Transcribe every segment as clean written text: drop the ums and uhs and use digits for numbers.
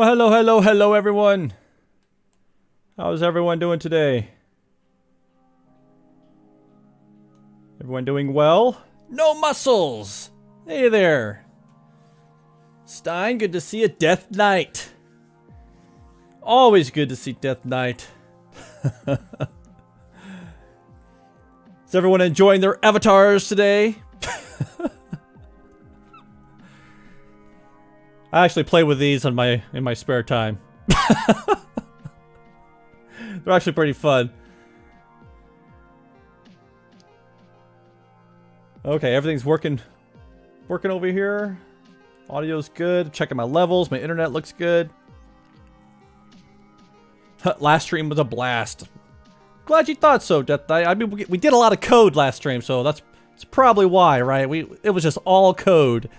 Well, hello, everyone. How's everyone doing today? Everyone doing well? No muscles! Hey there. Stein, good to see you. Death Knight. Always good to see Death Knight. Is everyone enjoying their avatars today? I actually play with these in my spare time. They're actually pretty fun. Okay, everything's working over here. Audio's good. Checking my levels. My internet looks good. Last stream was a blast. Glad you thought so, Death Knight. I mean, we did a lot of code last stream, so that's probably why, right? It was just all code.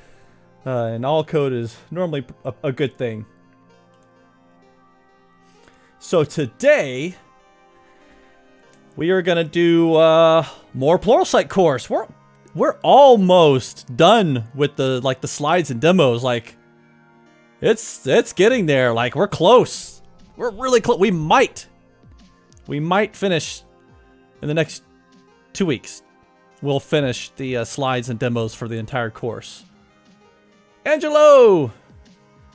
And all code is normally a good thing. So today, we are gonna do more Pluralsight Course. We're almost done with the slides and demos. Like, it's getting there. Like, we're close. We're really close. We might finish in the next 2 weeks. We'll finish the slides and demos for the entire course. Angelo!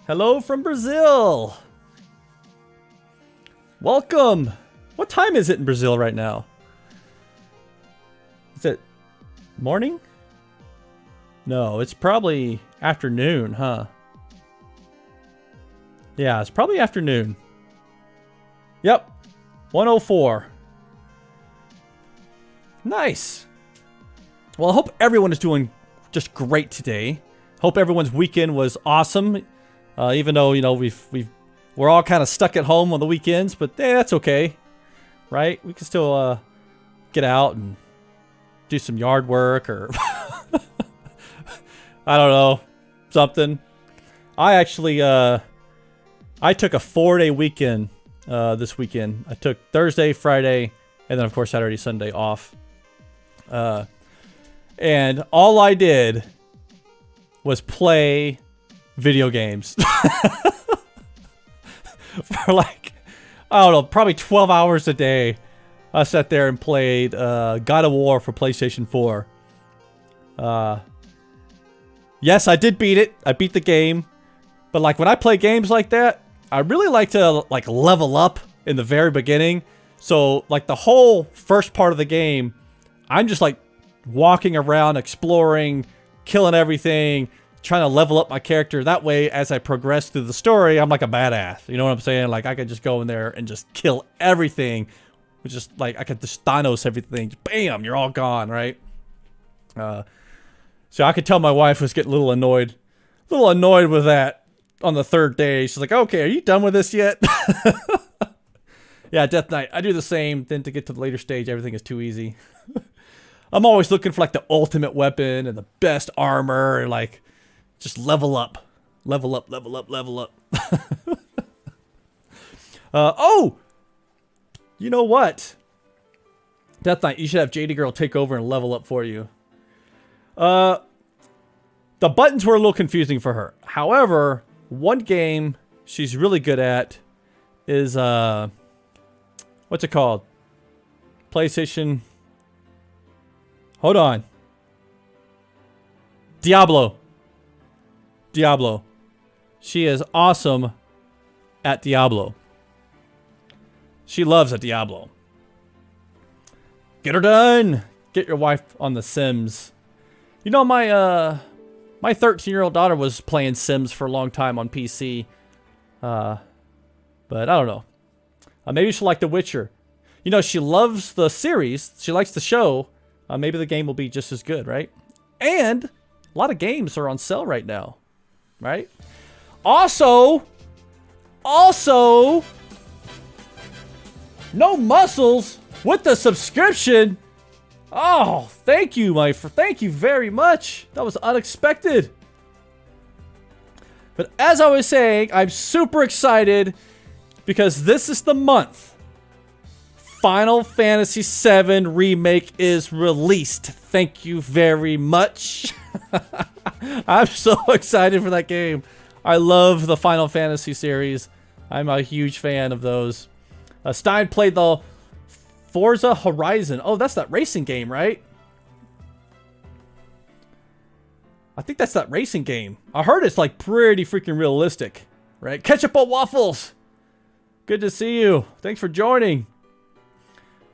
Hello from Brazil! Welcome! What time is it in Brazil right now? Is it morning? No, it's probably afternoon, huh? Yeah, it's probably afternoon. Yep. 1:04. Nice! Well, I hope everyone is doing just great today. Hope everyone's weekend was awesome, even though, you know, we're all kind of stuck at home on the weekends, but that's okay, right? We can still get out and do some yard work or I don't know, something. I actually I took a 4-day weekend this weekend. I took Thursday, Friday, and then of course Saturday, Sunday off. And all I did was play video games for like, I don't know, probably 12 hours a day. I sat there and played God of War for PlayStation 4. Yes, I did beat it. I beat the game. But like when I play games like that, I really like to like level up in the very beginning. So like the whole first part of the game, I'm just like walking around, exploring, killing everything, trying to level up my character. That way, as I progress through the story, I'm like a badass. You know what I'm saying? Like, I could just go in there and just kill everything. Which is like, I could just Thanos everything. Bam! You're all gone, right? So I could tell my wife was getting a little annoyed with that on the third day. She's like, okay, are you done with this yet? Yeah, Death Knight. I do the same. Then to get to the later stage, everything is too easy. I'm always looking for like the ultimate weapon and the best armor and like just level up. Level up. Oh! You know what? Death Knight, you should have JD Girl take over and level up for you. The buttons were a little confusing for her. However, one game she's really good at is, what's it called? PlayStation... Hold on. Diablo. She is awesome at Diablo. She loves a Diablo. Get her done. Get your wife on the Sims. You know, my 13-year-old daughter was playing Sims for a long time on PC. But I don't know. Maybe she'll like The Witcher. You know, she loves the series. She likes the show. Maybe the game will be just as good, right? And a lot of games are on sale right now, right? Also, no muscles with the subscription. Oh, thank you, thank you very much. That was unexpected. But as I was saying, I'm super excited because this is the month Final Fantasy VII Remake is released. Thank you very much. I'm so excited for that game. I love the Final Fantasy series. I'm a huge fan of those. Stein played the Forza Horizon. Oh, that's that racing game, right? I think that's that racing game. I heard it's like pretty freaking realistic, right? Ketchup on waffles. Good to see you. Thanks for joining.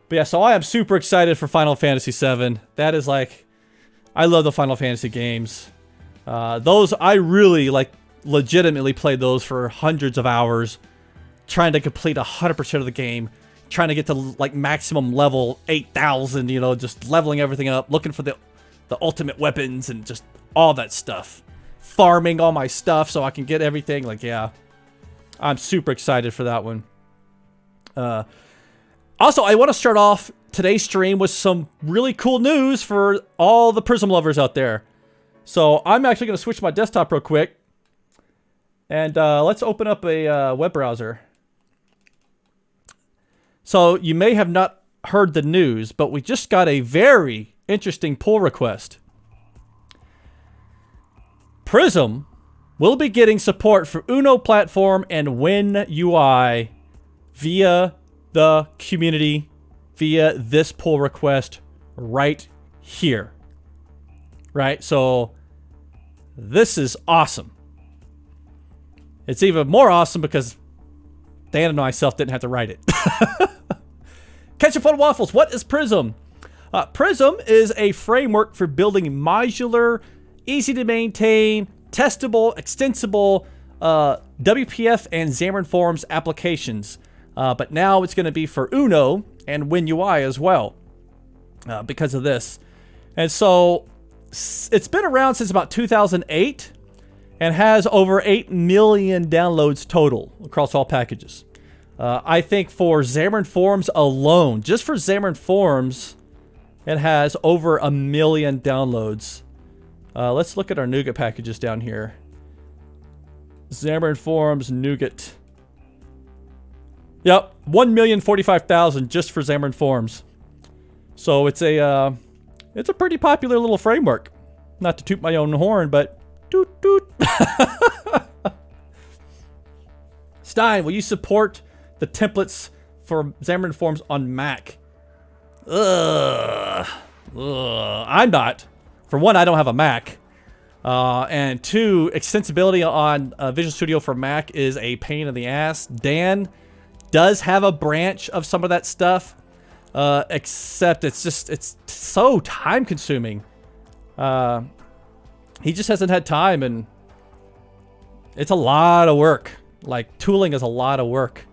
But yeah, so I am super excited for Final Fantasy VII. That is like, I love the Final Fantasy games. Those, I really like legitimately played those for hundreds of hours, trying to complete 100% of the game, trying to get to like maximum level 8,000, you know, just leveling everything up, looking for the ultimate weapons and just all that stuff. Farming all my stuff so I can get everything. Like, yeah, I'm super excited for that one. Also, I want to start off today's stream with some really cool news for all the Prism lovers out there. So I'm actually going to switch my desktop real quick. And let's open up a web browser. So you may have not heard the news, but we just got a very interesting pull request. Prism will be getting support for Uno platform and Win UI via the community, via this pull request right here. Right? So this is awesome. It's even more awesome because Dan and myself didn't have to write it. Ketchup on waffles. What is Prism? Prism is a framework for building modular, easy to maintain, testable, extensible WPF and Xamarin Forms applications. But now it's going to be for Uno and WinUI as well because of this. And so it's been around since about 2008 and has over 8 million downloads total across all packages. I think for Xamarin Forms alone, just for Xamarin Forms, it has over 1 million downloads. Let's look at our Nougat packages down here. Xamarin Forms Nougat. Yep, 1,045,000 just for Xamarin Forms. So it's a pretty popular little framework. Not to toot my own horn, but toot toot. Stein, will you support the templates for Xamarin Forms on Mac? I'm not. For one, I don't have a Mac. And two, extensibility on Visual Studio for Mac is a pain in the ass. Dan does have a branch of some of that stuff, except it's so time consuming. He just hasn't had time, and it's a lot of work. Like, tooling is a lot of work.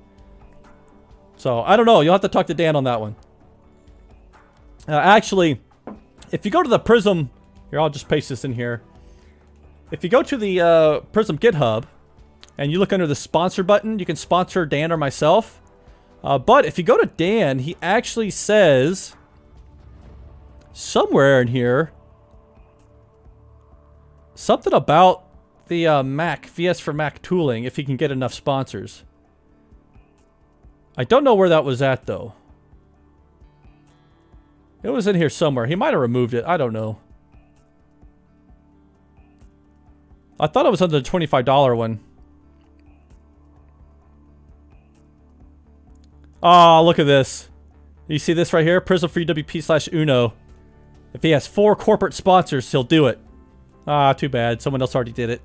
So, I don't know. You'll have to talk to Dan on that one. Actually, if you go to the Prism... Here, I'll just paste this in here. If you go to the Prism GitHub, and you look under the sponsor button, you can sponsor Dan or myself. But if you go to Dan, he actually says... somewhere in here... something about the Mac, VS for Mac tooling, if he can get enough sponsors. I don't know where that was at, though. It was in here somewhere. He might have removed it. I don't know. I thought it was under the $25 one. Oh, look at this. You see this right here? Prism Free WP/Uno. If he has 4 corporate sponsors, he'll do it. Ah, too bad. Someone else already did it.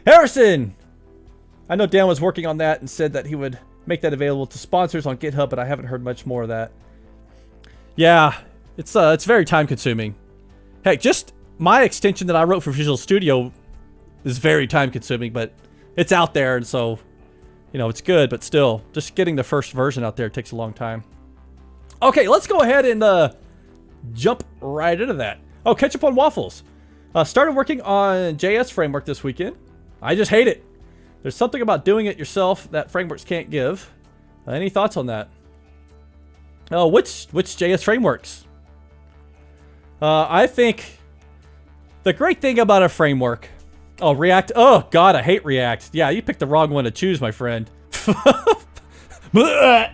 Harrison! I know Dan was working on that and said that he would make that available to sponsors on GitHub, but I haven't heard much more of that. Yeah, it's very time consuming. Heck, just my extension that I wrote for Visual Studio is very time consuming, but it's out there, and so, you know, it's good, but still, just getting the first version out there takes a long time. Okay, let's go ahead and jump right into that. Oh, Ketchup on Waffles. Started working on JS framework this weekend. I just hate it. There's something about doing it yourself that frameworks can't give. Any thoughts on that? Oh, which JS frameworks? I think the great thing about a framework... Oh, React. Oh, God, I hate React. Yeah, you picked the wrong one to choose, my friend. God,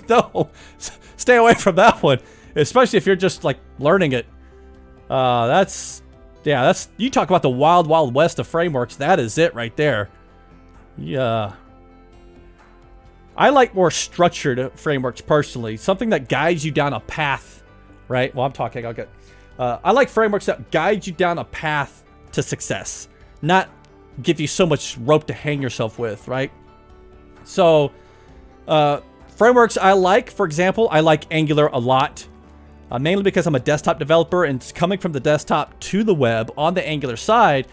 no. Stay away from that one. Especially if you're just, like, learning it. That's Yeah, that's, you talk about the wild, wild west of frameworks. That is it right there. Yeah. I like more structured frameworks personally. Something that guides you down a path, right? Well, I'm talking, I'll get... I like frameworks that guide you down a path to success, not give you so much rope to hang yourself with, right? So, frameworks I like, for example, I like Angular a lot. Mainly because I'm a desktop developer and coming from the desktop to the web on the Angular side,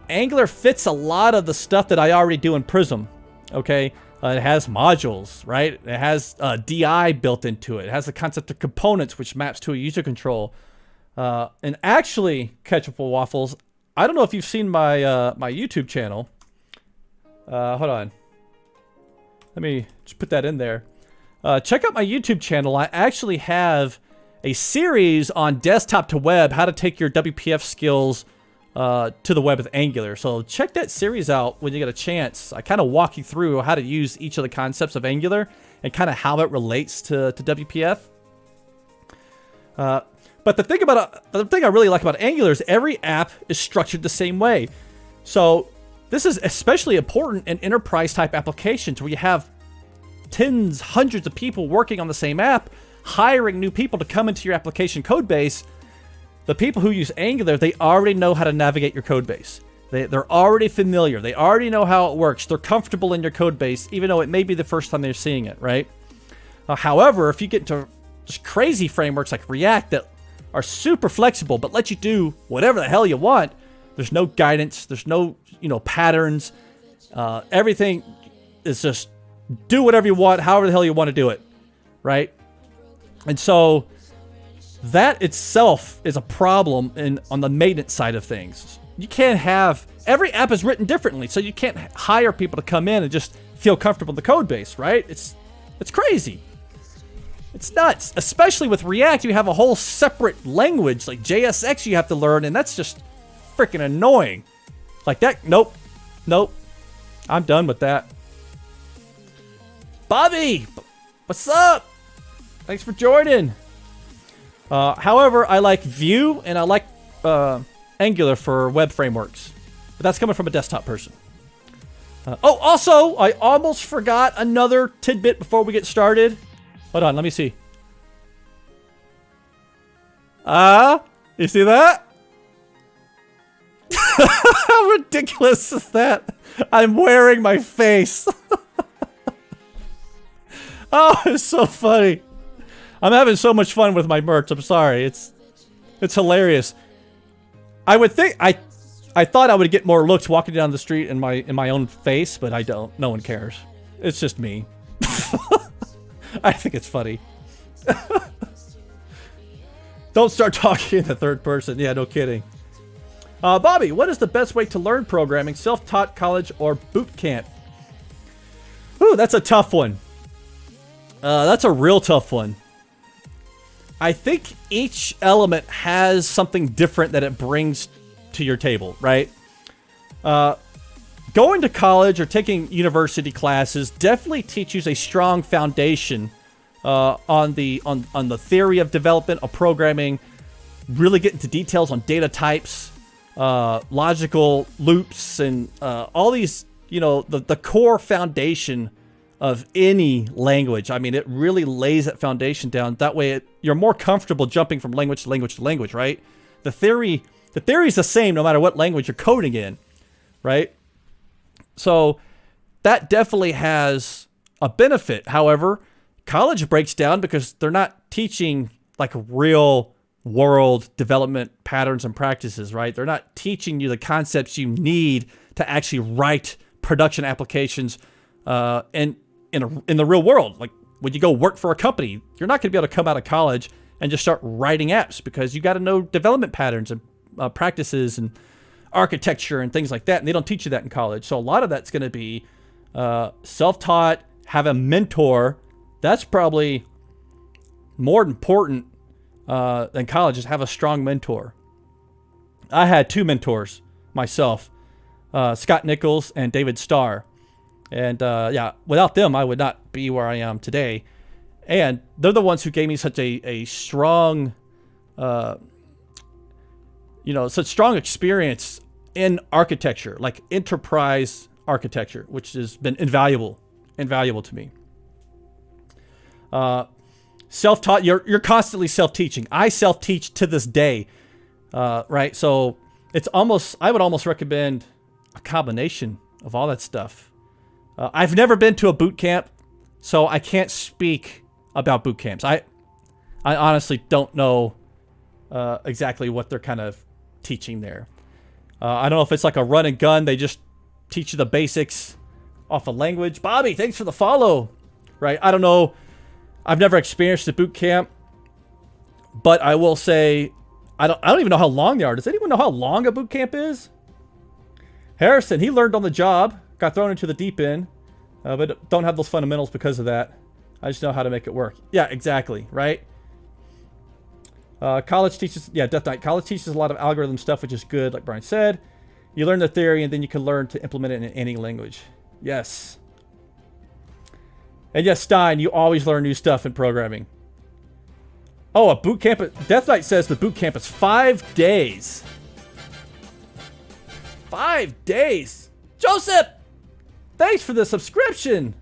Angular fits a lot of the stuff that I already do in Prism, okay? It has modules, right? It has DI built into it. It has the concept of components, which maps to a user control. And actually, Ketchup Waffles, I don't know if you've seen my my YouTube channel. Hold on. Let me just put that in there. Check out my YouTube channel. I actually have a series on desktop to web, how to take your WPF skills to the web with Angular. So check that series out when you get a chance. I kind of walk you through how to use each of the concepts of Angular and kind of how it relates to WPF. But the thing I really like about Angular is every app is structured the same way. So this is especially important in enterprise type applications where you have tens, hundreds of people working on the same app, hiring new people to come into your application code base. The people who use Angular, they already know how to navigate your code base. They're already familiar. They already know how it works. They're comfortable in your code base, even though it may be the first time they're seeing it, right? However, if you get into just crazy frameworks like React that are super flexible but let you do whatever the hell you want, there's no guidance, there's no, patterns. Everything is just do whatever you want, however the hell you want to do it, right? And so that itself is a problem on the maintenance side of things. You can't have, every app is written differently, so you can't hire people to come in and just feel comfortable in the code base, right? It's crazy. It's nuts. Especially with React, you have a whole separate language like JSX you have to learn, and that's just freaking annoying. Like that, nope. I'm done with that. Bobby, what's up? Thanks for joining. However, I like Vue and I like Angular for web frameworks. But that's coming from a desktop person. Also, I almost forgot another tidbit before we get started. Hold on, let me see. You see that? How ridiculous is that? I'm wearing my face. Oh, it's so funny. I'm having so much fun with my merch. I'm sorry. It's hilarious. I would think I thought I would get more looks walking down the street in my own face, but I don't. No one cares. It's just me. I think it's funny. Don't start talking in the third person. Yeah, no kidding. Bobby, what is the best way to learn programming? Self-taught, college, or boot camp? Ooh, that's a tough one. That's a real tough one. I think each element has something different that it brings to your table, right? Going to college or taking university classes definitely teaches a strong foundation on the theory of development, of programming, really get into details on data types, logical loops, and all these, the core foundation of any language. I mean, it really lays that foundation down. That way you're more comfortable jumping from language to language to language, right? The theory is the same no matter what language you're coding in, right? So that definitely has a benefit. However, college breaks down because they're not teaching like real world development patterns and practices, right? They're not teaching you the concepts you need to actually write production applications and in the real world. Like when you go work for a company, you're not going to be able to come out of college and just start writing apps because you got to know development patterns and practices and architecture and things like that. And they don't teach you that in college. So a lot of that's going to be self-taught, have a mentor. That's probably more important than college, is have a strong mentor. I had two mentors myself, Scott Nichols and David Starr. And yeah, without them, I would not be where I am today. And they're the ones who gave me such a strong, such strong experience in architecture, like enterprise architecture, which has been invaluable to me. Self-taught, you're constantly self-teaching. I self-teach to this day, right? So I would almost recommend a combination of all that stuff. I've never been to a boot camp, so I can't speak about boot camps. I honestly don't know exactly what they're kind of teaching there. I don't know if it's like a run and gun. They just teach you the basics off a language. Bobby, thanks for the follow. Right? I don't know. I've never experienced a boot camp, but I will say I don't even know how long they are. Does anyone know how long a boot camp is? Harrison, he learned on the job, got thrown into the deep end, but don't have those fundamentals because of that. I just know how to make it work. Yeah, exactly. Right? College teaches, Death Knight. College teaches a lot of algorithm stuff, which is good, like Brian said. You learn the theory, and then you can learn to implement it in any language. Yes. And yes, Stein, you always learn new stuff in programming. Oh, a boot camp. Death Knight says the boot camp is 5 days. 5 days. Joseph, thanks for the subscription.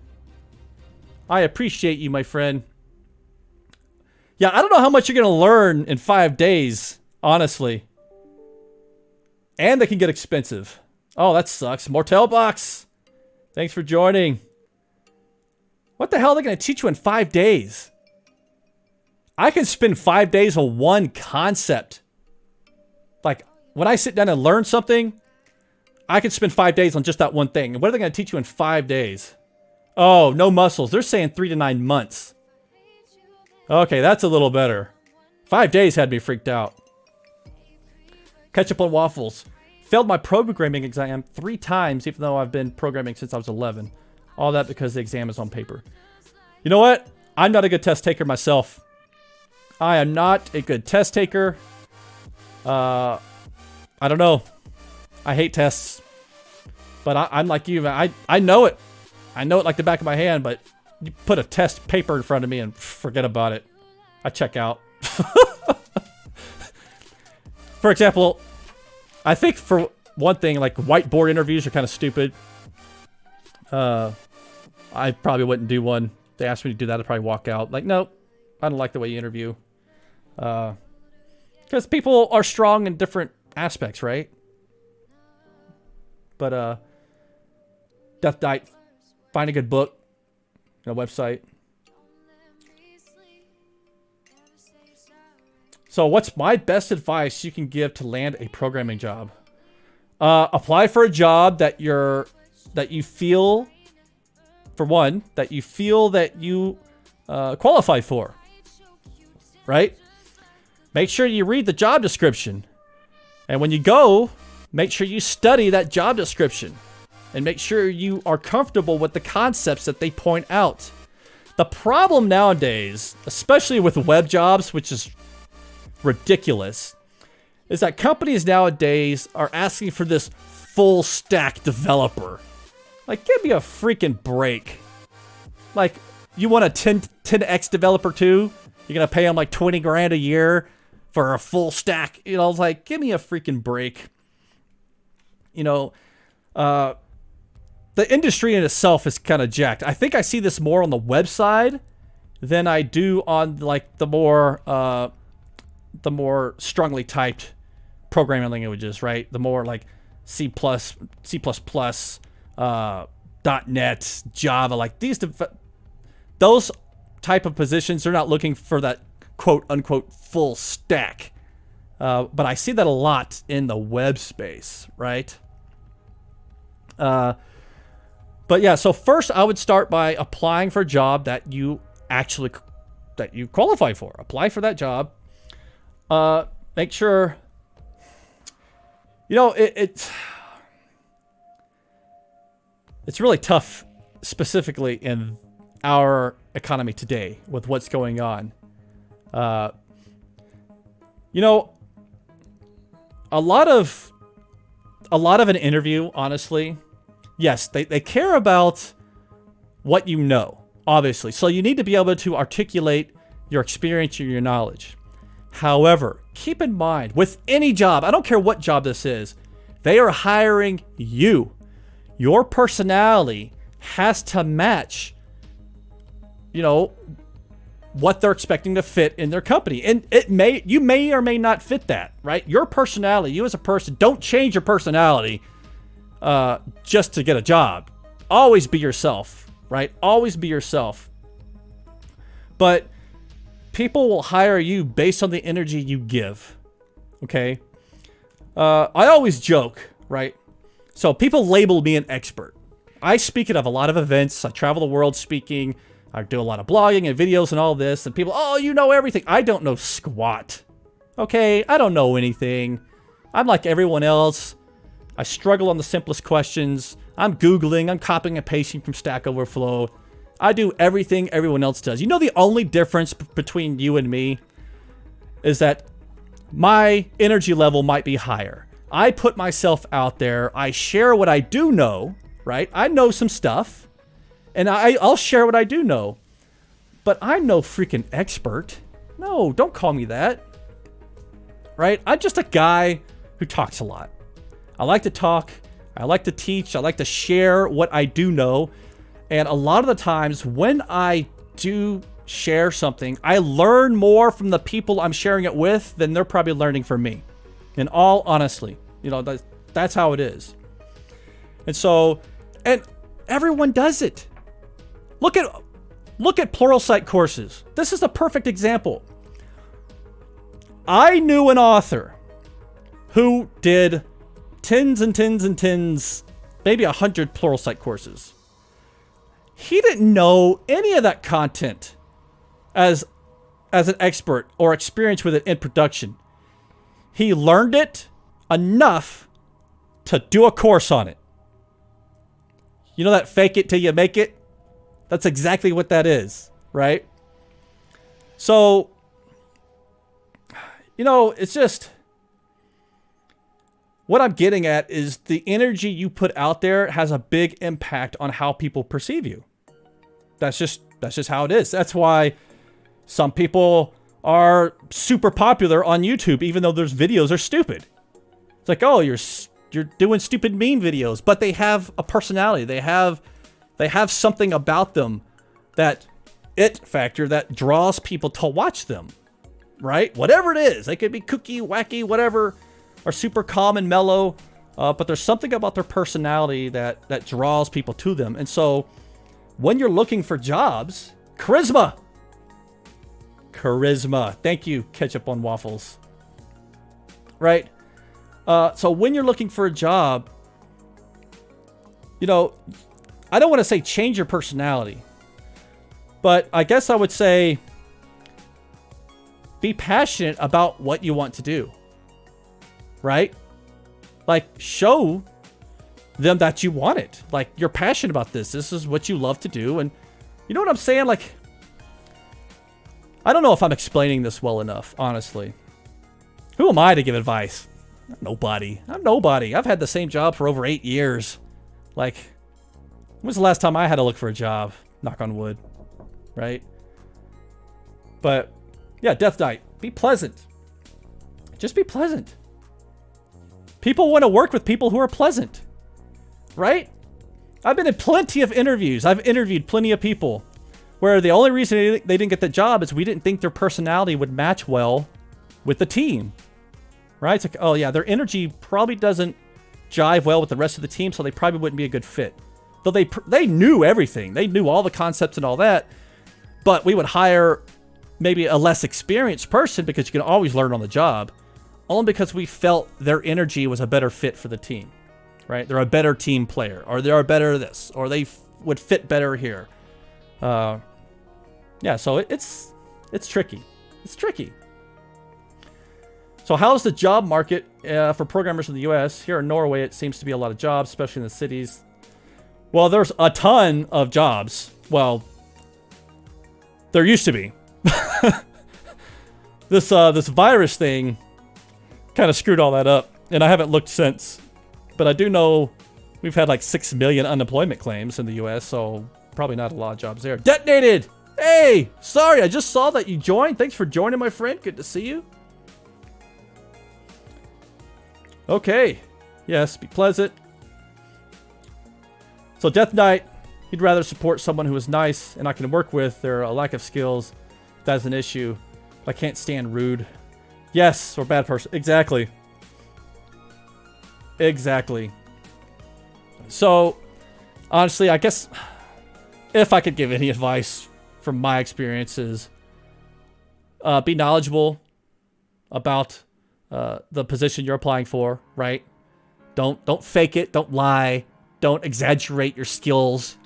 I appreciate you, my friend. Yeah, I don't know how much you're going to learn in 5 days, honestly. And they can get expensive. Oh, that sucks. Mortel Box, thanks for joining. What the hell are they going to teach you in 5 days? I can spend 5 days on one concept. Like, when I sit down and learn something, I can spend 5 days on just that one thing. And what are they going to teach you in 5 days? Oh, no muscles. They're saying 3 to 9 months. Okay, that's a little better. 5 days had me freaked out. Ketchup on waffles. Failed my programming exam 3 times, even though I've been programming since I was 11. All that because the exam is on paper. You know what? I'm not a good test taker myself. I am not a good test taker. I don't know. I hate tests. But I'm like you, man. I know it. I know it like the back of my hand, but you put a test paper in front of me and forget about it. I check out. For example, I think for one thing, like whiteboard interviews are kind of stupid. I probably wouldn't do one. They asked me to do that, I'd probably walk out. Like, nope, I don't like the way you interview. Because people are strong in different aspects, right? But, Death Knight, find a good book, a website. So what's my best advice you can give to land a programming job? Apply for a job that you feel, for one, that you qualify for, right? Make sure you read the job description. And when you go, make sure you study that job description. And make sure you are comfortable with the concepts that they point out. The problem nowadays, especially with web jobs, which is ridiculous, is that companies nowadays are asking for this full stack developer. Like, give me a freaking break. Like, you want a 10x developer too? You're gonna pay them like 20 grand a year for a full stack? You know, it's like, give me a freaking break. You know, the industry in itself is kind of jacked. I think I see this more on the web side than I do on like the more strongly typed programming languages, right? The more like C++, .NET, Java, like those type of positions, they're not looking for that quote unquote full stack. But I see that a lot in the web space, right? But yeah, so first I would start by applying for a job that you qualify for. Apply for that job. Make sure, you know, it's really tough, specifically in our economy today with what's going on. You know, a lot of an interview, honestly, yes, they care about what you know, obviously. So you need to be able to articulate your experience or your knowledge. However, keep in mind, with any job, I don't care what job this is, they are hiring you. Your personality has to match, you know, what they're expecting to fit in their company. And you may or may not fit that, right? Your personality, you as a person, don't change your personality just to get a job. Always be yourself, right? Always be yourself. But people will hire you based on the energy you give, okay? I always joke, right? So people label me an expert. I speak at a lot of events. I travel the world speaking. I do a lot of blogging and videos and all this. And people, oh, you know everything. I don't know squat, okay? I don't know anything. I'm like everyone else. I struggle on the simplest questions. I'm Googling. I'm copying and pasting from Stack Overflow. I do everything everyone else does. You know, the only difference between you and me is that my energy level might be higher. I put myself out there. I share what I do know, right? I know some stuff, and I'll share what I do know. But I'm no freaking expert. No, don't call me that, right? I'm just a guy who talks a lot. I like to talk. I like to teach. I like to share what I do know. And a lot of the times when I do share something, I learn more from the people I'm sharing it with than they're probably learning from me. In all honesty, you know, that's how it is. And so, and everyone does it. Look at Pluralsight courses. This is a perfect example. I knew an author who did tens and tens and tens, maybe 100 Pluralsight courses. He didn't know any of that content as an expert or experience with it in production. He learned it enough to do a course on it. You know that fake it till you make it? That's exactly what that is, right? So, you know, it's just, what I'm getting at is the energy you put out there has a big impact on how people perceive you. That's just how it is. That's why some people are super popular on YouTube, even though their videos are stupid. It's like, oh, you're doing stupid meme videos, but they have a personality. They have something about them, that it factor that draws people to watch them, right? Whatever it is, they could be kooky, wacky, whatever, or super calm and mellow, but there's something about their personality that draws people to them. And so when you're looking for jobs, charisma. Thank you, ketchup on waffles. Right? So when you're looking for a job, you know, I don't want to say change your personality, but I guess I would say be passionate about what you want to do. Right? Like, show them that you want it. Like, you're passionate about this. This is what you love to do. And you know what I'm saying? Like, I don't know if I'm explaining this well enough, honestly. Who am I to give advice? I'm nobody. I've had the same job for over 8 years. Like, when was the last time I had to look for a job? Knock on wood. Right? But, yeah, Death Knight. Be pleasant. Just be pleasant. People want to work with people who are pleasant. Right? I've been in plenty of interviews. I've interviewed plenty of people where the only reason they didn't get the job is we didn't think their personality would match well with the team. Right? It's like, oh yeah, their energy probably doesn't jive well with the rest of the team, so they probably wouldn't be a good fit. Though they knew everything. They knew all the concepts and all that. But we would hire maybe a less experienced person because you can always learn on the job. Only because we felt their energy was a better fit for the team, right? They're a better team player, or they're better this, or they would fit better here. Yeah, so it's tricky. It's tricky. So how's the job market for programmers in the U.S.? Here in Norway, it seems to be a lot of jobs, especially in the cities. Well, there's a ton of jobs. Well, there used to be. This virus thing kind of screwed all that up, and I haven't looked since. But I do know we've had like 6 million unemployment claims in the U.S., so probably not a lot of jobs there. Detonated! Hey! Sorry, I just saw that you joined. Thanks for joining, my friend. Good to see you. Okay. Yes, be pleasant. So Death Knight, he'd rather support someone who is nice and I can work with. Their lack of skills, that's an issue. I can't stand rude. Yes, or bad person. Exactly. Exactly. So, honestly, I guess if I could give any advice from my experiences, be knowledgeable about the position you're applying for, right? Don't fake it. Don't lie. Don't exaggerate your skills,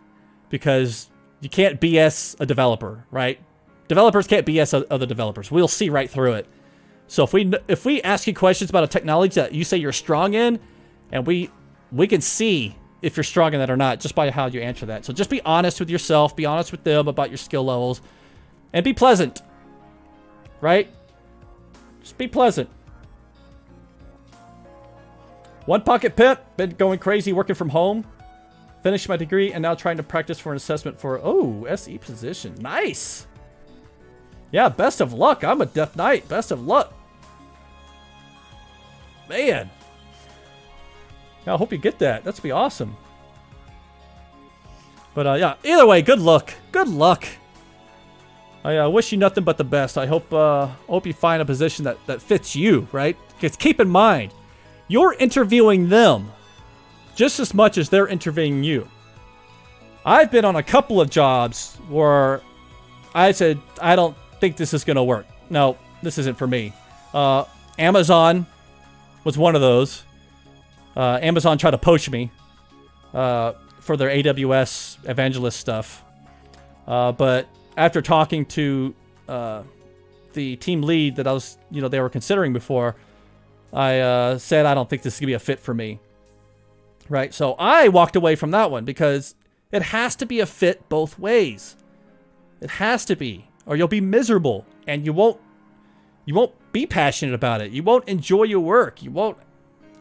because you can't BS a developer, right? Developers can't BS other developers. We'll see right through it. So if we ask you questions about a technology that you say you're strong in, and we can see if you're strong in that or not just by how you answer that. So just be honest with yourself, be honest with them about your skill levels, and be pleasant, right? Just be pleasant. One Pocket Pip, been going crazy working from home. Finished my degree and now trying to practice for an assessment for, SE position. Nice. Yeah, best of luck. I'm a Death Knight. Best of luck. Man. I hope you get that. That's be awesome. But yeah, either way, good luck. Good luck. I wish you nothing but the best. I hope you find a position that fits you, right? Because keep in mind, you're interviewing them just as much as they're interviewing you. I've been on a couple of jobs where I said, I don't think this is going to work. No, this isn't for me. Amazon was one of those. Amazon tried to poach me for their AWS evangelist stuff. But after talking to the team lead that I was, they were considering before, I said, I don't think this is going to be a fit for me. Right? So I walked away from that one because it has to be a fit both ways. It has to be, or you'll be miserable and you won't be passionate about it. You won't enjoy your work.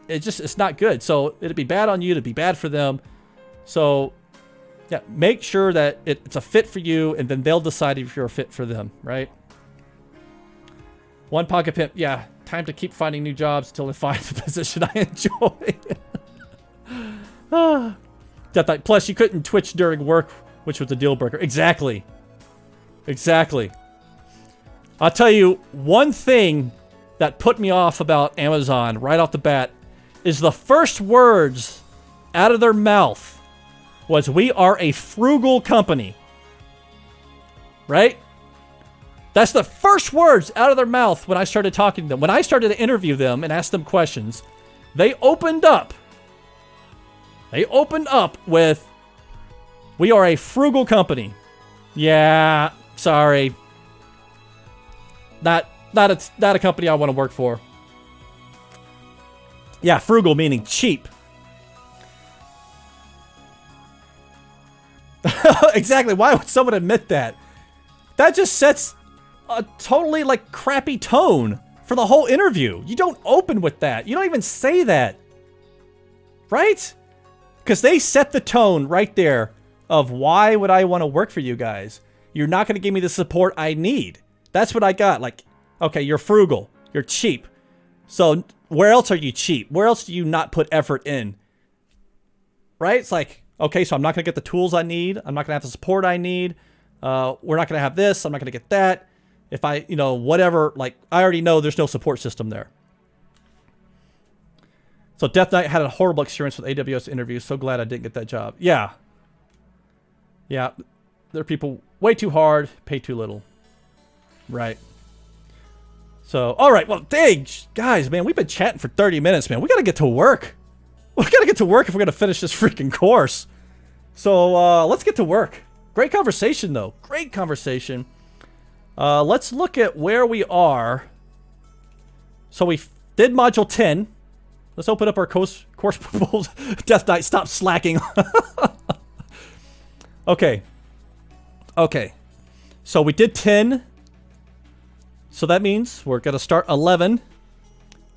It's not good. So it'd be bad on you. It'd be bad for them. So yeah, make sure that it's a fit for you, and then they'll decide if you're a fit for them, right? One Pocket Pimp. Yeah, time to keep finding new jobs until I find the position I enjoy. Plus, you couldn't Twitch during work, which was a deal breaker. Exactly. Exactly. I'll tell you one thing that put me off about Amazon right off the bat is the first words out of their mouth was, "We are a frugal company." Right? That's the first words out of their mouth when I started talking to them. When I started to interview them and ask them questions, they opened up. They opened up with, "We are a frugal company." Yeah, sorry. Not a company I want to work for. Yeah, frugal meaning cheap. Exactly. Why would someone admit that? That just sets a totally crappy tone for the whole interview. You don't open with that. You don't even say that. Right? Because they set the tone right there of, why would I want to work for you guys? You're not going to give me the support I need. That's what I got. Okay, you're frugal. You're cheap. So where else are you cheap? Where else do you not put effort in? Right? It's okay, so I'm not going to get the tools I need. I'm not going to have the support I need. We're not going to have this. I'm not going to get that. If I, whatever, I already know there's no support system there. So Death Knight had a horrible experience with AWS interviews. So glad I didn't get that job. Yeah. Yeah. There are people way too hard, pay too little. Right. So, all right. Well, dang, guys, man, we've been chatting for 30 minutes, man. We got to get to work. We got to get to work if we're going to finish this freaking course. So let's get to work. Great conversation, though. Great conversation. Let's look at where we are. So we did module 10. Let's open up our course proposal. Death Knight, stop slacking. Okay. Okay. So we did 10. So that means we're going to start 11,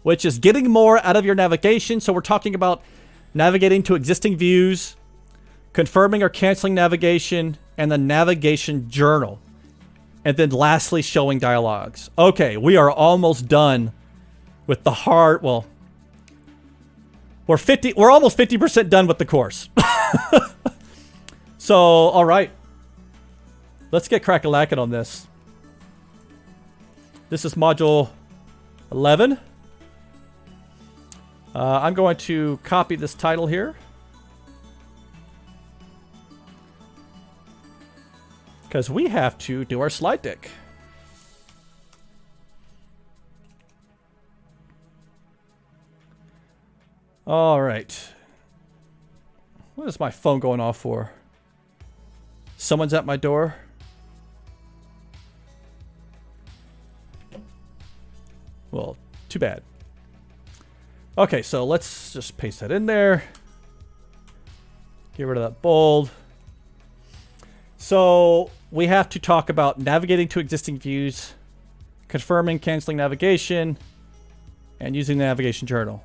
which is getting more out of your navigation. So we're talking about navigating to existing views, confirming or canceling navigation, and the navigation journal. And then lastly, showing dialogues. Okay, we are almost done with the hard, well, We're almost 50% done with the course. So, all right. Let's get crack-a-lackin' on this. This is module 11. I'm going to copy this title here. Because we have to do our slide deck. All right. What is my phone going off for? Someone's at my door. Well, too bad. Okay, so let's just paste that in there. Get rid of that bold. So we have to talk about navigating to existing views, confirming, canceling navigation, and using the navigation journal.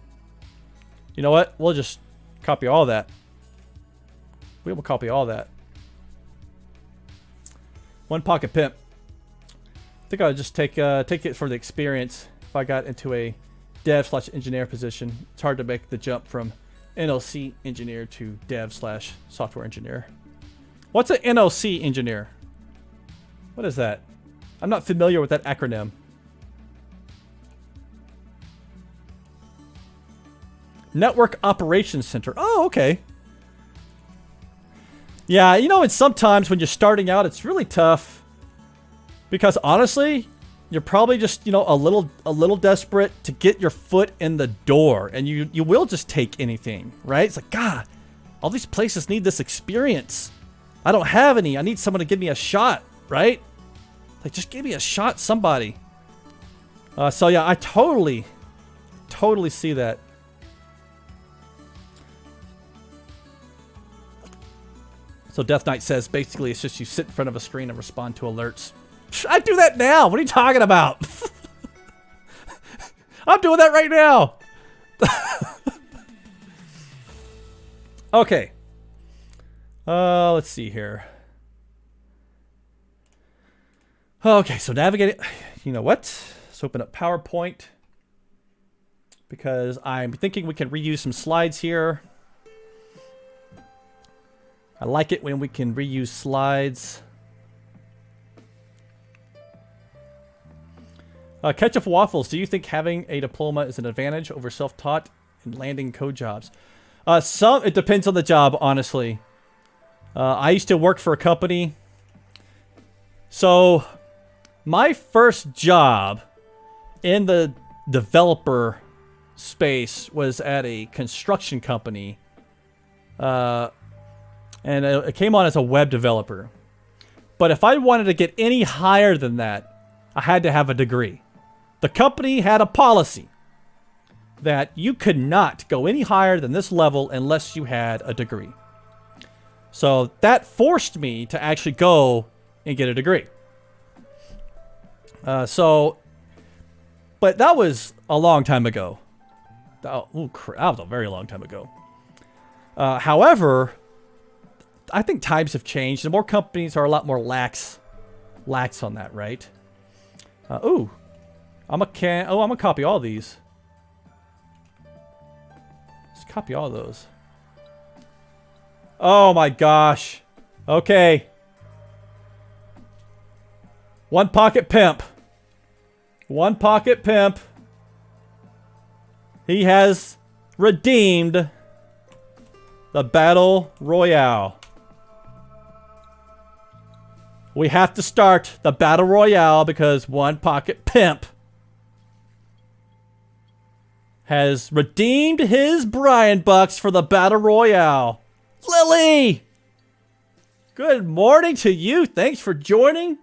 You know what? We'll just copy all that. We will copy all that. One pocket pimp. I think I'll just take it for the experience. If I got into a dev/engineer position, it's hard to make the jump from NOC engineer to dev/software engineer. What's an NOC engineer? What is that? I'm not familiar with that acronym. Network Operations Center. Oh, okay. Yeah, you know, and sometimes when you're starting out, it's really tough. Because honestly, you're probably just, you know, a little desperate to get your foot in the door. And you will just take anything, right? It's like, God, all these places need this experience. I don't have any. I need someone to give me a shot, right? Like, just give me a shot, somebody. So yeah, I totally see that. So Death Knight says, basically, it's just you sit in front of a screen and respond to alerts. I do that now. What are you talking about? I'm doing that right now. Okay. Let's see here. Okay, so navigating. You know what? Let's open up PowerPoint. Because I'm thinking we can reuse some slides here. I like it when we can reuse slides. Ketchup Waffles, do you think having a diploma is an advantage over self-taught and landing code jobs? It depends on the job, honestly. I used to work for a company. So, my first job in the developer space was at a construction company. And it came on as a web developer. But if I wanted to get any higher than that, I had to have a degree. The company had a policy that you could not go any higher than this level unless you had a degree. So that forced me to actually go and get a degree. But that was a long time ago. That was a very long time ago. However, I think times have changed. The more companies are a lot more lax on that, right? I'm gonna copy all these. Let's copy all those. Oh my gosh. Okay. One pocket pimp. One pocket pimp. He has redeemed the Battle Royale. We have to start the Battle Royale because One Pocket Pimp has redeemed his Brian Bucks for the Battle Royale. Lily! Good morning to you. Thanks for joining.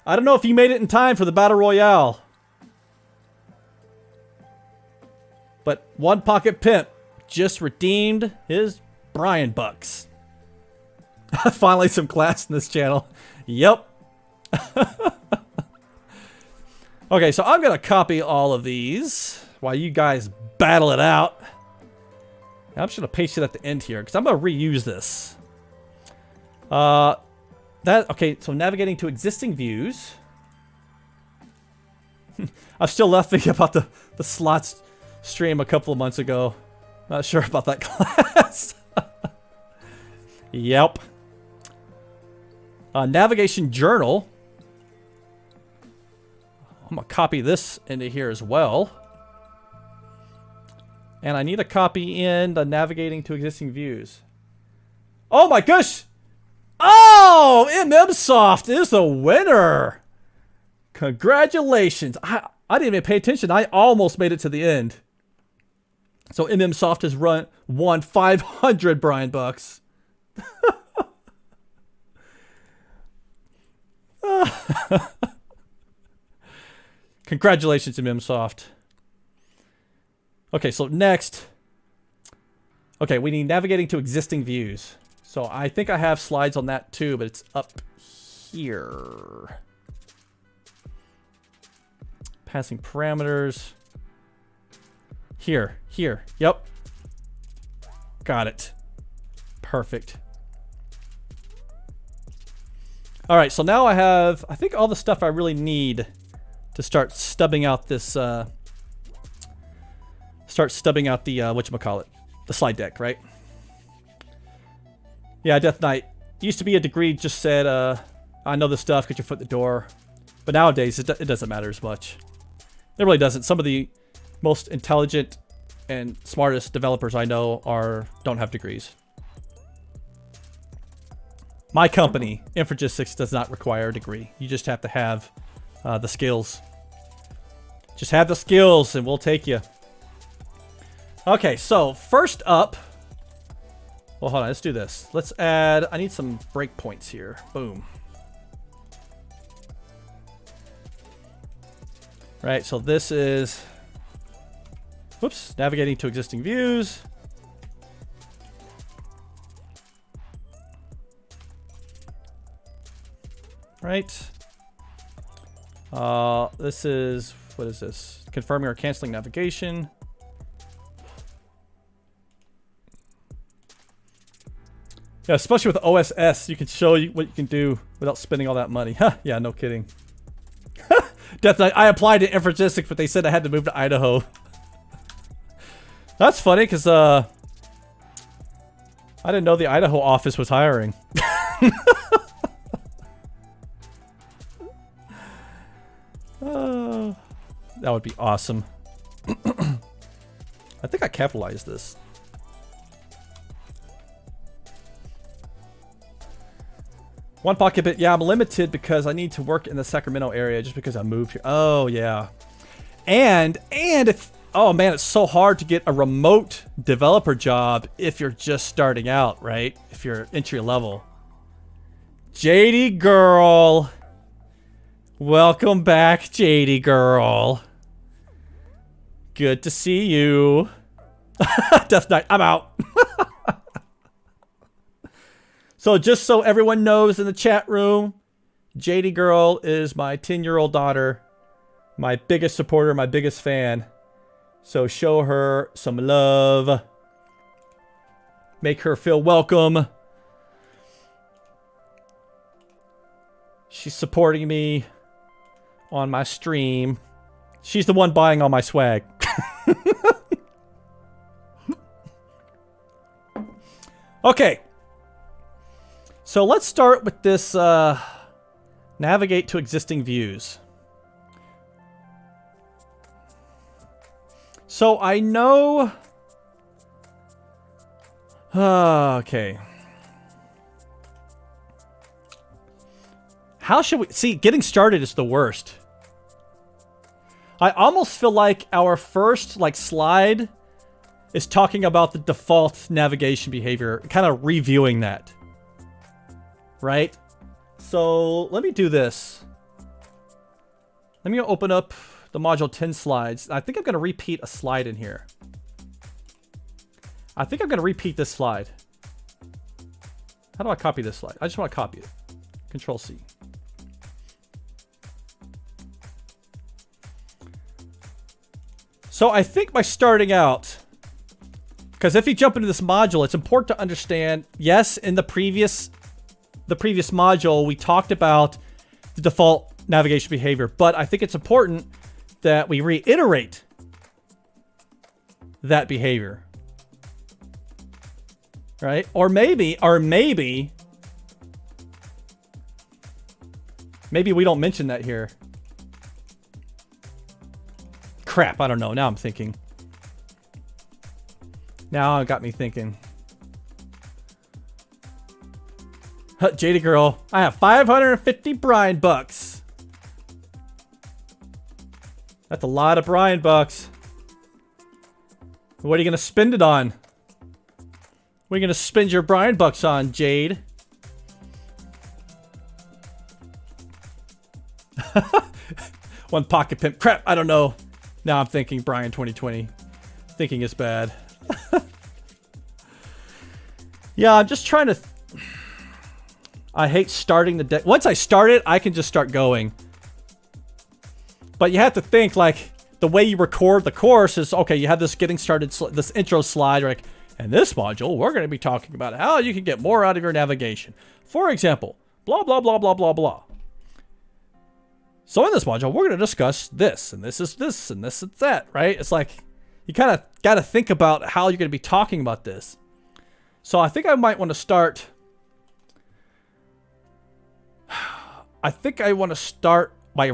I don't know if you made it in time for the Battle Royale. But One Pocket Pimp just redeemed his Brian Bucks. Finally some class in this channel. Yep. Okay, so I'm going to copy all of these while you guys battle it out. I'm just going to paste it at the end here because I'm going to reuse this. Okay, so navigating to existing views. I'm still laughing about the slots stream a couple of months ago. Not sure about that class. Yep. Navigation journal. I'm going to copy this into here as well. And I need a copy in the navigating to existing views. Oh my gosh! Oh! MMSoft is the winner! Congratulations! I didn't even pay attention. I almost made it to the end. So MMSoft has won 500 Brian bucks. Congratulations, MMSoft. Okay, so next. Okay, we need navigating to existing views. So I think I have slides on that too, but it's up here. Passing parameters. Here. Yep. Got it. Perfect. All right, so now I have, I think, all the stuff I really need to start stubbing out this, the whatchamacallit, the slide deck, right? Yeah, Death Knight. Used to be a degree just said, I know this stuff, get your foot in the door. But nowadays, it doesn't matter as much. It really doesn't. Some of the most intelligent and smartest developers I know don't have degrees. My company, Infragistics, does not require a degree. You just have to have the skills. Just have the skills and we'll take you. Okay, so first up. Well, hold on, let's do this. Let's add, I need some breakpoints here. Boom. Right, so this is, whoops, navigating to existing views. Right. This is, what is this? Confirming or canceling navigation. Yeah, especially with OSS, you can show you what you can do without spending all that money. Huh, yeah, no kidding. Death Knight, I applied to Infragistics, but they said I had to move to Idaho. That's funny, because I didn't know the Idaho office was hiring. That would be awesome. I think I capitalized this. One pocket bit. Yeah, I'm limited because I need to work in the Sacramento area just because I moved here. Oh, yeah. And if, oh man, it's so hard to get a remote developer job if you're just starting out, right? If you're entry level. JD girl. Welcome back, JD girl. Good to see you. Death Knight, I'm out. So just so everyone knows in the chat room, JD girl is my 10-year-old daughter, my biggest supporter, my biggest fan. So show her some love. Make her feel welcome. She's supporting me on my stream. She's the one buying all my swag. Okay. So let's start with this navigate to existing views. So I know... okay. How should we... See, getting started is the worst. I almost feel like our first slide is talking about the default navigation behavior, kind of reviewing that. Right? So let me do this. Let me open up the module 10 slides. I think I'm going to repeat a slide in here. I think I'm going to repeat this slide. How do I copy this slide? I just want to copy it. Control C. So I think by starting out, because if you jump into this module, it's important to understand, yes, in the previous module, we talked about the default navigation behavior, but I think it's important that we reiterate that behavior. right? Or maybe we don't mention that here. Crap, I don't know. Now I'm thinking. Now it got me thinking. Jada girl, I have 550 Brian bucks. That's a lot of Brian bucks. What are you gonna spend it on? What are you gonna spend your Brian bucks on, Jade? One pocket pimp. Crap, I don't know. Now I'm thinking Brian 2020. Thinking is bad. Yeah, I'm just trying to... I hate starting the deck. Once I start it, I can just start going. But you have to think, like, the way you record the course is, okay, you have this getting started, this intro slide, like, in this module, we're going to be talking about how you can get more out of your navigation. For example, blah, blah, blah, blah, blah, blah. So in this module, we're going to discuss this, and this is this, and this is that, right? It's like, you kind of got to think about how you're going to be talking about this. So I think I might want to start... I think I want to start by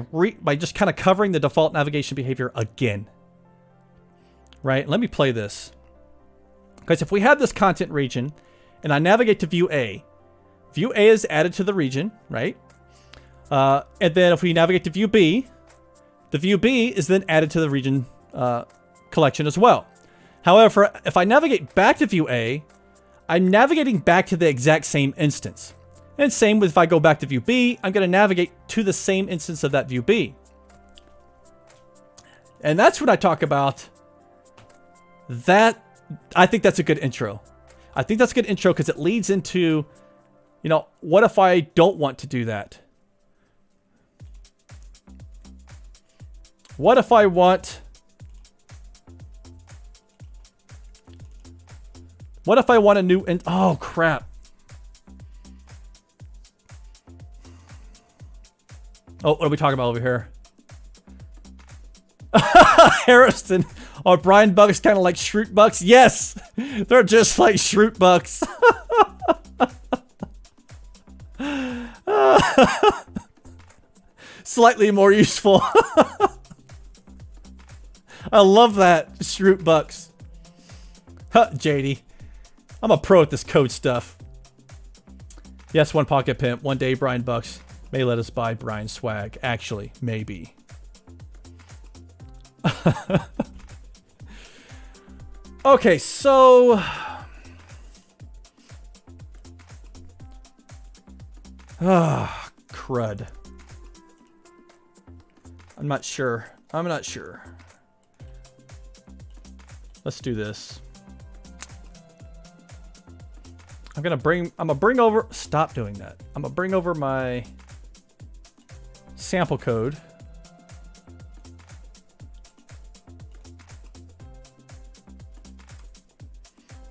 just kind of covering the default navigation behavior again. Right? Let me play this. Because if we have this content region, and I navigate to view A is added to the region, right? And then if we navigate to view B, the view B is then added to the region collection as well. However, if I navigate back to view A, I'm navigating back to the exact same instance. And same with if I go back to view B, I'm going to navigate to the same instance of that view B. And that's when I talk about that. I think that's a good intro. I think that's a good intro because it leads into, you know, what if I don't want to do that? What if I want... What if I want a new... Oh, crap. Oh, what are we talking about over here? Harrison. Are Brian bucks kind of like Shroot bucks? Yes! They're just like Shroot bucks. Slightly more useful. I love that. Shroot bucks. Huh, JD. I'm a pro at this code stuff. Yes, one pocket pimp. One day Brian bucks may let us buy Brian swag. Actually, maybe. Okay, so... Ah, crud. I'm not sure. Let's do this. I'm gonna bring over... Stop doing that. I'm gonna bring over my sample code.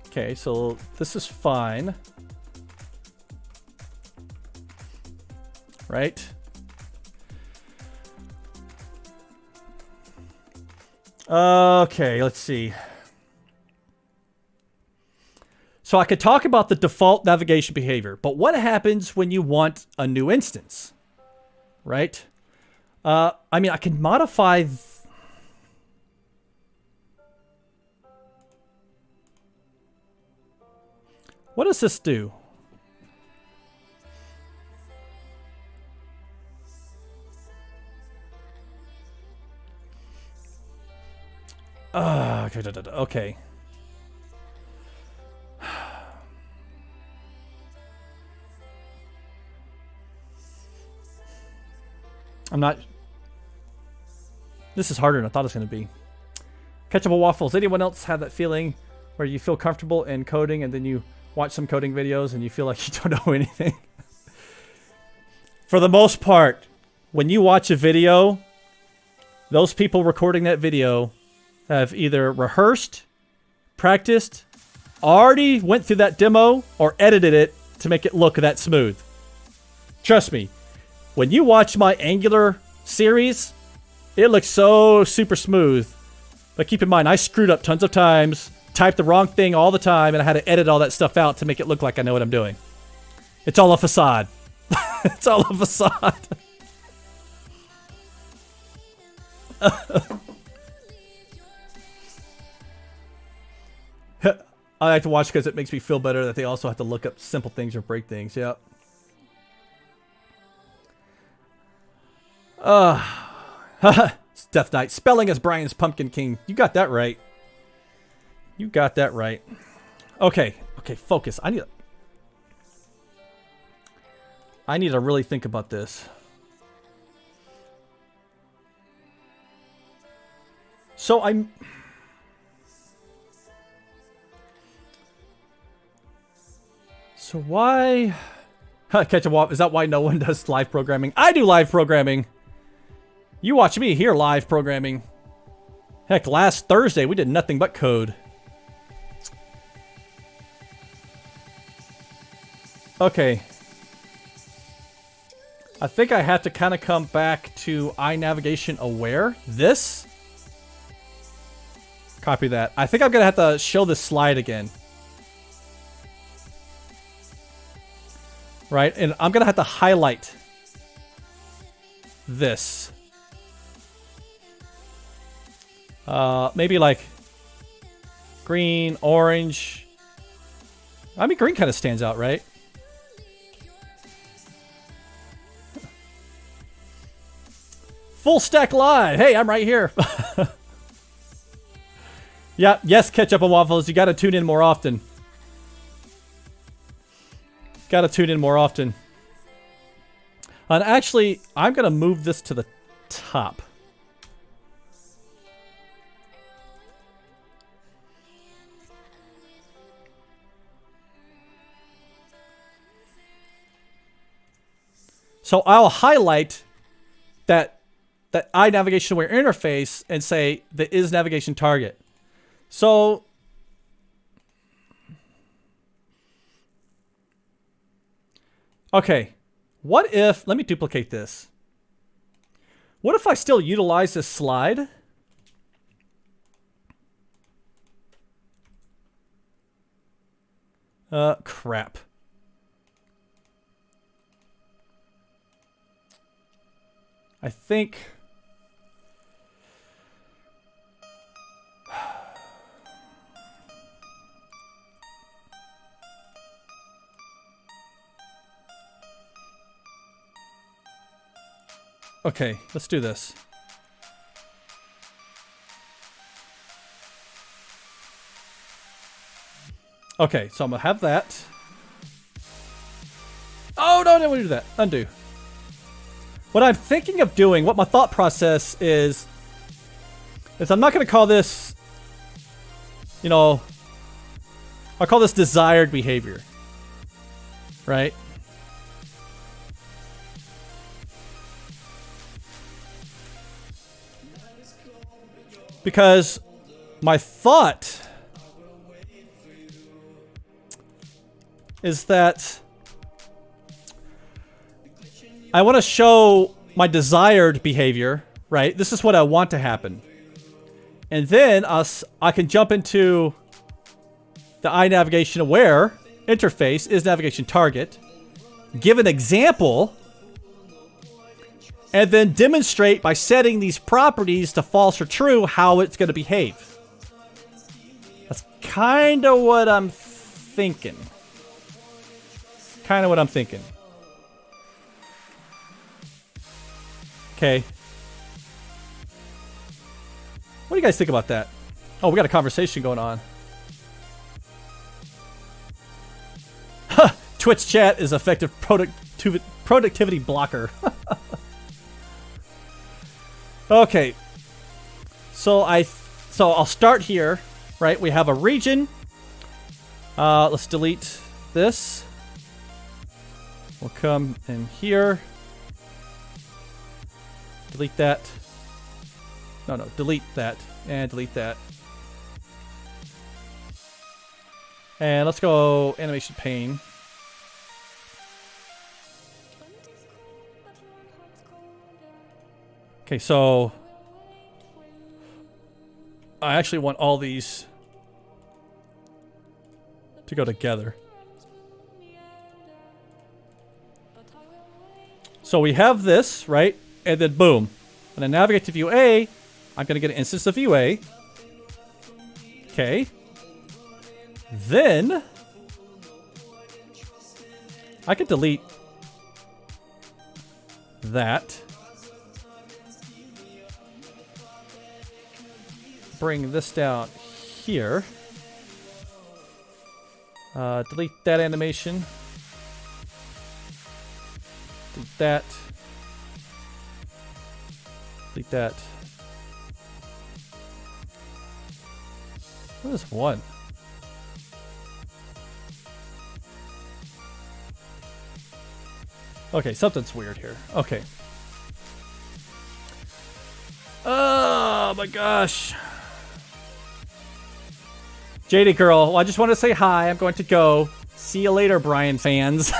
Okay, so this is fine. Right? Okay, let's see. So I could talk about the default navigation behavior, but what happens when you want a new instance? Right? I mean, I can modify... What does this do? Okay. I'm not... This is harder than I thought it was going to be. Ketchup waffles. Anyone else have that feeling where you feel comfortable in coding and then you watch some coding videos and you feel like you don't know anything? For the most part, when you watch a video, those people recording that video have either rehearsed, practiced, already went through that demo, or edited it to make it look that smooth. Trust me, when you watch my Angular series, it looks so super smooth. But keep in mind, I screwed up tons of times. type the wrong thing all the time, and I had to edit all that stuff out to make it look like I know what I'm doing. It's all a facade. It's all a facade. I like to watch because it makes me feel better that they also have to look up simple things or break things. Yep. Death Knight. Spelling as Brian's Pumpkin King. You got that right. You got that right. Okay. Okay, focus. I need to really think about this. So So why... Catch a wop. Is that why no one does live programming? I do live programming. You watch me here live programming. Heck, last Thursday we did nothing but code. Okay. I think I have to kind of come back to iNavigation aware. This. Copy that. I think I'm going to have to show this slide again. Right? And I'm going to have to highlight this. Maybe like green, orange. I mean, green kind of stands out, right? Full Stack Live. Hey, I'm right here. Yeah, yes, Ketchup and Waffles. You got to tune in more often. Got to tune in more often. And actually, I'm going to move this to the top. So I'll highlight that iNavigation aware interface and say the is navigation target. So okay, what if, let me duplicate this. What if I still utilize this slide? Crap. I think... Okay, let's do this. Okay, so I'm gonna have that. Oh, no, I didn't want to do that. Undo. What I'm thinking of doing, what my thought process is I'm not gonna call this, you know, I'll call this desired behavior. Right? Because my thought is that I want to show my desired behavior, right? This is what I want to happen. And then I can jump into the iNavigation aware interface, is navigation target, give an example, and then demonstrate by setting these properties to false or true how it's going to behave. That's kind of what I'm thinking. Kind of what I'm thinking. Okay. What do you guys think about that? Oh, we got a conversation going on. Twitch chat is effective productivity blocker. Okay, so I'll start here, right? We have a region. Let's delete this. We'll come in here. Delete that. No, delete that and delete that. And let's go animation pane. Okay, so I actually want all these to go together. So we have this, right? And then boom. When I navigate to view A, I'm going to get an instance of view A. Okay. Then I could delete that. Bring this down here. Delete that animation. Delete that. Delete that. What is one? Okay, something's weird here. Okay. Oh my gosh. JD girl, well, I just want to say hi. I'm going to go. See you later, Brian fans.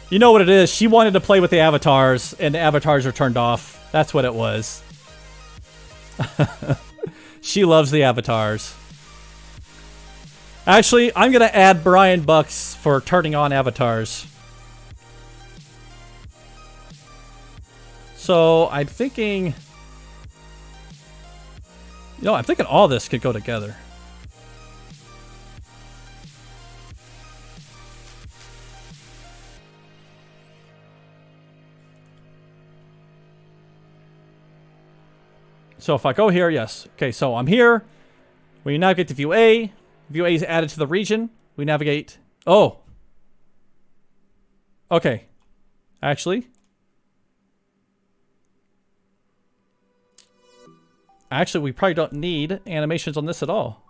You know what it is? She wanted to play with the avatars, and the avatars are turned off. That's what it was. She loves the avatars. Actually, I'm going to add Brian bucks for turning on avatars. So, I'm thinking... You know, I'm thinking all this could go together. So if I go here, yes. Okay, so I'm here. We navigate to view A. View A is added to the region. We navigate. Oh. Okay. Actually, we probably don't need animations on this at all.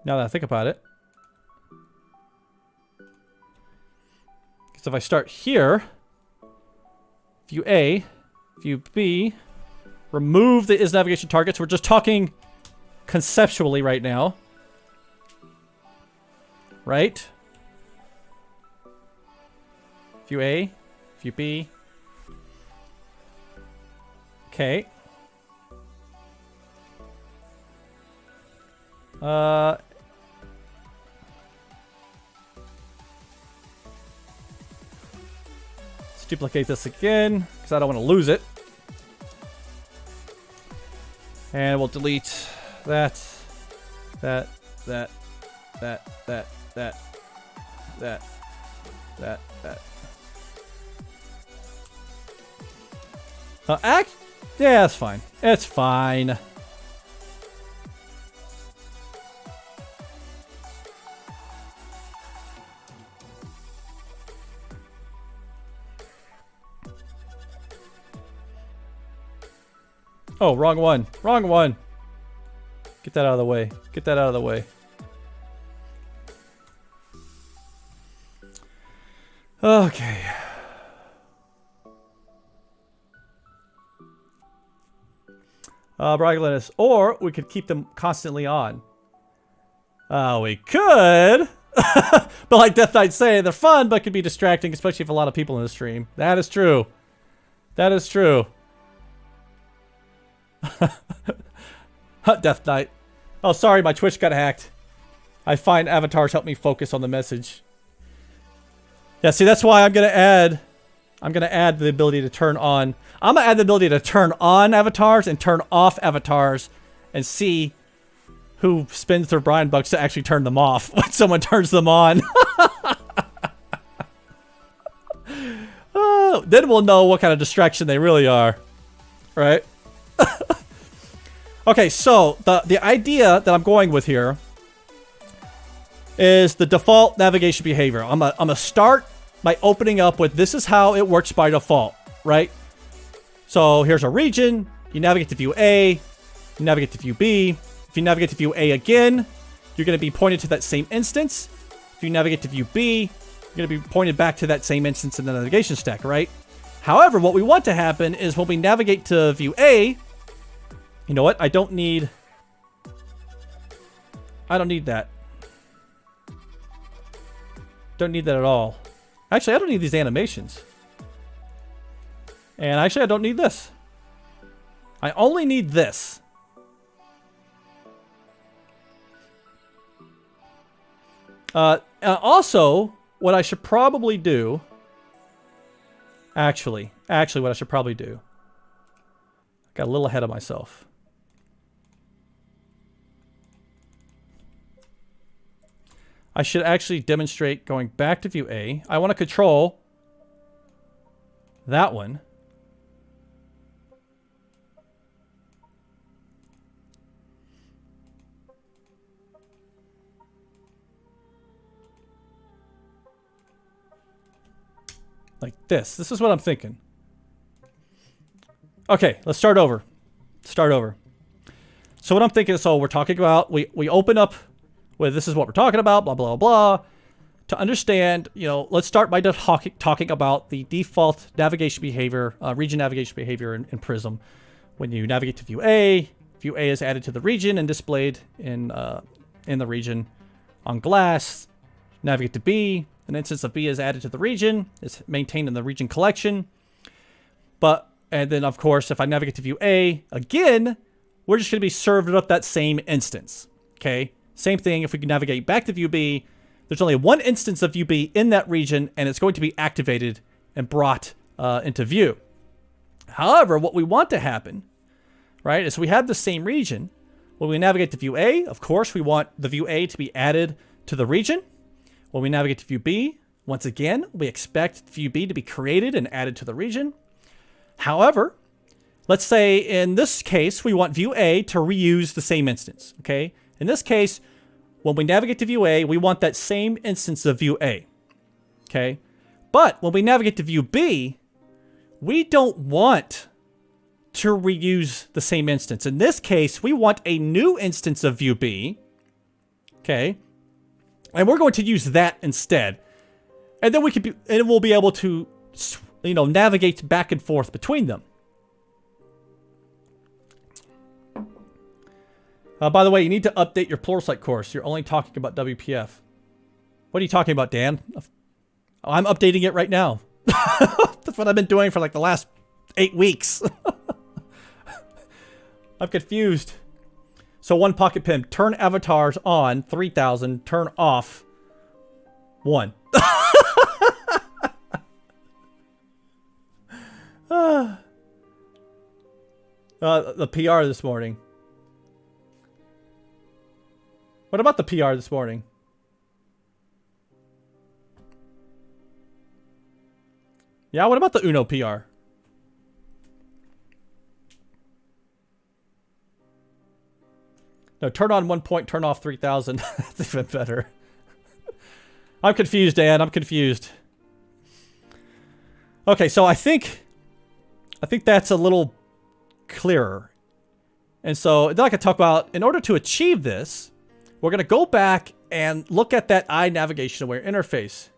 Now that I think about it. Because if I start here, view A, view B, remove the is navigation targets. We're just talking conceptually right now. Right? View A, view B. Okay. Let's duplicate this again because I don't want to lose it. And we'll delete that. Yeah, that's fine. It's fine. Oh, wrong one. Wrong one. Get that out of the way. Get that out of the way. Okay. Lagunas. Or we could keep them constantly on. We could. But like Death Knight say, they're fun, but could be distracting, especially if a lot of people in the stream. That is true. That is true. Death Knight. Oh, sorry, my Twitch got hacked. I find avatars help me focus on the message. Yeah, see, that's why I'm gonna add the ability to turn on. I'm gonna add the ability to turn on avatars and turn off avatars and see who spends their Brian bucks to actually turn them off when someone turns them on. Oh, then we'll know what kind of distraction they really are. Right? Okay, so the idea that I'm going with here is the default navigation behavior. I'm gonna start by opening up with this is how it works by default, right? So here's a region. You navigate to view A. You navigate to view B. If you navigate to view A again, you're going to be pointed to that same instance. If you navigate to view B, you're going to be pointed back to that same instance in the navigation stack, right? However, what we want to happen is when we navigate to view A, you know what? I don't need that. Don't need that at all. Actually, I don't need these animations. And actually, I don't need this. I only need this. Also, what I should probably do... Actually, what I should probably do... I got a little ahead of myself. I should actually demonstrate going back to view A. I want to control that one. Like this. This is what I'm thinking. Okay, let's start over. So what I'm thinking is, so we're talking about, we open up with this is what we're talking about, blah, blah, blah. To understand, you know, let's start by talking about the default navigation behavior, region navigation behavior in Prism. When you navigate to view A is added to the region and displayed in the region. On glass, navigate to B, an instance of B is added to the region. It's maintained in the region collection. And then, of course, if I navigate to view A, again, we're just going to be served up that same instance. Okay? Same thing if we can navigate back to view B. There's only one instance of view B in that region, and it's going to be activated and brought into view. However, what we want to happen, right, is we have the same region. When we navigate to view A, of course, we want the view A to be added to the region. When we navigate to view B, once again, we expect view B to be created and added to the region. However, let's say in this case, we want view A to reuse the same instance, okay? In this case, when we navigate to view A, we want that same instance of view A, okay? But when we navigate to view B, we don't want to reuse the same instance. In this case, we want a new instance of view B, okay? And we're going to use that instead. And then we'll be able to, you know, navigate back and forth between them. By the way, you need to update your Pluralsight course. You're only talking about WPF. What are you talking about, Dan? I'm updating it right now. That's what I've been doing for like the last 8 weeks. I'm confused. So one pocket pin. Turn avatars on 3000. Turn off 1. The PR this morning. What about the PR this morning? Yeah, what about the Uno PR? No, turn on 1 point, turn off 3000. That's even better. I'm confused, Dan. I'm confused. Okay, so I think that's a little clearer. And so then I could talk about, in order to achieve this, we're going to go back and look at that navigation aware interface.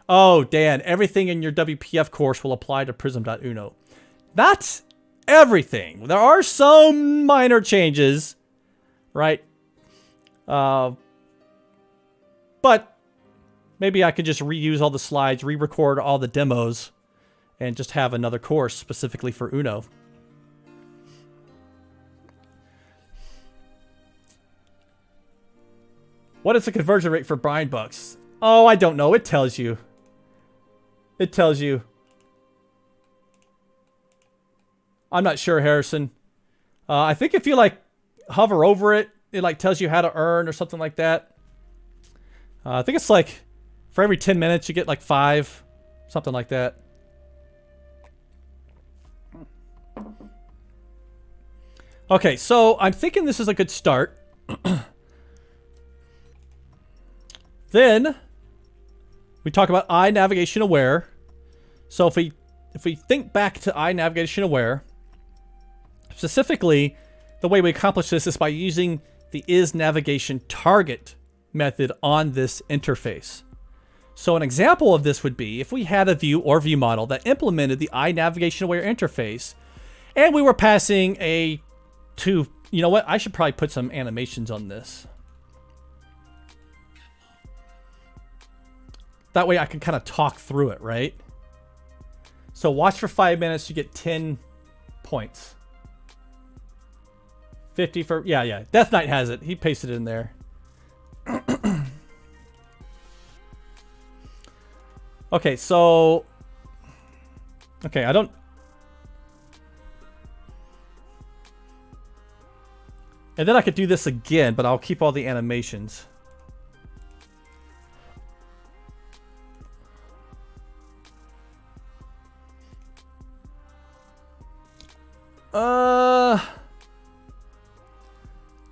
Oh, Dan, everything in your WPF course will apply to Prism.Uno. Not everything. There are some minor changes, right? But maybe I could just reuse all the slides, re-record all the demos, and just have another course specifically for Uno. What is the conversion rate for Brine Bucks? Oh, I don't know. It tells you. It tells you. I'm not sure, Harrison. I think if you like hover over it, it like tells you how to earn or something like that. I think it's like for every 10 minutes you get like 5, something like that. Okay, so I'm thinking this is a good start. Then we talk about iNavigation Aware. So if we think back to iNavigation Aware, specifically the way we accomplish this is by using the isNavigationTarget method on this interface. So an example of this would be if we had a view or view model that implemented the iNavigation Aware interface, and we were passing you know what? I should probably put some animations on this. That way I can kind of talk through it, right? So watch for 5 minutes, you get 10 points. 50 for, yeah. Death Knight has it. He pasted it in there. Okay, so... Okay, I don't... And then I could do this again, but I'll keep all the animations.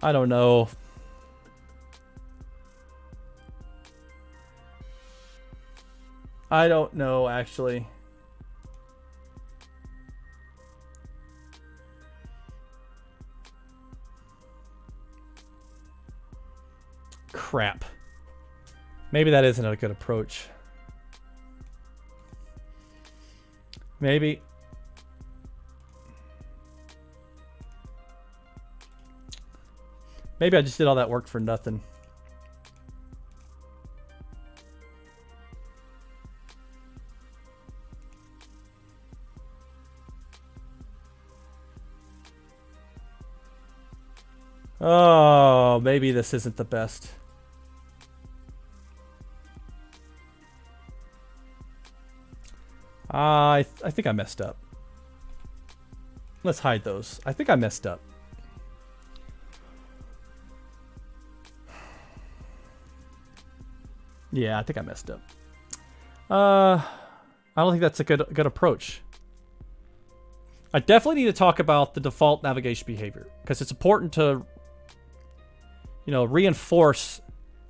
I don't know. I don't know, actually. Crap. Maybe that isn't a good approach. Maybe. Maybe I just did all that work for nothing. Oh, maybe this isn't the best. I think I messed up. Let's hide those. I think I messed up. Yeah, I think I messed up. I don't think that's a good approach. I definitely need to talk about the default navigation behavior because it's important to, you know, reinforce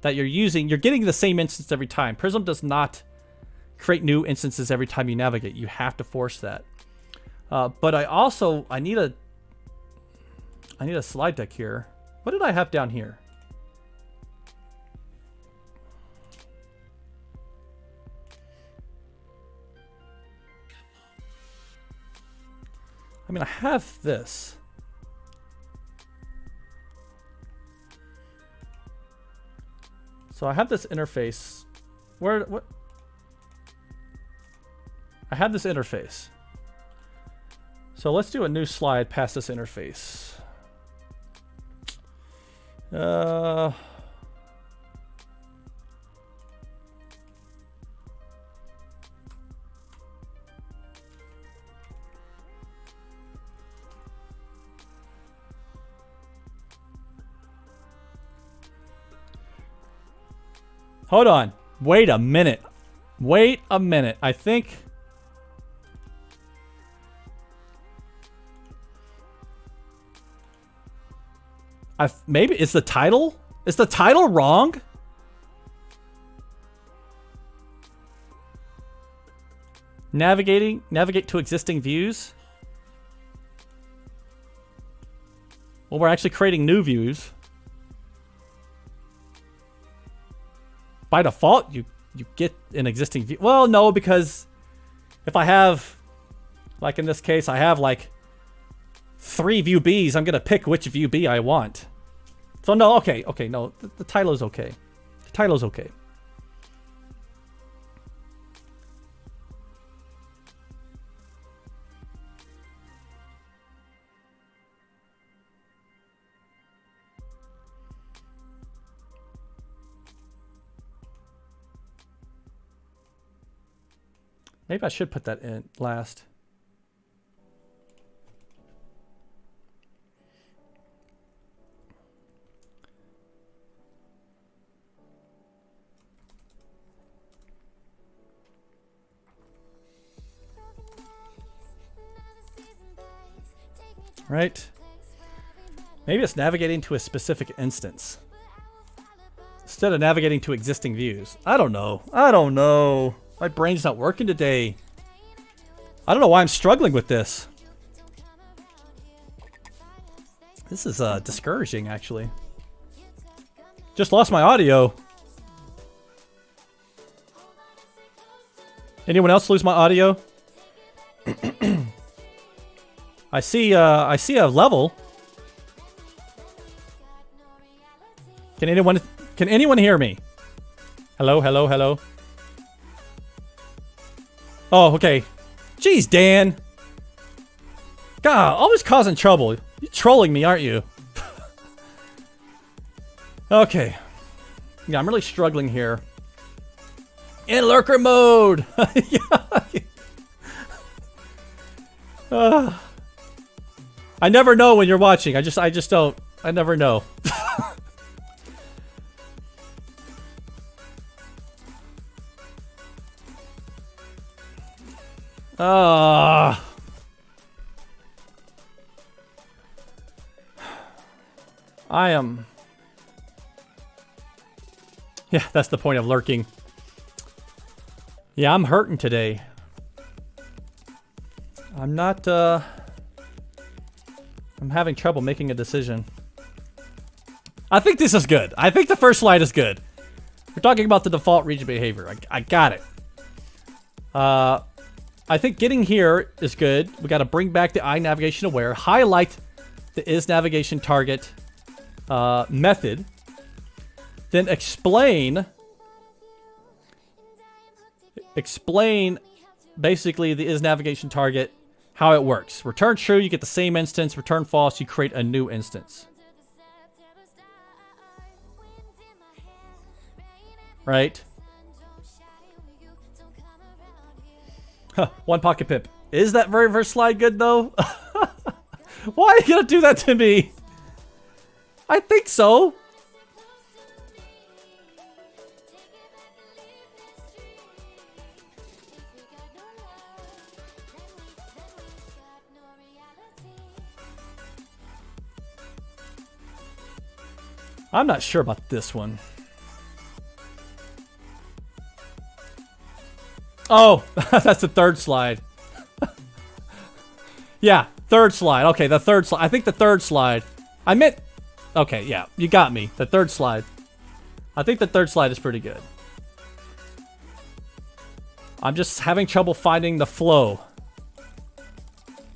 that you're getting the same instance every time. Prism does not create new instances every time you navigate. You have to force that. But I need a slide deck here. What did I have down here? I mean, I have this. So I have this interface. What? I have this interface. So let's do a new slide past this interface. Hold on. Wait a minute. Wait a minute. I think... maybe is the title? Is the title wrong? Navigate to existing views. Well, we're actually creating new views. By default, you get an existing view. Well, no, because if I have, like in this case, I have like 3 view Bs, I'm gonna pick which view B I want. So no, okay, no, the title is okay. The title is okay. Maybe I should put that in last. Right? Maybe it's navigating to a specific instance instead of navigating to existing views. I don't know. I don't know. My brain's not working today. I don't know why I'm struggling with this. This is discouraging, actually. Just lost my audio. Anyone else lose my audio? I see a level. Can anyone hear me? Hello, hello, hello. Oh, okay. Jeez, Dan. God, always causing trouble. You're trolling me, aren't you? Okay. Yeah, I'm really struggling here. In lurker mode. I never know when you're watching. I just don't. I never know. I am. Yeah, that's the point of lurking. Yeah, I'm hurting today. I'm not, I'm having trouble making a decision. I think this is good. I think the first slide is good. We're talking about the default region behavior. I got it. I think getting here is good. We got to bring back the iNavigationAware, highlight the isNavigationTarget method, then explain basically the isNavigationTarget, how it works. Return true, you get the same instance. Return false, you create a new instance. Right? One pocket pip. Is that very first slide good though? Why are you gonna do that to me? I think so. I'm not sure about this one. Oh, that's the third slide. Yeah, third slide. Okay, the third slide. I think the third slide. I meant... Okay, yeah, you got me. The third slide. I think the third slide is pretty good. I'm just having trouble finding the flow.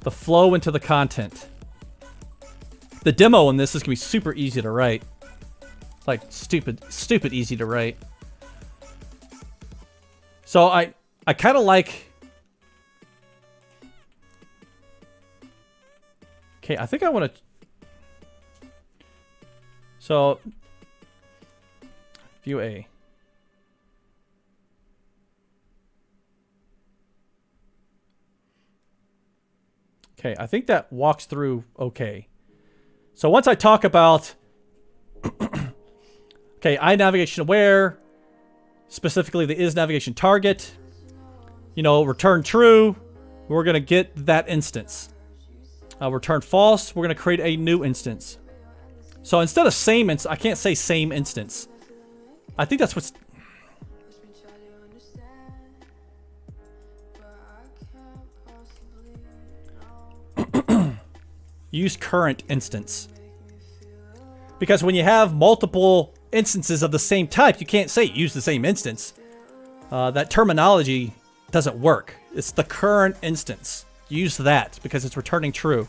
The flow into the content. The demo in this is going to be super easy to write. Like, stupid easy to write. So I kind of like... Okay, I think I want to... So, view A. Okay, I think that walks through okay. So once I talk about... Okay, iNavigationAware, specifically the isNavigationTarget, you know, return true, we're going to get that instance. Return false, we're going to create a new instance. So instead of same instance, I can't say same instance. I think that's what's... Use current instance. Because when you have multiple instances of the same type, you can't say use the same instance. That terminology doesn't work. It's the current instance. Use that because it's returning true.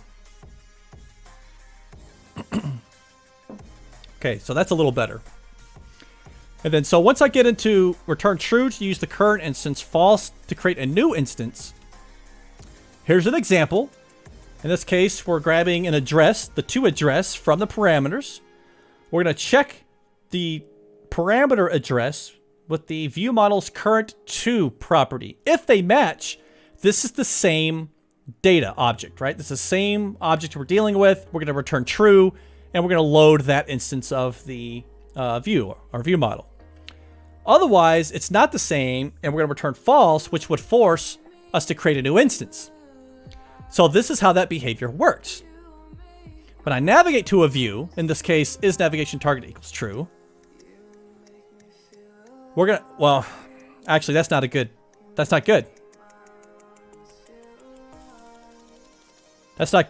Okay, so that's a little better. And then, so once I get into return true to use the current instance, false to create a new instance, here's an example. In this case, we're grabbing an address, the to address from the parameters. We're going to check the parameter address with the view model's current to property. If they match, this is the same data object, right? This is the same object we're dealing with. We're going to return true, and we're going to load that instance of the view, or view model. Otherwise, it's not the same, and we're going to return false, which would force us to create a new instance. So this is how that behavior works. When I navigate to a view, in this case, isNavigationTarget equals true. We're going to, well, actually, that's not good. That's not good. That's not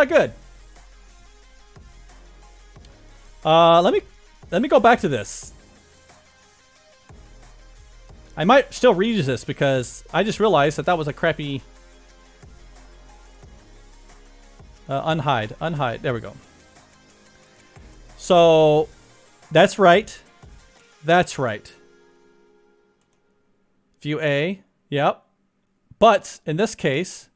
good. Let me go back to this. I might still reuse this because I just realized that was a crappy unhide. There we go. So that's right. That's right. View A. Yep. But in this case,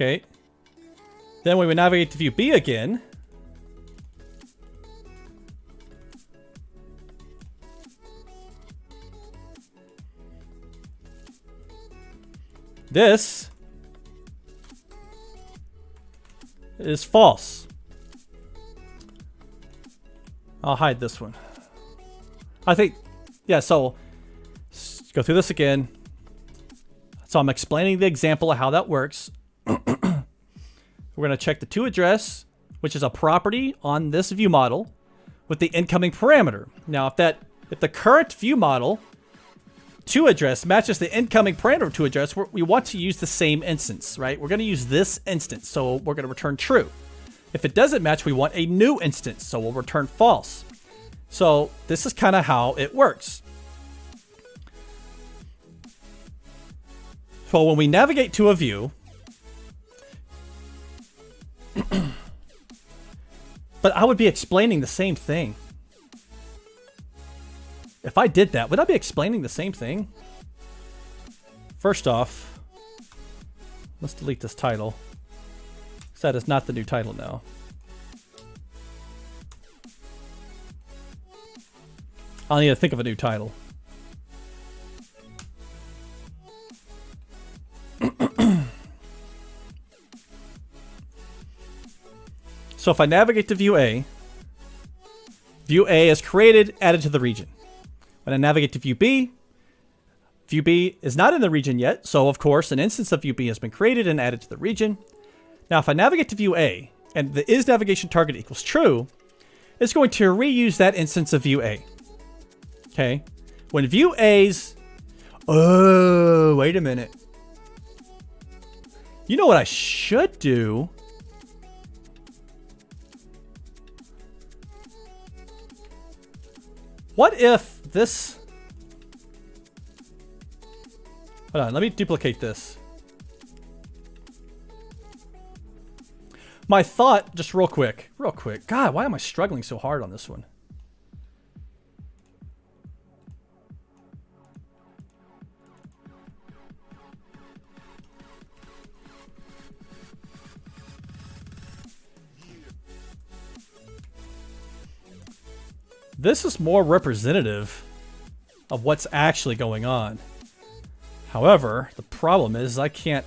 Okay. Then when we navigate to view B again, this is false. I'll hide this one. I think, yeah, so let's go through this again. So I'm explaining the example of how that works. We're going to check the toAddress, which is a property on this view model, with the incoming parameter. Now, if the current view model toAddress matches the incoming parameter of toAddress, we want to use the same instance, right? We're going to use this instance, so we're going to return true. If it doesn't match, we want a new instance, so we'll return false. So this is kind of how it works. So when we navigate to a view, but I would be explaining the same thing. If I did that, would I be explaining the same thing? First off, let's delete this title. Because that is not the new title now. I'll need to think of a new title. So if I navigate to view A is created, added to the region. When I navigate to view B is not in the region yet, so of course an instance of view B has been created and added to the region. Now if I navigate to view A, and the isNavigationTarget equals true, it's going to reuse that instance of view A. Okay? When view A's... Oh, wait a minute. You know what I should do? What if this... Hold on, let me duplicate this. My thought, just real quick. God, why am I struggling so hard on this one? This is more representative of what's actually going on. However, the problem is I can't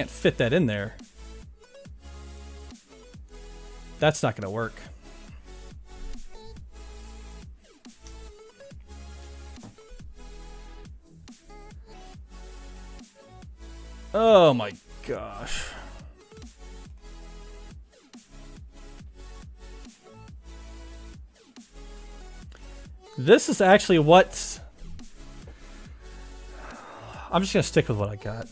fit that in there. That's not going to work. Oh my gosh. This is actually what... I'm just going to stick with what I got.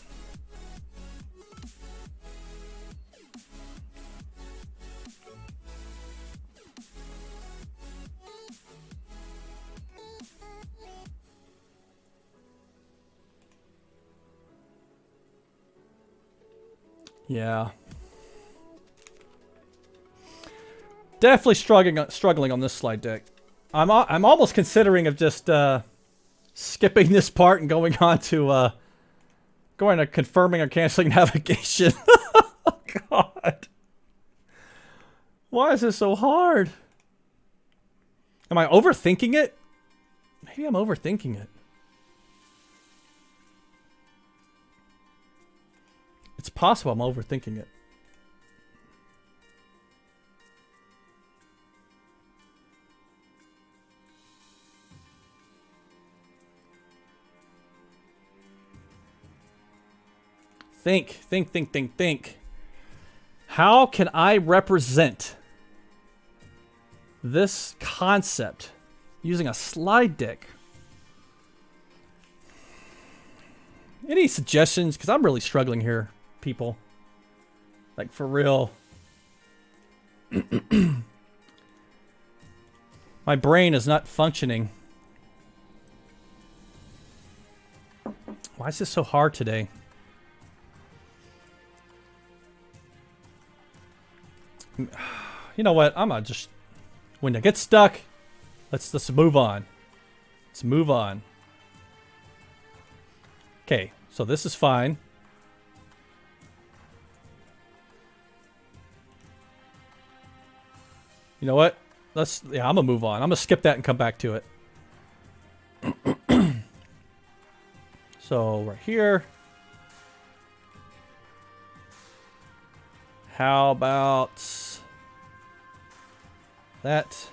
Yeah. Definitely struggling on this slide deck. I'm almost considering of just skipping this part and going on to confirming or canceling navigation. Oh, God. Why is this so hard? Am I overthinking it? Maybe I'm overthinking it. It's possible I'm overthinking it. Think. How can I represent this concept using a slide deck? Any suggestions? Because I'm really struggling here, people. Like, for real. My brain is not functioning. Why is this so hard today? You know what? I'm gonna just... When I get stuck, let's move on. Let's move on. Okay, so this is fine. You know what? Yeah, I'm gonna move on. I'm gonna skip that and come back to it. So we're here. How about that?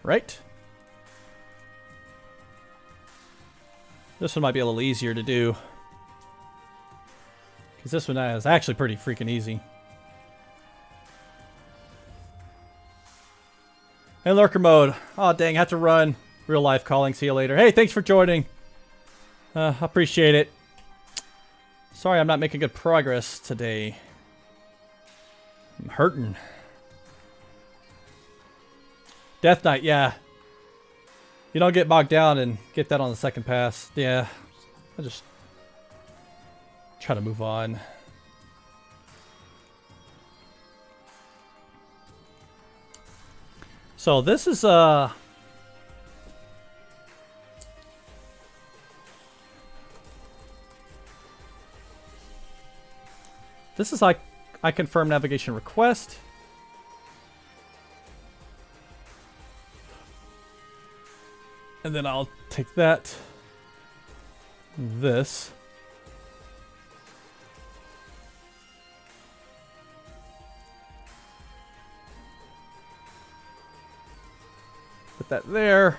Right. This one might be a little easier to do. Because this one is actually pretty freaking easy. And lurker mode. Oh, dang, I have to run. Real life calling. See you later. Hey, thanks for joining. Appreciate it. Sorry I'm not making good progress today. I'm hurting. Death Knight, yeah. You don't get bogged down and get that on the second pass. Yeah. I'll just try to move on. So this is like IConfirmNavigationRequest. And then I'll take that, this. Put that there.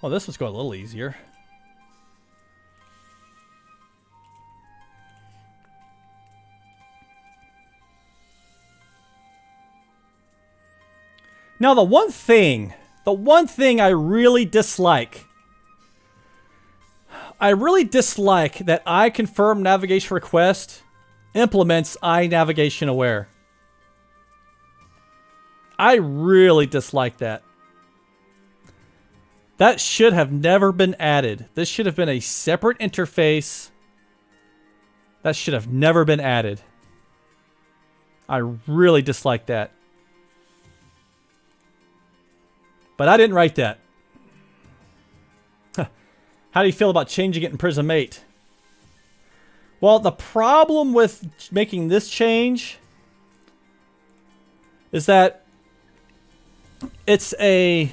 Well, this one's going a little easier. Now, the one thing I really dislike, that IConfirmNavigationRequest implements iNavigationAware. I really dislike that. That should have never been added. This should have been a separate interface. That should have never been added. I really dislike that. But I didn't write that. How do you feel about changing it in Prism 8? Well, the problem with making this change is that it's a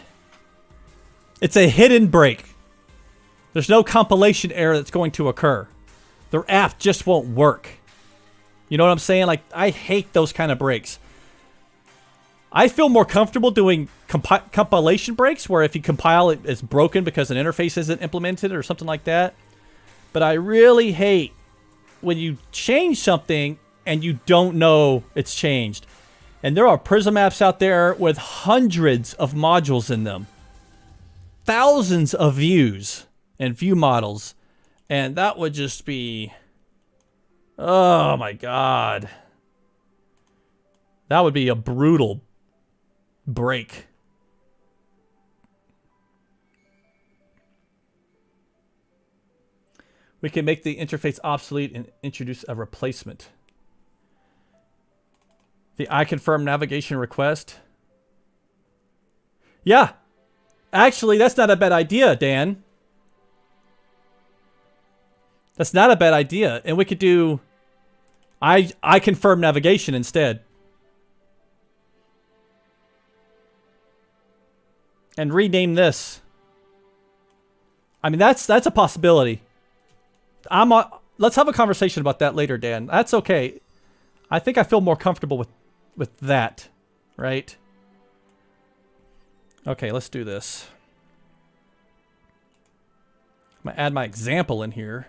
hidden break. There's no compilation error that's going to occur. The app just won't work. You know what I'm saying? Like, I hate those kind of breaks. I feel more comfortable doing compilation breaks where if you compile it, it's broken because an interface isn't implemented or something like that. But I really hate when you change something and you don't know it's changed. And there are Prism apps out there with hundreds of modules in them. Thousands of views and view models. And that would just be... oh my God. That would be a brutal break. We can make the interface obsolete and introduce a replacement. The IConfirmNavigationRequest. Yeah. Actually, that's not a bad idea, Dan. That's not a bad idea. And we could do IConfirmNavigation instead. And rename this. I mean, that's a possibility. Let's have a conversation about that later, Dan. That's okay. I think I feel more comfortable with that, right? Okay, let's do this. I'm gonna add my example in here.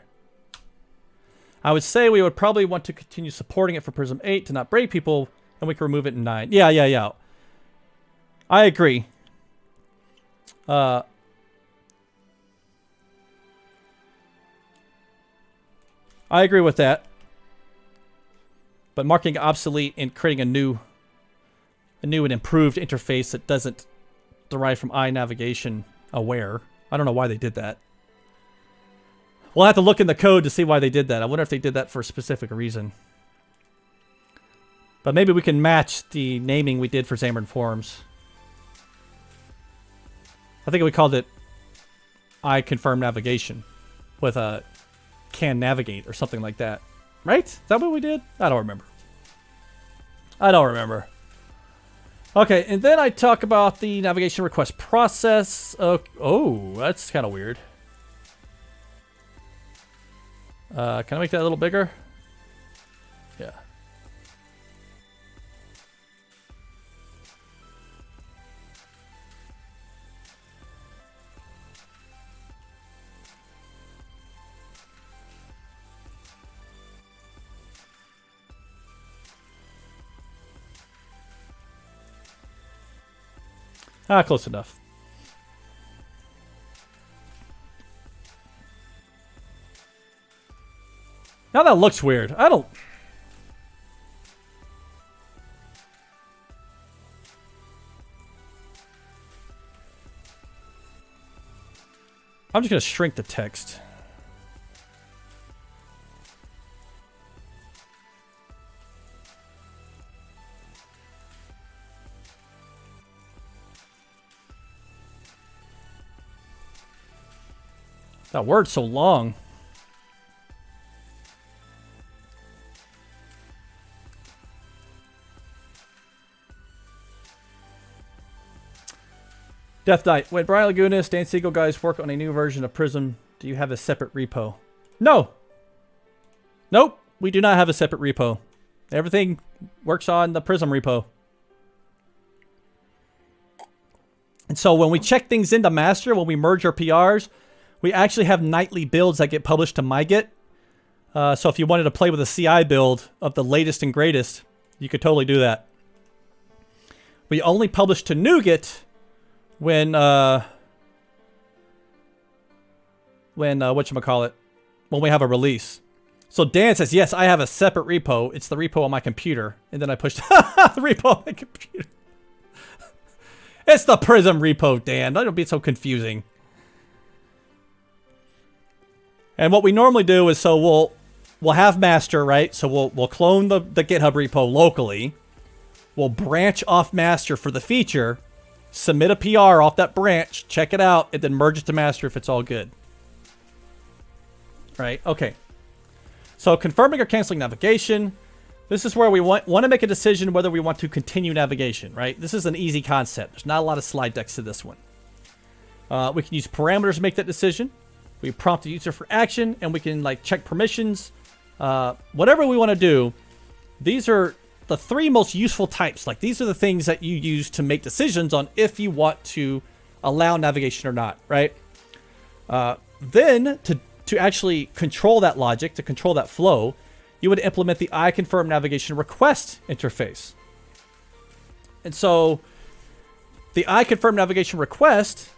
I would say we would probably want to continue supporting it for Prism 8 to not break people, and we can remove it in 9. Yeah. I agree. I agree with that. But marking obsolete and creating a new and improved interface that doesn't derived from iNavigation aware. I don't know why they did that. We'll have to look in the code to see why they did that. I wonder if they did that for a specific reason. But maybe we can match the naming we did for Xamarin Forms. I think we called it IConfirmNavigation with a can navigate or something like that. Right? Is that what we did? I don't remember. I don't remember. Okay, and then I talk about the navigation request process. Oh, that's kind of weird. Can I make that a little bigger? Yeah. Ah, close enough. Now that looks weird. I don't... I'm just going to shrink the text. That word's so long. Death Knight. When Brian Lagunas, Dan Siegel guys work on a new version of Prism, do you have a separate repo? No. Nope. We do not have a separate repo. Everything works on the Prism repo. And so when we check things into master, when we merge our PRs, we actually have nightly builds that get published to MyGit. So if you wanted to play with a CI build of the latest and greatest, you could totally do that. We only publish to NuGet when whatchamacallit, when we have a release. So Dan says, yes, I have a separate repo. It's the repo on my computer. And then I pushed the repo on my computer. It's the Prism repo, Dan. Don't be so confusing. And what we normally do is, so we'll have master, right? So we'll clone the GitHub repo locally. We'll branch off master for the feature, submit a PR off that branch, check it out, and then merge it to master if it's all good. Right? Okay. So confirming or canceling navigation. This is where we want to make a decision whether we want to continue navigation, right? This is an easy concept. There's not a lot of slide decks to this one. We can use parameters to make that decision. We prompt the user for action, and we can like check permissions. Whatever we want to do, these are the three most useful types. Like these are the things that you use to make decisions on if you want to allow navigation or not, right? Then to actually control that logic, to control that flow, you would implement the IConfirmNavigationRequest interface. And so the IConfirmNavigationRequest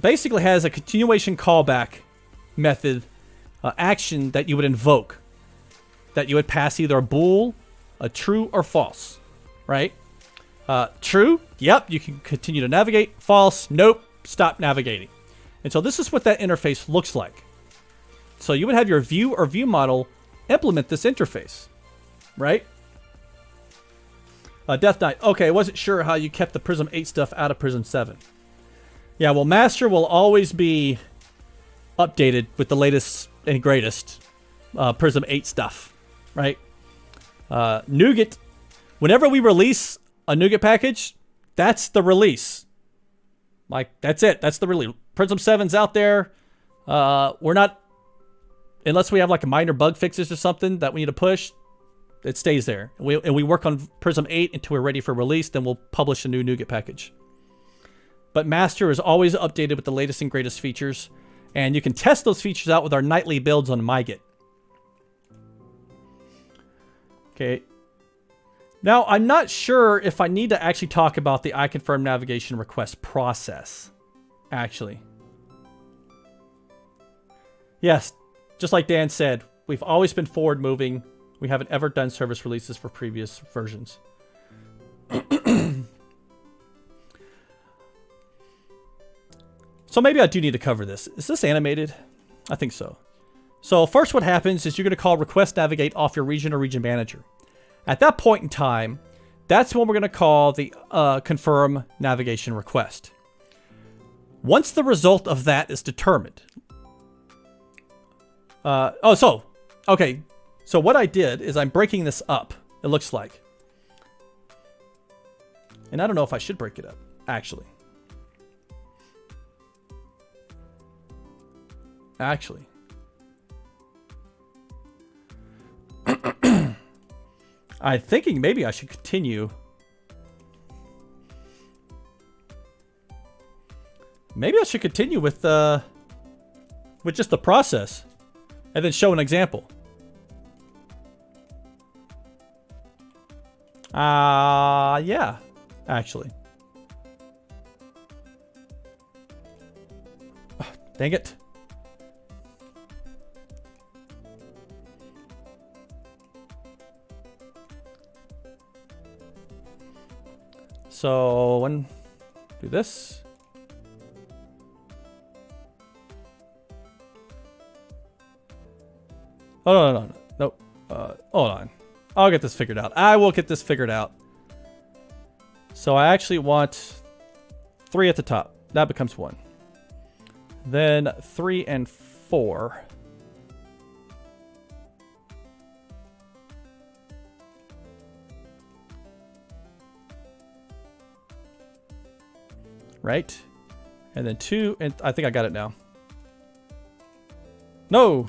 basically has a continuation callback method action that you would invoke, that you would pass either a bool, a true, or false, right? True, yep, you can continue to navigate. False, nope, stop navigating. And so this is what that interface looks like. So you would have your view or view model implement this interface, right? Death Knight. Okay, I wasn't sure how you kept the Prism 8 stuff out of Prism 7. Yeah, well, master will always be updated with the latest and greatest Prism 8 stuff, right? NuGet, whenever we release a NuGet package, that's the release. Like, that's it. That's the release. Prism 7's out there. We're not, unless we have like a minor bug fixes or something that we need to push, it stays there. And we work on Prism 8 until we're ready for release, then we'll publish a new NuGet package. But master is always updated with the latest and greatest features. And you can test those features out with our nightly builds on MyGit. Okay. Now, I'm not sure if I need to actually talk about the IConfirmNavigationRequest process. Actually. Yes, just like Dan said, we've always been forward moving. We haven't ever done service releases for previous versions. So maybe I do need to cover this. Is this animated? I think so. So first what happens is you're going to call request navigate off your region or region manager. At that point in time, that's when we're going to call the confirm navigation request. Once the result of that is determined. Okay. So what I did is I'm breaking this up, it looks like. And I don't know if I should break it up, actually. I'm thinking maybe I should continue. Maybe I should continue with just the process and then show an example. Yeah, actually. Oh, dang it. So, do this. Oh, no. Nope. Hold on. I'll get this figured out. I will get this figured out. So I actually want 3 at the top. That becomes 1. Then 3 and 4. Right? And then 2, and I think I got it now. No!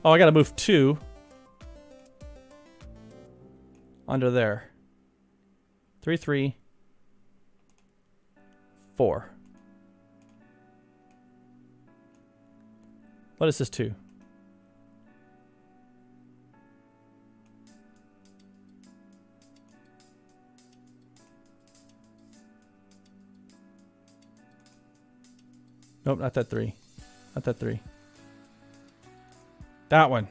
Oh, I gotta move 2 under there. 3, 3, 4. What is this 2? Nope, not that 3. Not that 3. That one.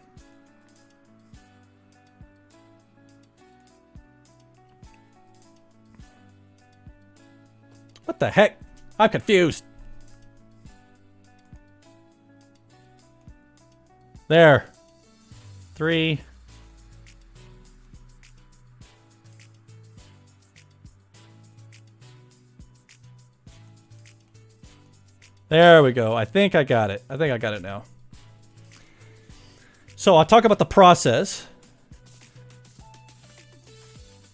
What the heck? I'm confused. There. 3. There we go. I think I got it. I think I got it now. So I'll talk about the process.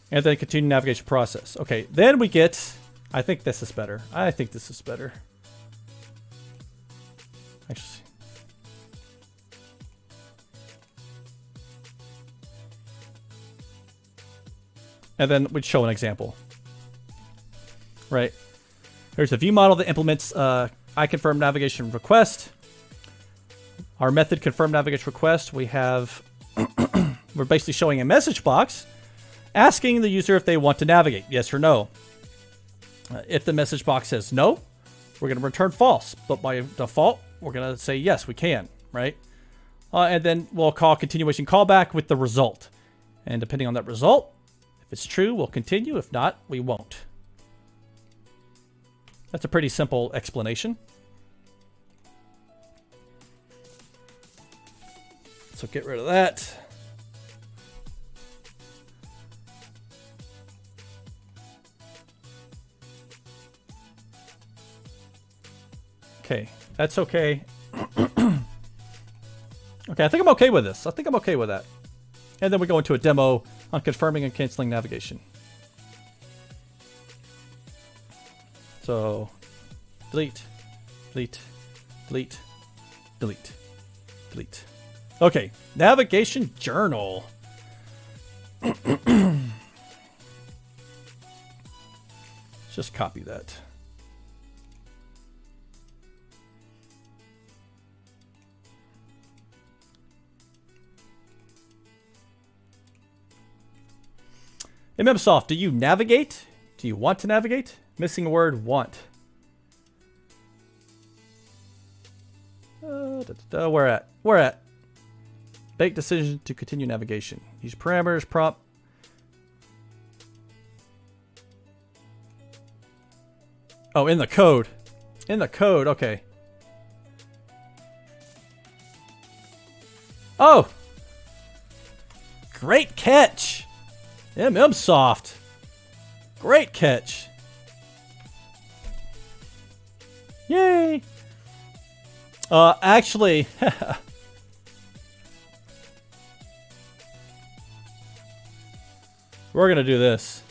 And then continue navigation process. Okay, then we get... I think this is better. I think this is better. Actually. And then we'd show an example. Right. Here's a view model that implements IConfirmNavigationRequest. Our method confirm navigation request, we have, we're basically showing a message box asking the user if they want to navigate, yes or no. If the message box says no, we're going to return false. But by default, we're going to say yes, we can, right? And then we'll call continuation callback with the result. And depending on that result, if it's true, we'll continue. If not, we won't. That's a pretty simple explanation. So get rid of that. Okay, that's okay. Okay, I think I'm okay with this. I think I'm okay with that. And then we go into a demo on confirming and canceling navigation. So, delete, delete, delete, delete, delete. Okay, navigation journal. Let's just copy that. MMSoft, do you navigate? Do you want to navigate? Missing a word, want. Where at? Where at? Make decision to continue navigation. Use parameters, prompt. Oh, in the code. In the code, okay. Oh! Great catch! Soft. Great catch. Yay! Actually... we're gonna do this.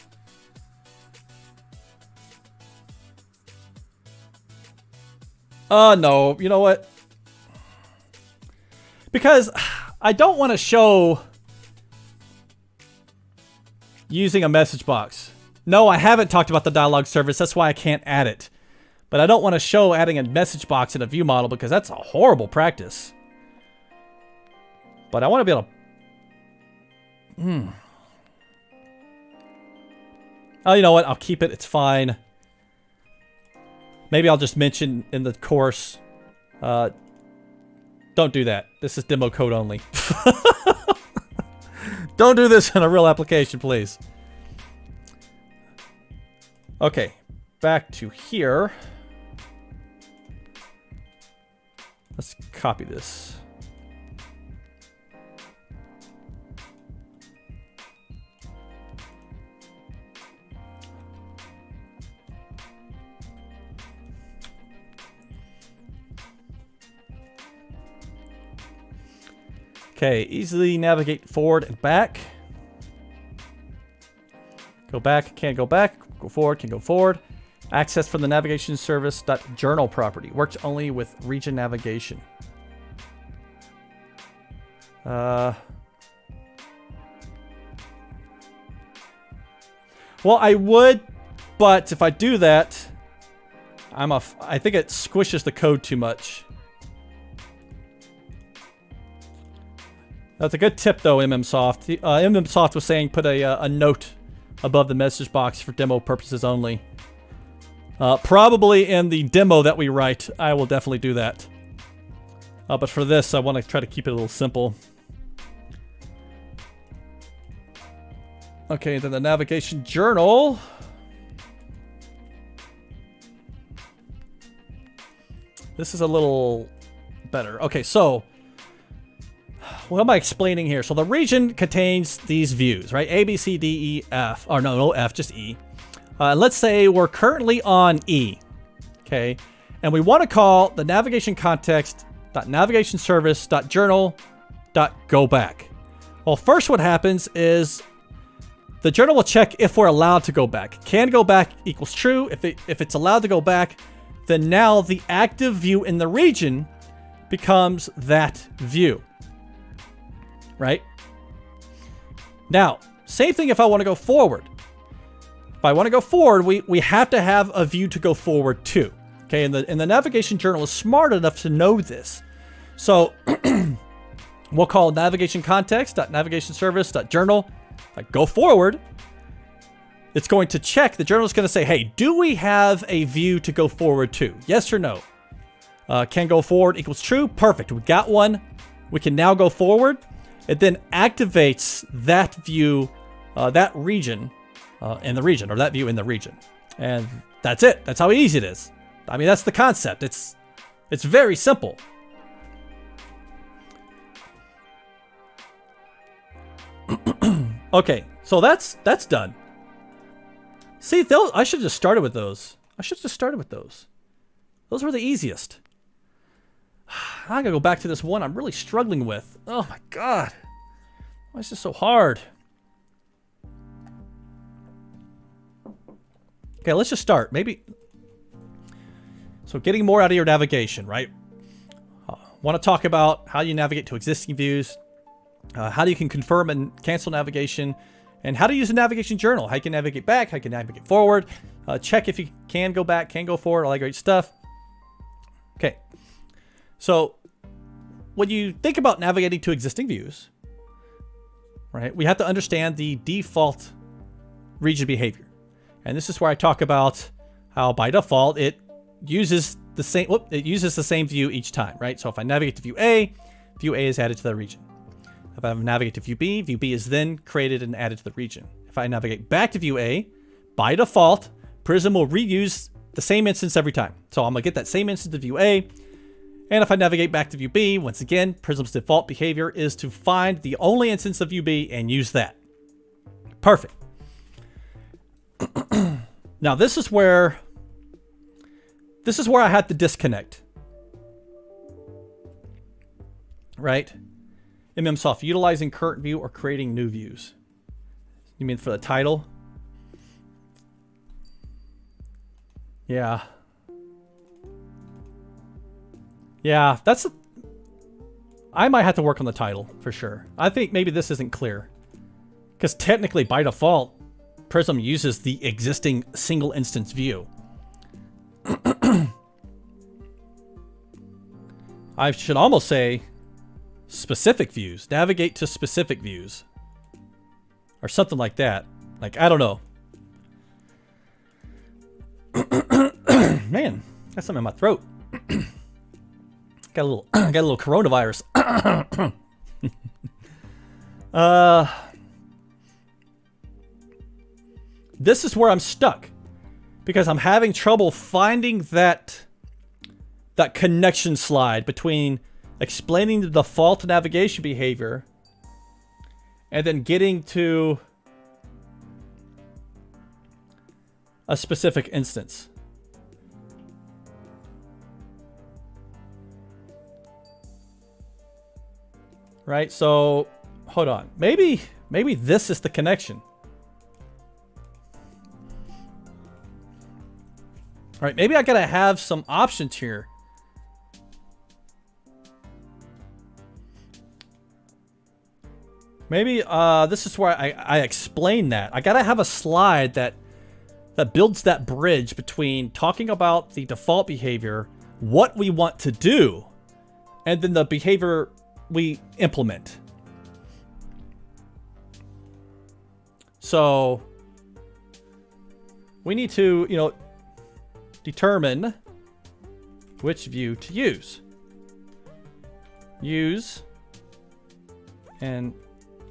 No. You know what? Because I don't want to show using a message box. No, I haven't talked about the dialog service. That's why I can't add it. But I don't want to show adding a message box in a view model because that's a horrible practice. But I want to be able to... Oh, you know what? I'll keep it. It's fine. Maybe I'll just mention in the course. Don't do that. This is demo code only. Don't do this in a real application, please. Okay, back to here. Let's copy this. Okay, easily navigate forward and back. Go back, can't go back. Go forward, can go forward. Access from the navigation service.journal property. Works only with region navigation. Well, I would, but if I do that, I think it squishes the code too much. That's a good tip, though, MMSoft. MMSoft was saying put a note above the message box for demo purposes only. Probably in the demo that we write, I will definitely do that. But for this, I want to try to keep it a little simple. Okay, then the navigation journal. This is a little better. Okay, so... what am I explaining here? So the region contains these views, right? A, B, C, D, E, F. Or no F, just E. Let's say we're currently on E. Okay. And we want to call the navigation context.navigationservice.journal.goback. Well, first what happens is the journal will check if we're allowed to go back. Can go back equals true. If it's allowed to go back, then now the active view in the region becomes that view. Right? Now, same thing if I want to go forward. If I want to go forward, we have to have a view to go forward to. Okay, and the navigation journal is smart enough to know this. So we'll call navigation context.navigationservice.journal. Go forward. It's going to check. The journal is going to say, hey, do we have a view to go forward to? Yes or no? Can go forward equals true. Perfect. We got one. We can now go forward. It then activates that view, that region in the region, or that view in the region. And that's it. That's how easy it is. I mean, that's the concept. It's very simple. Okay, so that's done. See, I should have just started with those. Those were the easiest. I gotta go back to this one I'm really struggling with. Oh my god. Why is this so hard? Okay, let's just start. Maybe. So getting more out of your navigation, right? Want to talk about how you navigate to existing views, how you can confirm and cancel navigation, and how to use a navigation journal. How you can navigate back, how you can navigate forward, check if you can go back, can go forward, all that great stuff. Okay. So when you think about navigating to existing views, right, we have to understand the default region behavior. And this is where I talk about how by default it uses the same view each time, right? So if I navigate to view A is added to the region. If I navigate to view B is then created and added to the region. If I navigate back to view A, by default, Prism will reuse the same instance every time. So I'm going to get that same instance of view A. And if I navigate back to view B, once again, Prism's default behavior is to find the only instance of view B and use that. Perfect. Now this is where I had to disconnect. Right? MMSoft, utilizing current view or creating new views. You mean for the title? Yeah. Yeah, I might have to work on the title for sure. I think maybe this isn't clear. Because technically, by default, Prism uses the existing single instance view. I should almost say specific views. Navigate to specific views. Or something like that. Like, I don't know. Man, got something in my throat. Got a little coronavirus. This is where I'm stuck because I'm having trouble finding that connection slide between explaining the default navigation behavior and then getting to a specific instance. Right? So, hold on. Maybe this is the connection. All right, maybe I gotta have some options here. Maybe this is where I explain that. I gotta have a slide that builds that bridge between talking about the default behavior, what we want to do, and then the behavior we implement. So we need to, determine which view to use. Use an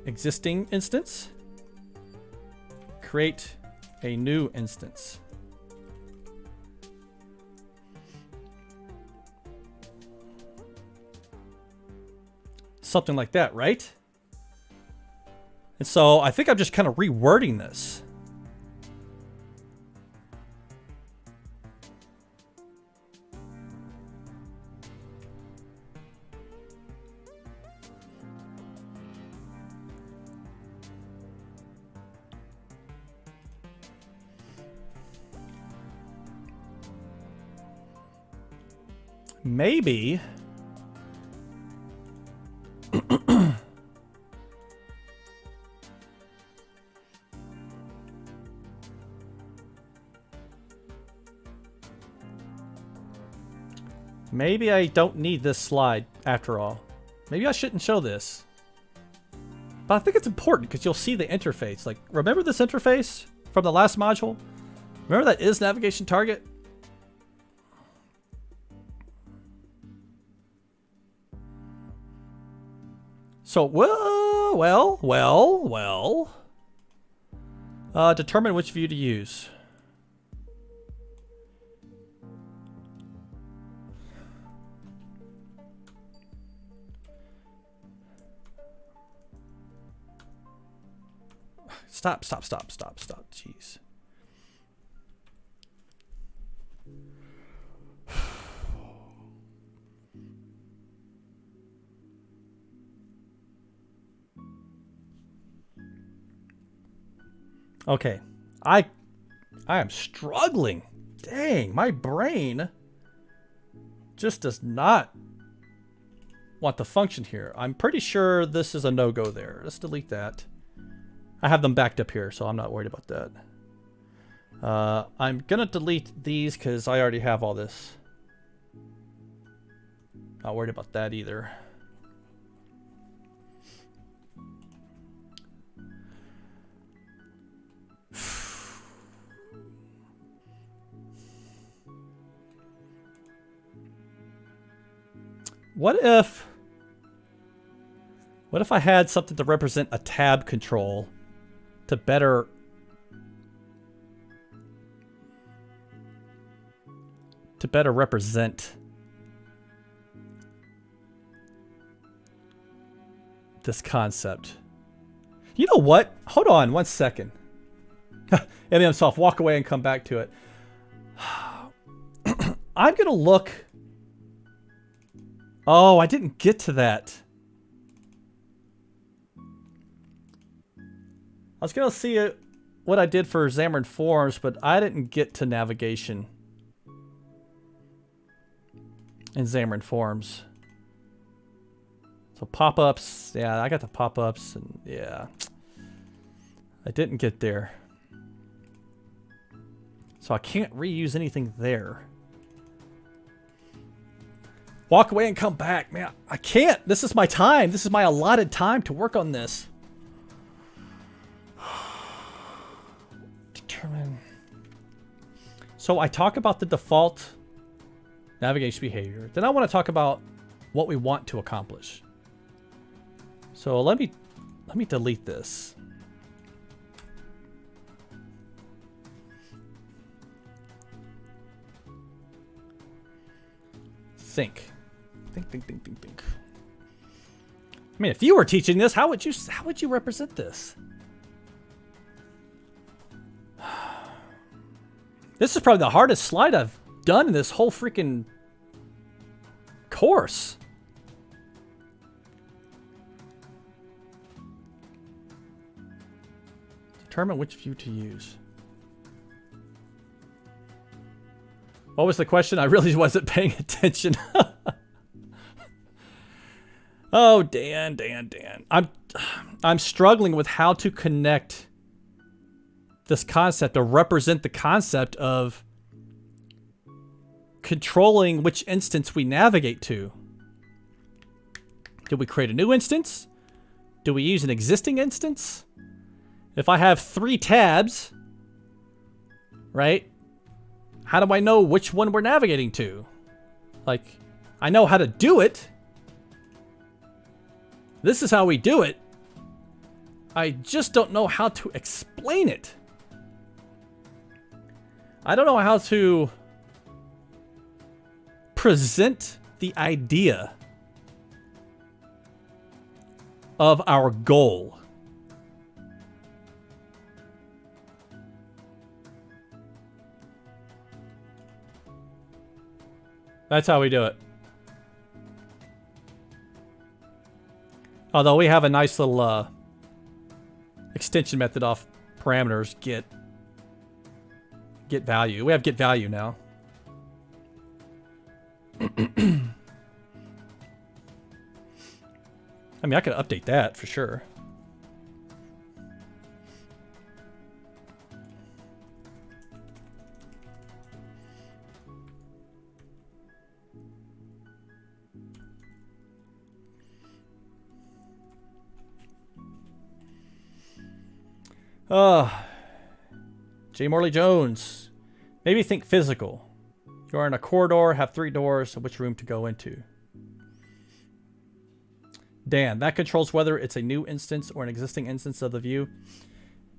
existing instance. Create a new instance. Something like that, right? And so I think I'm just kind of rewording this. Maybe maybe I don't need this slide after all. Maybe I shouldn't show this. But I think it's important because you'll see the interface. Like, remember this interface from the last module? Remember that is navigation target? So, well. Determine which view to use. Stop. Jeez. Okay. I am struggling. Dang, my brain just does not want to function here. I'm pretty sure this is a no-go there. Let's delete that. I have them backed up here, so I'm not worried about that. I'm gonna delete these because I already have all this. Not worried about that either. What if I had something to represent a tab control to better to better represent this concept. You know what? Hold on 1 second. MM Soft, walk away and come back to it. I'm going to look. Oh, I didn't get to that. I was going to see what I did for Xamarin Forms, but I didn't get to navigation in Xamarin Forms. So pop-ups, yeah, I got the pop-ups, and yeah. I didn't get there. So I can't reuse anything there. Walk away and come back. Man, I can't. This is my time. This is my allotted time to work on this. Determine. So I talk about the default navigation behavior. Then I want to talk about what we want to accomplish. So let me delete this. Think. Think. I mean, if you were teaching this, how would you represent this? This is probably the hardest slide I've done in this whole freaking course. Determine which view to use. What was the question? I really wasn't paying attention. Oh, Dan. I'm struggling with how to connect this concept or represent the concept of controlling which instance we navigate to. Do we create a new instance? Do we use an existing instance? If I have 3 tabs, right? How do I know which one we're navigating to? Like, I know how to do it. This is how we do it. I just don't know how to explain it. I don't know how to present the idea of our goal. That's how we do it. Although we have a nice little extension method off parameters, get value. We have get value now. I mean, I could update that for sure. J. Morley Jones. Maybe think physical. You are in a corridor, have 3 doors, so which room to go into? Dan, that controls whether it's a new instance or an existing instance of the view.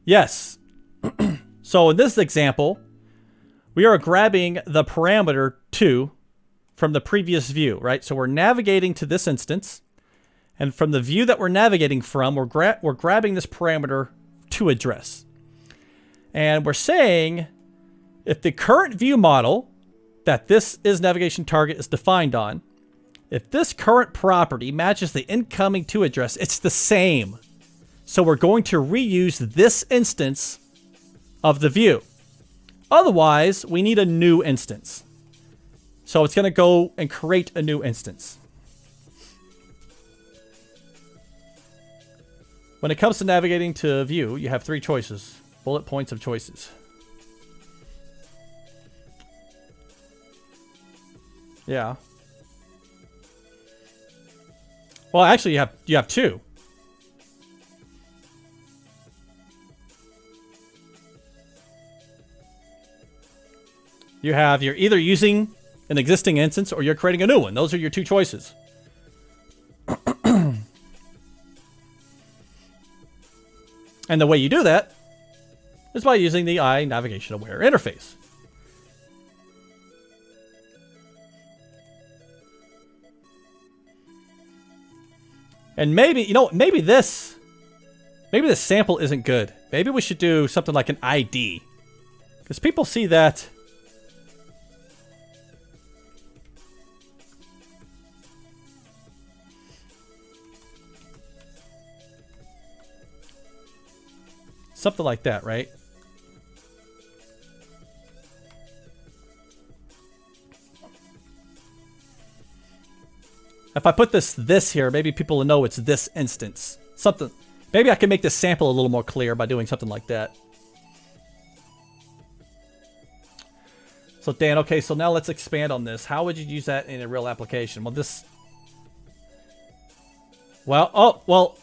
Yes. So in this example, we are grabbing the parameter 2 from the previous view, right? So we're navigating to this instance, and from the view that we're navigating from, we're grabbing this parameter to address. And we're saying if the current view model that this is navigation target is defined on, if this current property matches the incoming to address, it's the same. So we're going to reuse this instance of the view. Otherwise, we need a new instance. So it's going to go and create a new instance. When it comes to navigating to view, you have 3 choices. Bullet points of choices. Yeah. Well, actually, you have 2. You're either using an existing instance or you're creating a new one. Those are your 2 choices. And the way you do that is by using the iNavigationAware interface. And maybe, you know, maybe this sample isn't good. Maybe we should do something like an ID. Because people see that. Something like that, right? If I put this here, maybe people will know it's this instance. Something. Maybe I can make this sample a little more clear by doing something like that. So Dan, okay, so now let's expand on this. How would you use that in a real application? Well, this... Well, oh, well...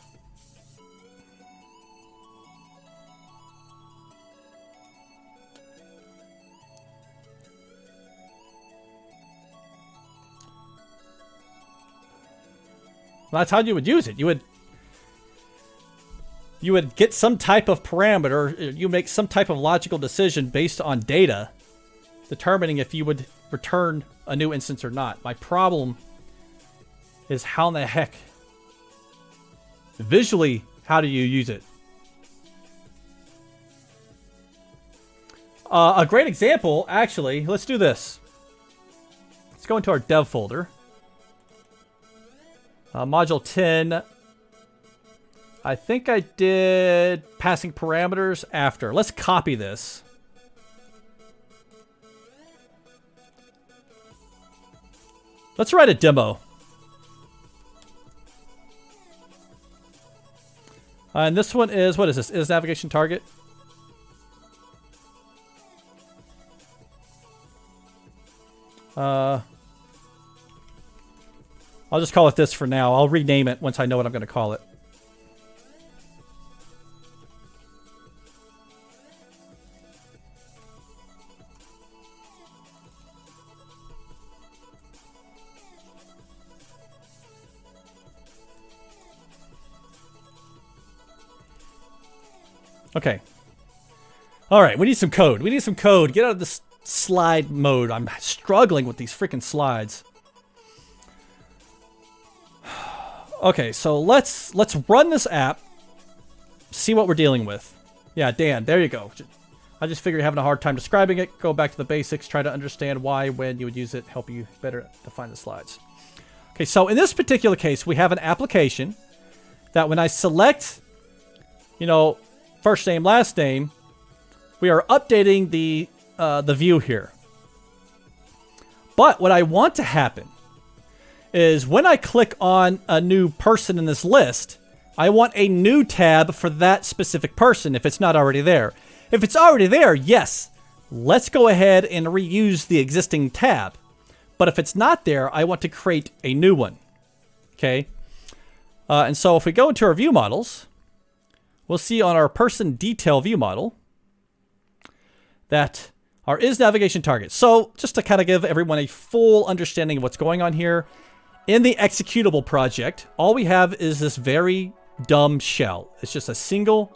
Well, that's how you would use it. You would get some type of parameter. You make some type of logical decision based on data, determining if you would return a new instance or not. My problem is how in the heck, visually, how do you use it? A great example, actually, let's do this. Let's go into our dev folder. Module 10, I think I did passing parameters after. Let's copy this. Let's write a demo. And this one is, what is this? Is navigation target? I'll just call it this for now. I'll rename it once I know what I'm going to call it. Okay. All right, we need some code. We need some code. Get out of this slide mode. I'm struggling with these freaking slides. Okay, so let's run this app, see what we're dealing with. Yeah, Dan, there you go. I just figured you're having a hard time describing it. Go back to the basics, try to understand why, when you would use it, help you better define the slides. Okay, so in this particular case, we have an application that when I select, you know, first name, last name, we are updating the view here. But what I want to happen is when I click on a new person in this list, I want a new tab for that specific person if it's not already there. If it's already there, yes, let's go ahead and reuse the existing tab. But if it's not there, I want to create a new one. Okay? And so if we go into our view models, we'll see on our person detail view model that our is navigation target. So just to kind of give everyone a full understanding of what's going on here, in the executable project, all we have is this very dumb shell. It's just a single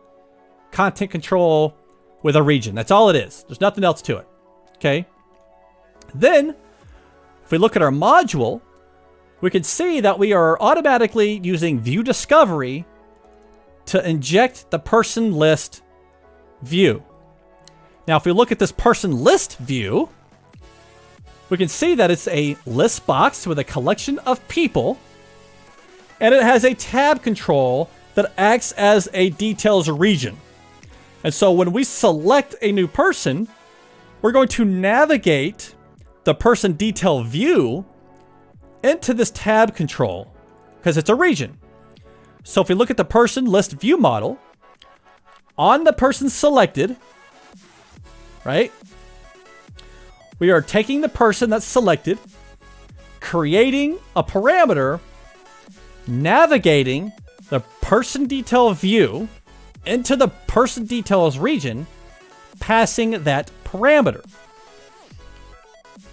content control with a region. That's all it is. There's nothing else to it. Okay? Then, if we look at our module, we can see that we are automatically using view discovery to inject the person list view. Now, if we look at this person list view, we can see that it's a list box with a collection of people, and it has a tab control that acts as a details region. And so when we select a new person, we're going to navigate the person detail view into this tab control because it's a region. So if we look at the person list view model, on the person selected, right? We are taking the person that's selected, creating a parameter, navigating the person detail view into the person details region, passing that parameter.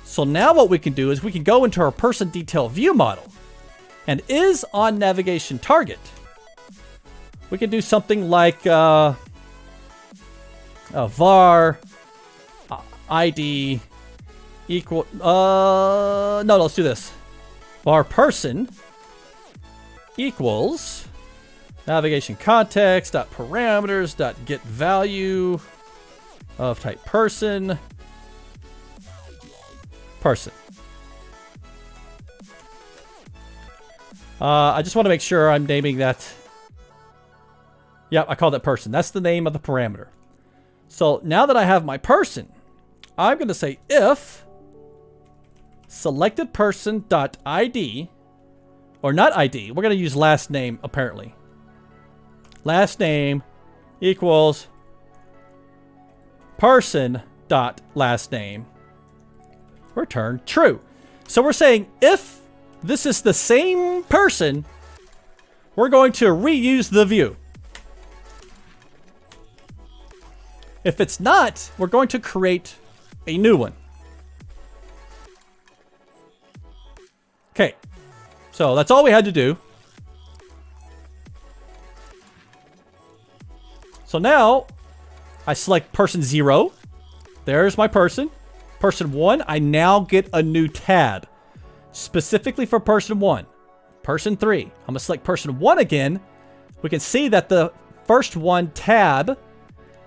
So now what we can do is we can go into our person detail view model and is on navigation target. We can do something like var ID equal, no, let's do this. Var person equals navigation context dot parameters dot get value of type person. I just want to make sure I'm naming that. Yep, I call that person. That's the name of the parameter. So now that I have my person, I'm going to say if selected person dot ID, or not ID, we're going to use last name apparently. Last name equals person dot last name. Return true. So we're saying if this is the same person, we're going to reuse the view. If it's not, we're going to create a new one. Okay, so that's all we had to do. So now I select person 0. There's my person. Person 1, I now get a new tab specifically for person 1. Person 3, I'm going to select person 1 again. We can see that the first one tab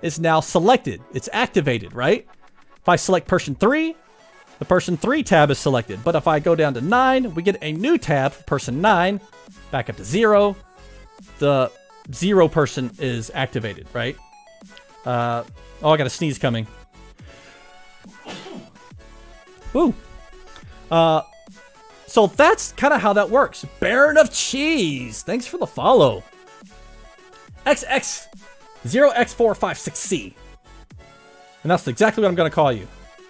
is now selected. It's activated, right? If I select person 3, the person 3 tab is selected. But if I go down to 9, we get a new tab for person 9. Back up to 0. The 0 person is activated, right? Oh, I got a sneeze coming. Ooh. So that's kind of how that works. Baron of Cheese. Thanks for the follow. XX0x456C. And that's exactly what I'm going to call you.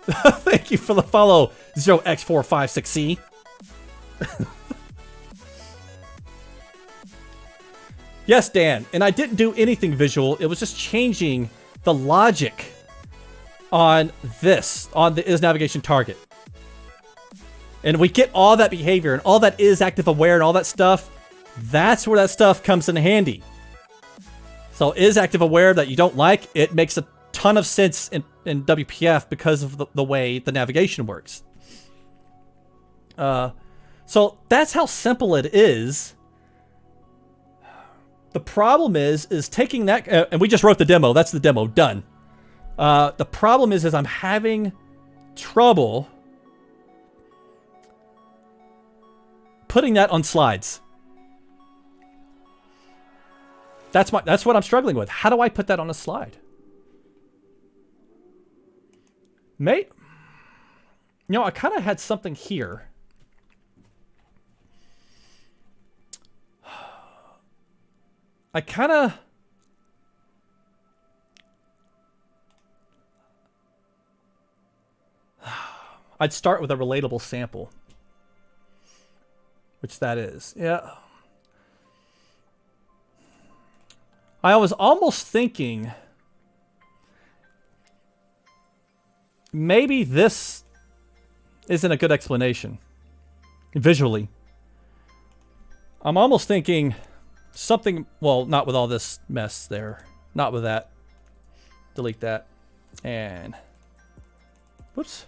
Thank you for the follow, 0x456C. Yes, Dan. And I didn't do anything visual. It was just changing the logic on this, on the is navigation target. And we get all that behavior and all that is active aware and all that stuff. That's where that stuff comes in handy. So is active aware that you don't like, it makes a ton of sense in WPF because of the way the navigation works. So that's how simple it is. The problem is taking that, and we just wrote the demo. That's the demo, done. The problem is I'm having trouble putting that on slides. That's what I'm struggling with. How do I put that on a slide? Mate, you know, I kind of had something here. I'd start with a relatable sample. Which that is. Yeah. I was almost thinking maybe this isn't a good explanation visually. I'm almost thinking something, well, not with all this mess there. Not with that. Delete that. And whoops.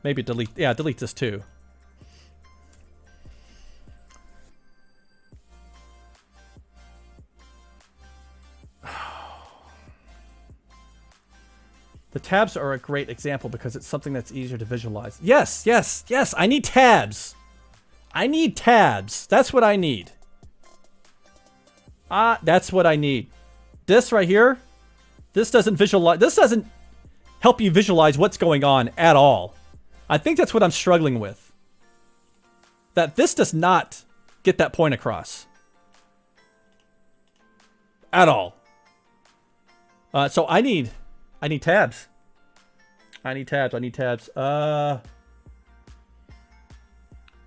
Maybe delete, yeah, delete this too. The tabs are a great example because it's something that's easier to visualize. Yes, yes, yes, I need tabs. I need tabs. That's what I need. That's what I need. This right here, this doesn't visualize, this doesn't help you visualize what's going on at all. I think that's what I'm struggling with. That this does not get that point across. At all. So I need tabs. I need tabs.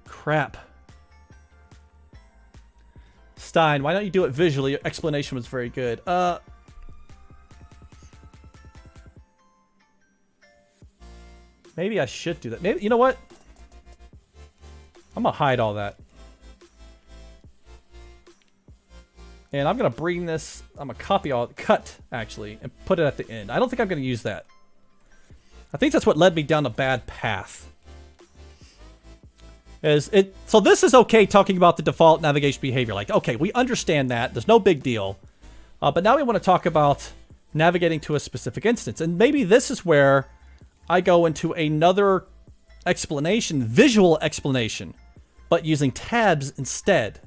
Crap. Stein, why don't you do it visually? Your explanation was very good. Maybe I should do that. Maybe, you know what? I'm gonna hide all that. And I'm gonna bring this, I'm gonna copy all, cut actually, and put it at the end. I don't think I'm gonna use that. I think that's what led me down a bad path. So this is okay talking about the default navigation behavior. Like, okay, we understand that. There's no big deal. But now we want to talk about navigating to a specific instance. And maybe this is where I go into another explanation, visual explanation, but using tabs instead.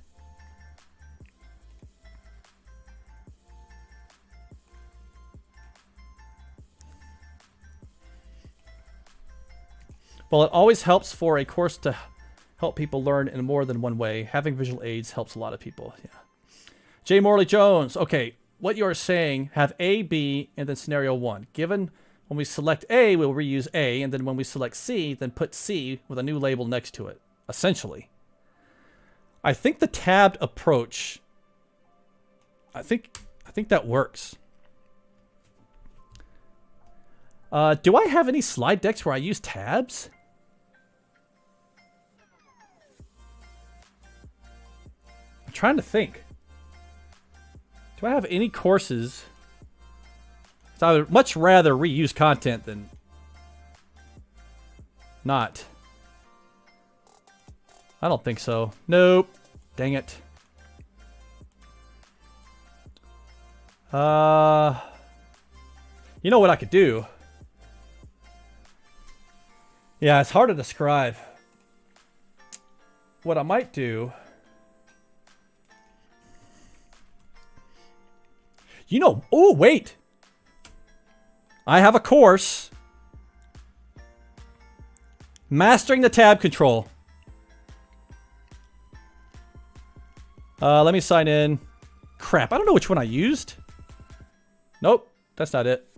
Well, it always helps for a course to help people learn in more than one way. Having visual aids helps a lot of people. Yeah. J. Morley Jones. Okay, what you are saying, have A, B, and then scenario 1. Given when we select A, we'll reuse A, and then when we select C, then put C with a new label next to it, essentially. I think the tabbed approach, I think that works. Do I have any slide decks where I use tabs? I'm trying to think. Do I have any courses? So I would much rather reuse content than not. I don't think so. Nope. Dang it. You know what I could do? Yeah, it's hard to describe. What I might do... You know... Oh, wait! I have a course. Mastering the tab control. Let me sign in. Crap, I don't know which one I used. Nope, that's not it.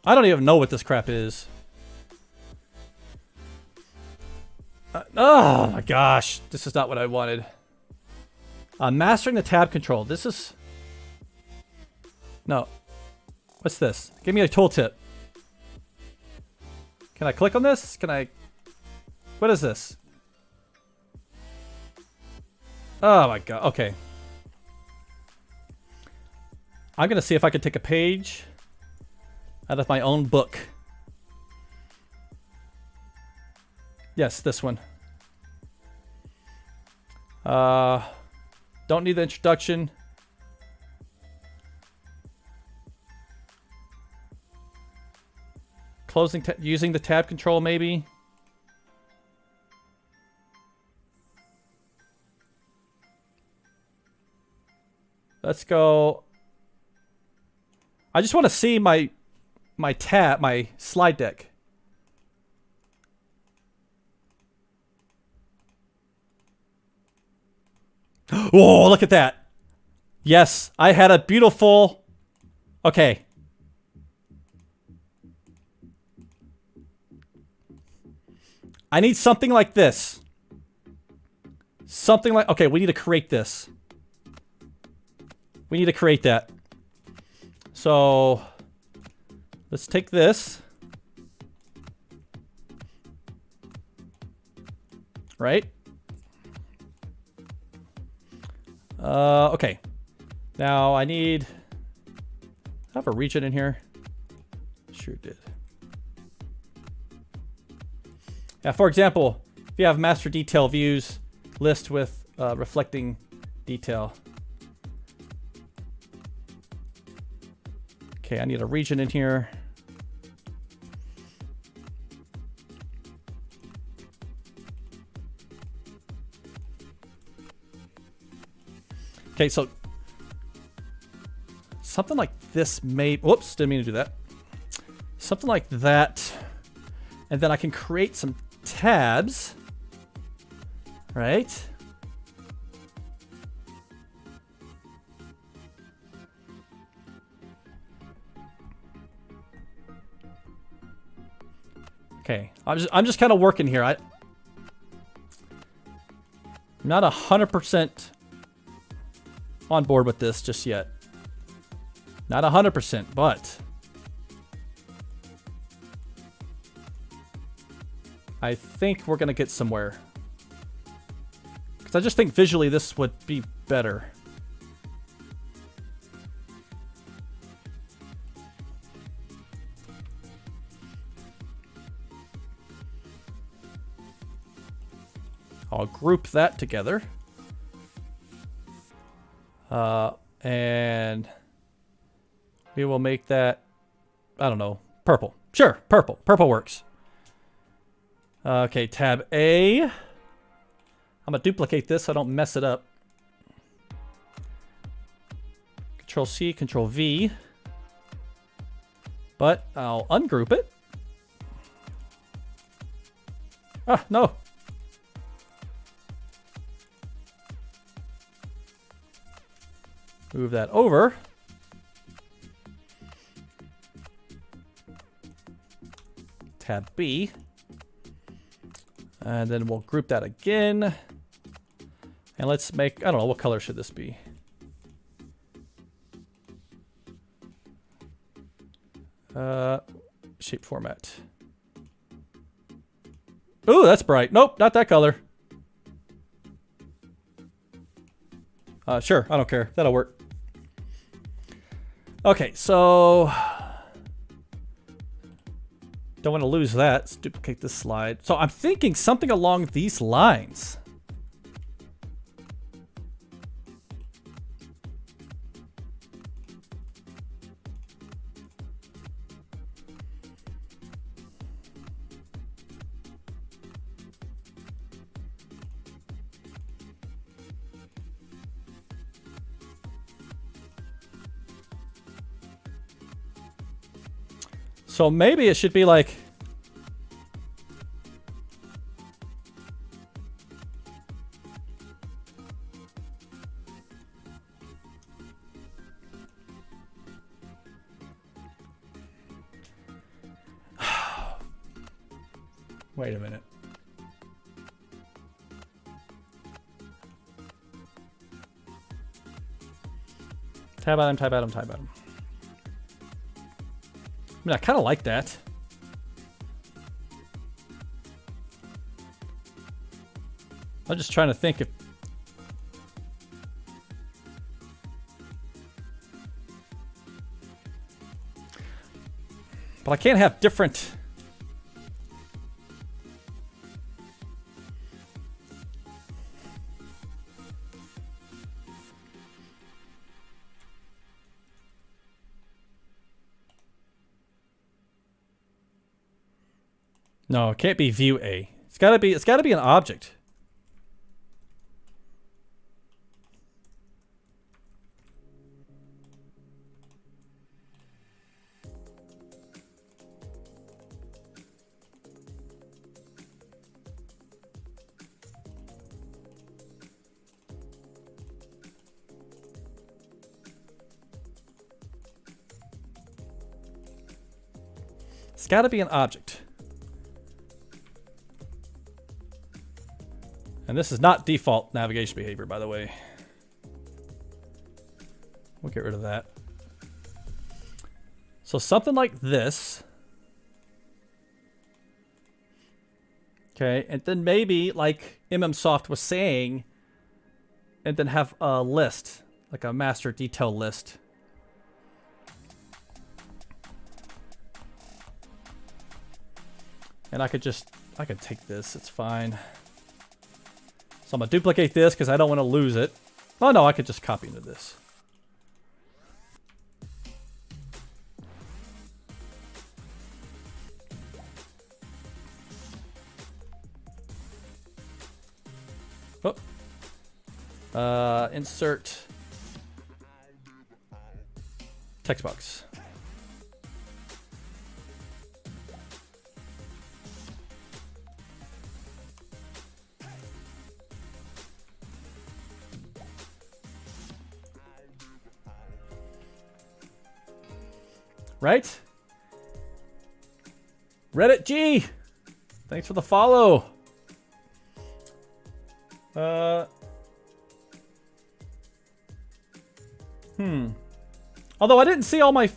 I don't even know what this crap is. Oh my gosh, this is not what I wanted. Mastering the tab control. This is... No. What's this? Give me a tooltip. Can I click on this? Can I... What is this? Oh my god, okay. I'm gonna see if I can take a page out of my own book. Yes, this one. Don't need the introduction. Using the tab control, maybe. Let's go. I just want to see my slide deck. Whoa, look at that. Yes, I had a beautiful... Okay. I need something like this. Something like... Okay, we need to create this. We need to create that. So... Let's take this. Right? Okay. Now I need... I have a region in here. Sure did. Yeah, for example, if you have master detail views, list with reflecting detail. Okay, I need a region in here. Okay, so something like this may... Whoops, didn't mean to do that. Something like that. And then I can create some tabs. Right? Okay, I'm just kind of working here. I'm not 100% on board with this just yet. Not 100%, but I think we're gonna get somewhere. Because I just think visually this would be better. I'll group that together. And we will make that, I don't know, purple. Sure, purple. Purple works. Okay, tab A. I'm going to duplicate this so I don't mess it up. Control C, Control V. But I'll ungroup it. Ah, no. Move that over. Tab B. And then we'll group that again. And let's make, I don't know, what color should this be? Shape format. Ooh, that's bright. Nope, not that color. Sure, I don't care. That'll work. Okay, so don't want to lose that. Let's duplicate this slide. So I'm thinking something along these lines. So maybe it should be like, wait a minute. Tab item, tab item, tab item. I mean, I kind of like that. I'm just trying to think if... But I can't have different... No, it can't be view A. It's gotta be an object. It's gotta be an object. And this is not default navigation behavior, by the way. We'll get rid of that. So something like this. Okay, and then maybe like mmsoft was saying, and then have a list, like a master detail list. And I could take this, it's fine. So I'm gonna duplicate this because I don't want to lose it. Oh no, I could just copy into this. Oh. Insert text box. Right? Reddit G! Thanks for the follow. Although I didn't see all my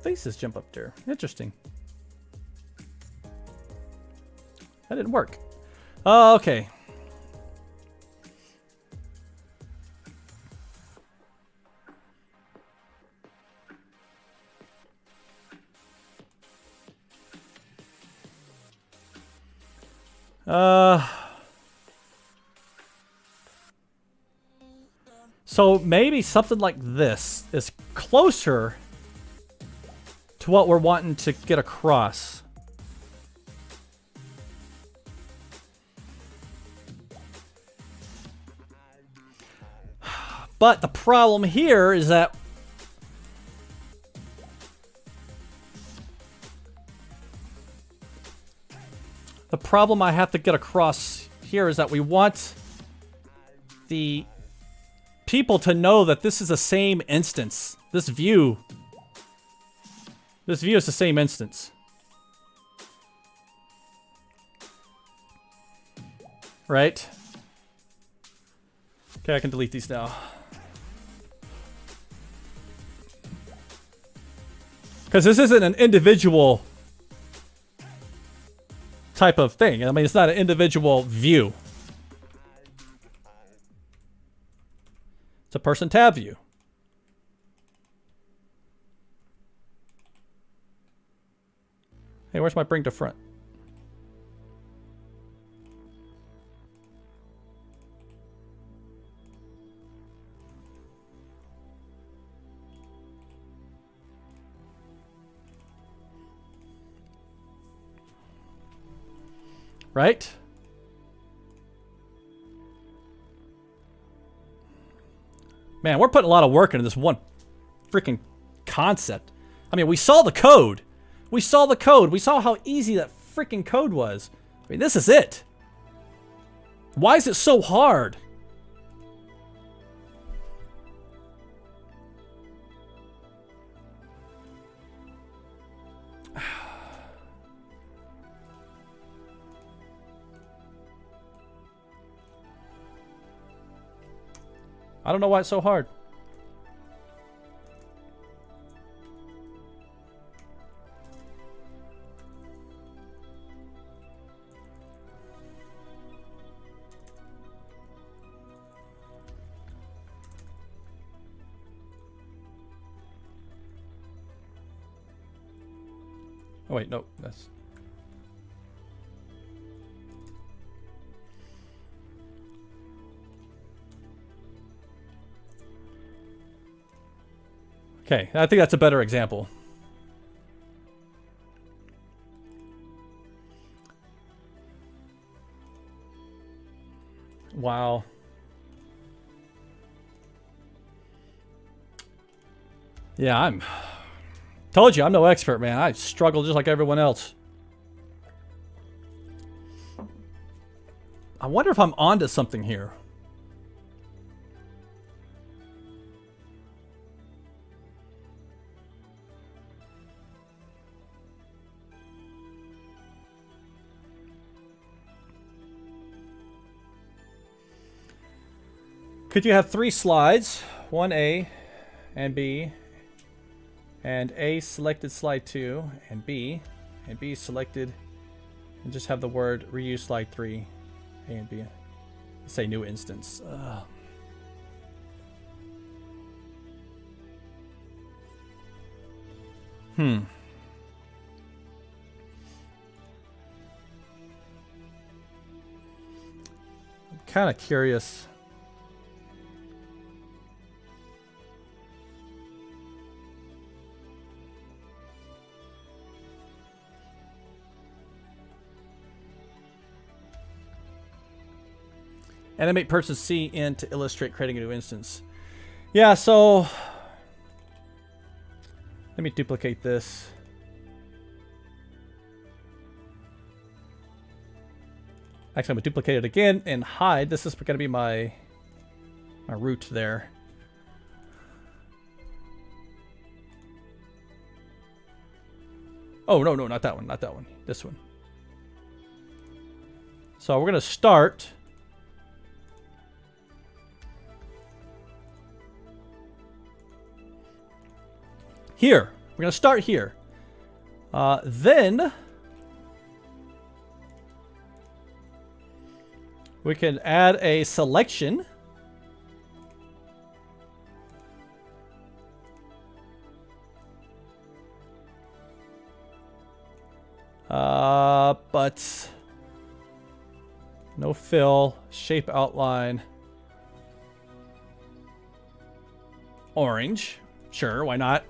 faces jump up there. Interesting. That didn't work. Okay. So maybe something like this is closer to what we're wanting to get across. But the problem here is that the problem I have to get across here is that we want the people to know that this is the same instance. This view is the same instance. Right? Okay, I can delete these now. Because this isn't an individual type of thing. I mean, it's not an individual view. It's a person tab view. Hey, where's my bring to front? Right? Man, we're putting a lot of work into this one freaking concept. I mean, we saw the code. We saw the code. We saw how easy that freaking code was. I mean, this is it. Why is it so hard? I don't know why it's so hard. Oh wait, no, that's... Okay, I think that's a better example. Wow. Yeah, told you, I'm no expert, man. I struggle just like everyone else. I wonder if I'm onto something here. Could you have 3 slides, one A and B, and A selected slide 2, and B selected, and just have the word reuse slide 3, A and B. Say new instance. I'm kind of curious. Animate person C in to illustrate creating a new instance. Yeah, so let me duplicate this. Actually, I'm gonna duplicate it again and hide. This is gonna be my root there. Oh, no, not that one, not that one. This one. So we're gonna start here. We're going to start here. Then we can add a selection. But no fill, shape outline. orange. Sure, why not?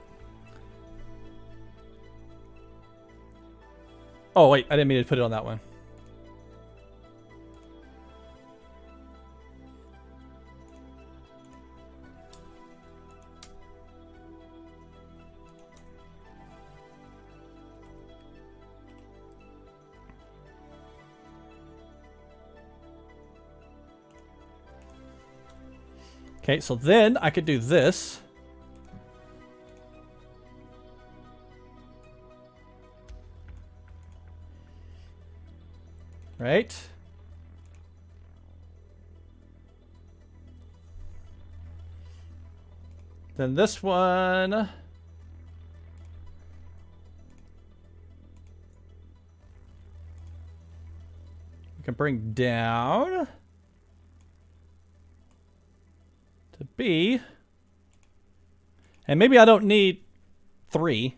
Oh, wait, I didn't mean to put it on that one. Okay, so then I could do this. Right? Then this one. We can bring down to B. And maybe I don't need 3.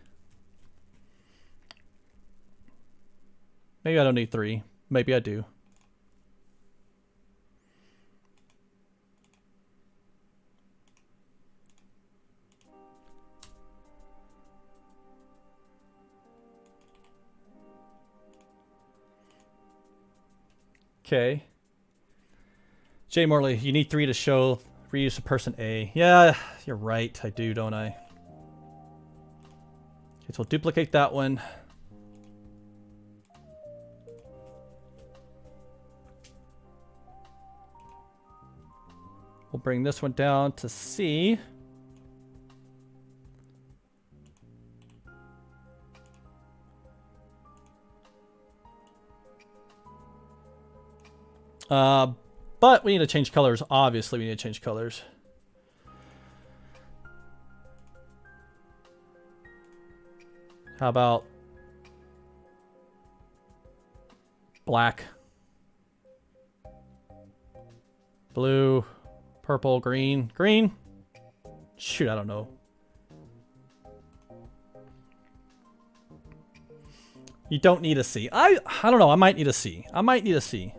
Maybe I don't need 3. Maybe I do. Okay. Jay Morley, you need 3 to show reuse of person A. Yeah, you're right. I do, don't I? Okay, so we'll duplicate that one. We'll bring this one down to C. But we need to change colors. Obviously, we need to change colors. How about black, blue, purple, green, green? Shoot, I don't know. You don't need a C. I don't know. I might need a C. I might need a C.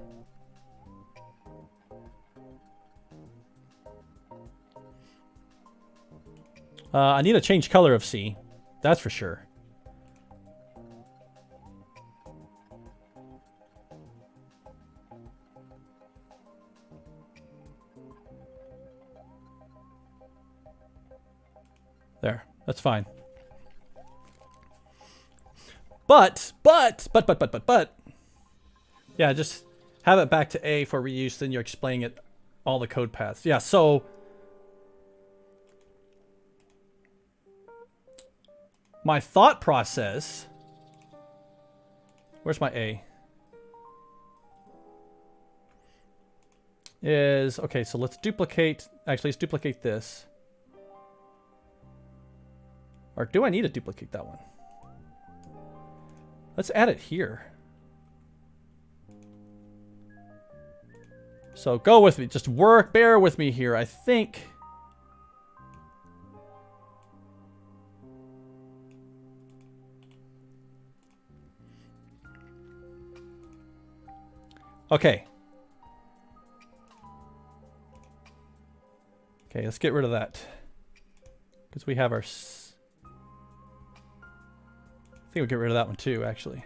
I need a change color of C. That's for sure. There. That's fine. But. Yeah, just have it back to A for reuse, then you're explaining it all the code paths. Yeah, so my thought process, where's my A? Is, okay, so let's duplicate, actually let's duplicate this. Or do I need to duplicate that one? Let's add it here. So go with me, just bear with me here. I think okay. Okay, let's get rid of that. Because we have our... I think we'll get rid of that one too, actually.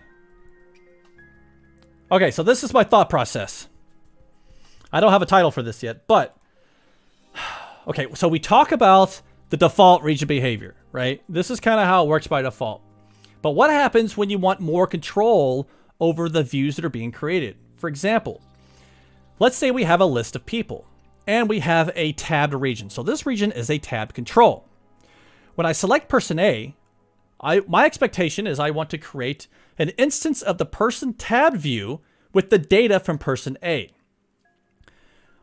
Okay, so this is my thought process. I don't have a title for this yet, but... Okay, so we talk about the default region behavior, right? This is kind of how it works by default. But what happens when you want more control over the views that are being created? For example, let's say we have a list of people and we have a tabbed region. So this region is a tabbed control. When I select person A, my expectation is I want to create an instance of the person tabbed view with the data from person A.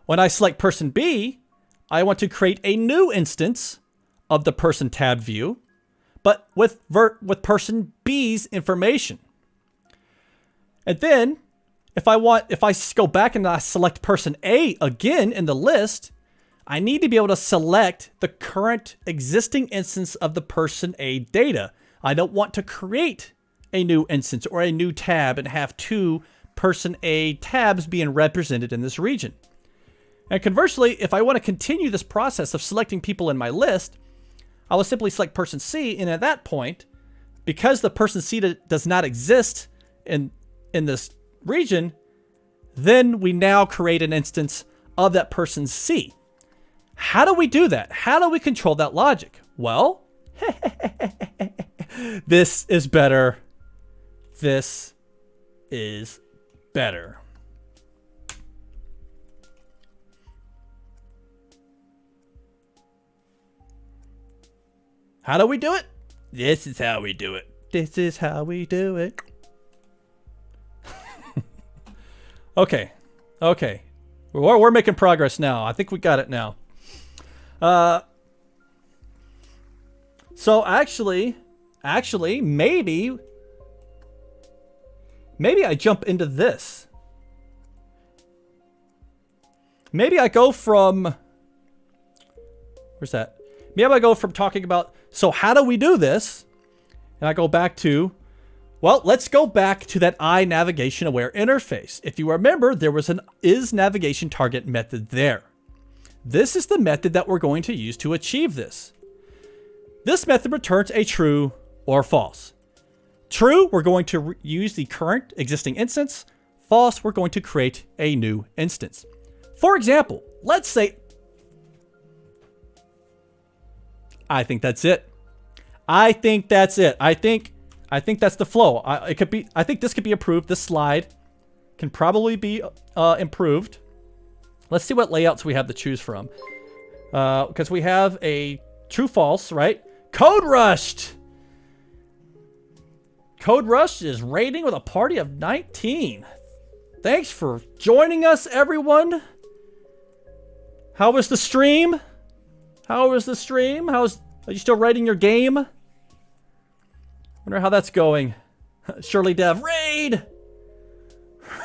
When I select person B, I want to create a new instance of the person tabbed view, but with person B's information. And then if I go back and I select person A again in the list, I need to be able to select the current existing instance of the person A data. I don't want to create a new instance or a new tab and have 2 person A tabs being represented in this region. And conversely, if I want to continue this process of selecting people in my list, I will simply select person C, and at that point, because the person C does not exist in this region, then we now create an instance of that person C. How do we do that? How do we control that logic? Well, this is better. This is better. How do we do it? This is how we do it. This is how we do it. Okay. Okay. We're making progress now. I think we got it now. So actually, maybe I jump into this. Maybe I go from, where's that? Maybe I go from talking about, so how do we do this? And I go back to, well, let's go back to that iNavigationAware interface. If you remember, there was an isNavigationTarget method there. This is the method that we're going to use to achieve this. This method returns a true or false. True, we're going to use the current existing instance. False, we're going to create a new instance. For example, let's say, I think that's it. I think that's it. I think that's the flow. I think this could be improved. This slide can probably be improved. Let's see what layouts we have to choose from. Because we have a true false, right? Code rushed. Code Rush is raiding with a party of 19. Thanks for joining us, everyone. How was the stream? How was the stream? Are you still writing your game? Wonder how that's going. Shirley Dev, raid!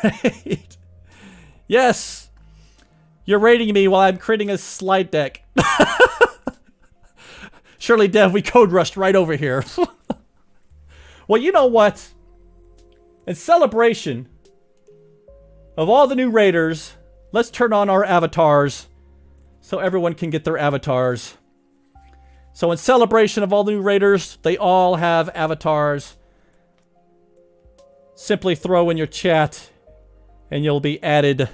Raid. Yes. You're raiding me while I'm creating a slide deck. Shirley Dev, we code rushed right over here. Well, you know what? In celebration of all the new raiders, let's turn on our avatars so everyone can get their avatars. So in celebration of all the new raiders, they all have avatars. Simply throw in your chat and you'll be added.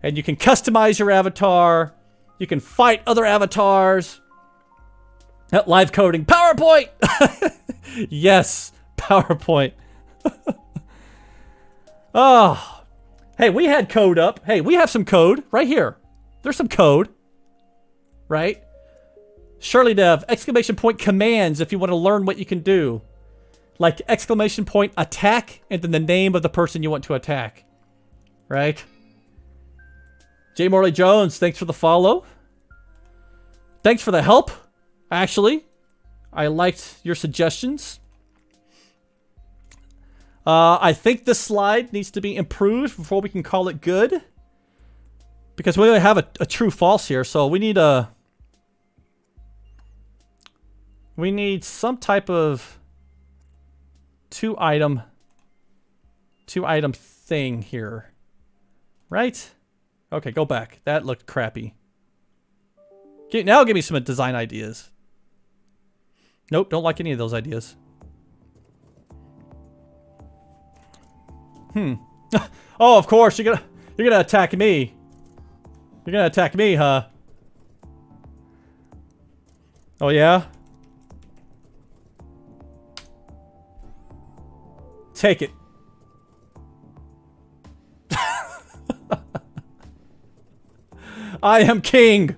And you can customize your avatar. You can fight other avatars. Live coding. PowerPoint! Yes, PowerPoint. Oh. Hey, we had code up. Hey, we have some code right here. There's some code. Right? Shirley Dev, exclamation point commands if you want to learn what you can do. Like exclamation point attack and then the name of the person you want to attack. Right? J. Morley Jones, thanks for the follow. Thanks for the help. Actually, I liked your suggestions. I think this slide needs to be improved before we can call it good. Because we only have a true false here, so we need some type of two item thing here. Right? Okay, go back. That looked crappy. Now give me some design ideas. Nope, don't like any of those ideas. Oh, of course, you're gonna attack me. You're gonna attack me, huh? Oh yeah? Take it. I am king.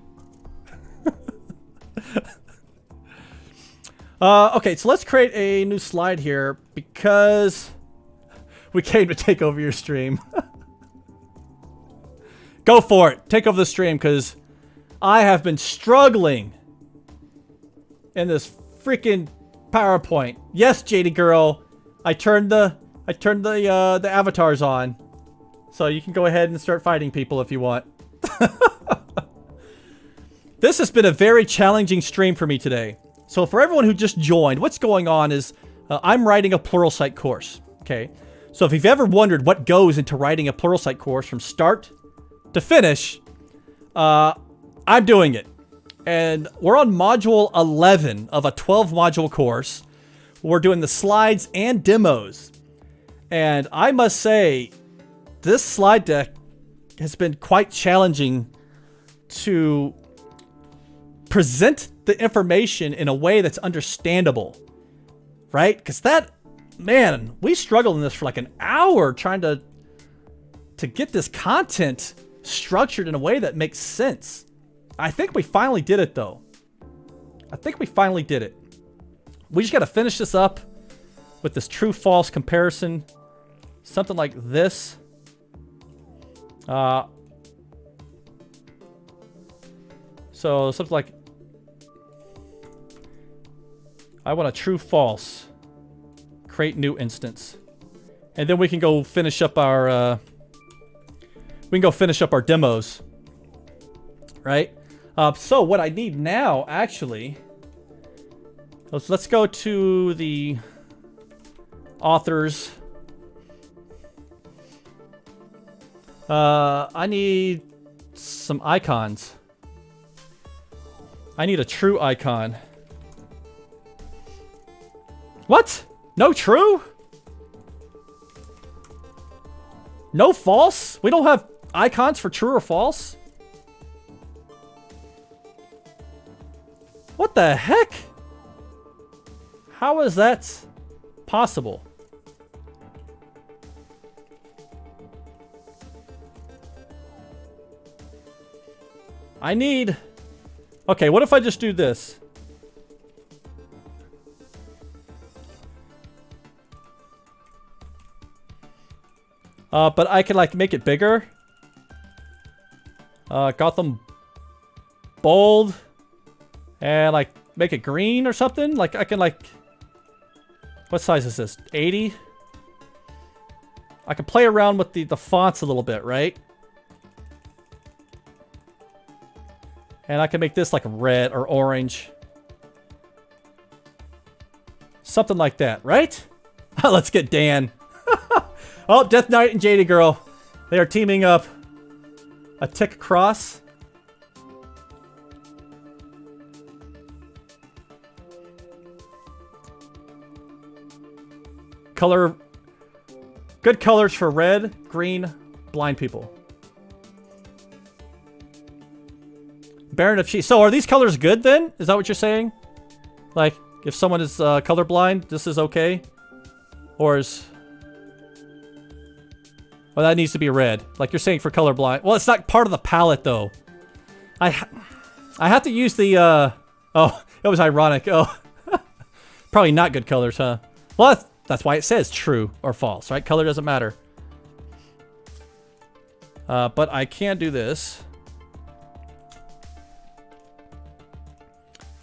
Okay, so let's create a new slide here because we came to take over your stream. Go for it. Take over the stream because I have been struggling in this freaking PowerPoint. Yes, JD girl, I turned the avatars on, so you can go ahead and start fighting people if you want. This has been a very challenging stream for me today. So for everyone who just joined, what's going on is I'm writing a Pluralsight course. Okay, so if you've ever wondered what goes into writing a Pluralsight course from start to finish, I'm doing it. And we're on module 11 of a 12 module course. We're doing the slides and demos. And I must say, this slide deck has been quite challenging to present the information in a way that's understandable, right? Because that, man, we struggled in this for like an hour trying to get this content structured in a way that makes sense. I think we finally did it, though. I think we finally did it. We just got to finish this up with this true-false comparison. Something like this. So something like, I want a true-false. Create new instance. And then we can go finish up our... we can go finish up our demos. Right? So what I need now, actually... Let's go to the authors. I need some icons. I need a true icon. What? No true? No false? We don't have icons for true or false? What the heck? How is that possible? I need... Okay, what if I just do this? But I can like make it bigger. Gotham bold. And like make it green or something. Like I can like... What size is this? 80? I can play around with the fonts a little bit, right? And I can make this like red or orange. Something like that, right? Let's get Dan. Oh, Death Knight and Jada Girl. They are teaming up. A tick cross. Color. Good colors for red, green, blind people. Baron of Cheese. So are these colors good then? Is that what you're saying? Like, if someone is colorblind, this is okay? Or is... Well, that needs to be red. Like you're saying for colorblind. Well, it's not part of the palette, though. I have to use the... Oh, it was ironic. Oh. Probably not good colors, huh? Well, that's why it says true or false, right? Color doesn't matter. But I can do this.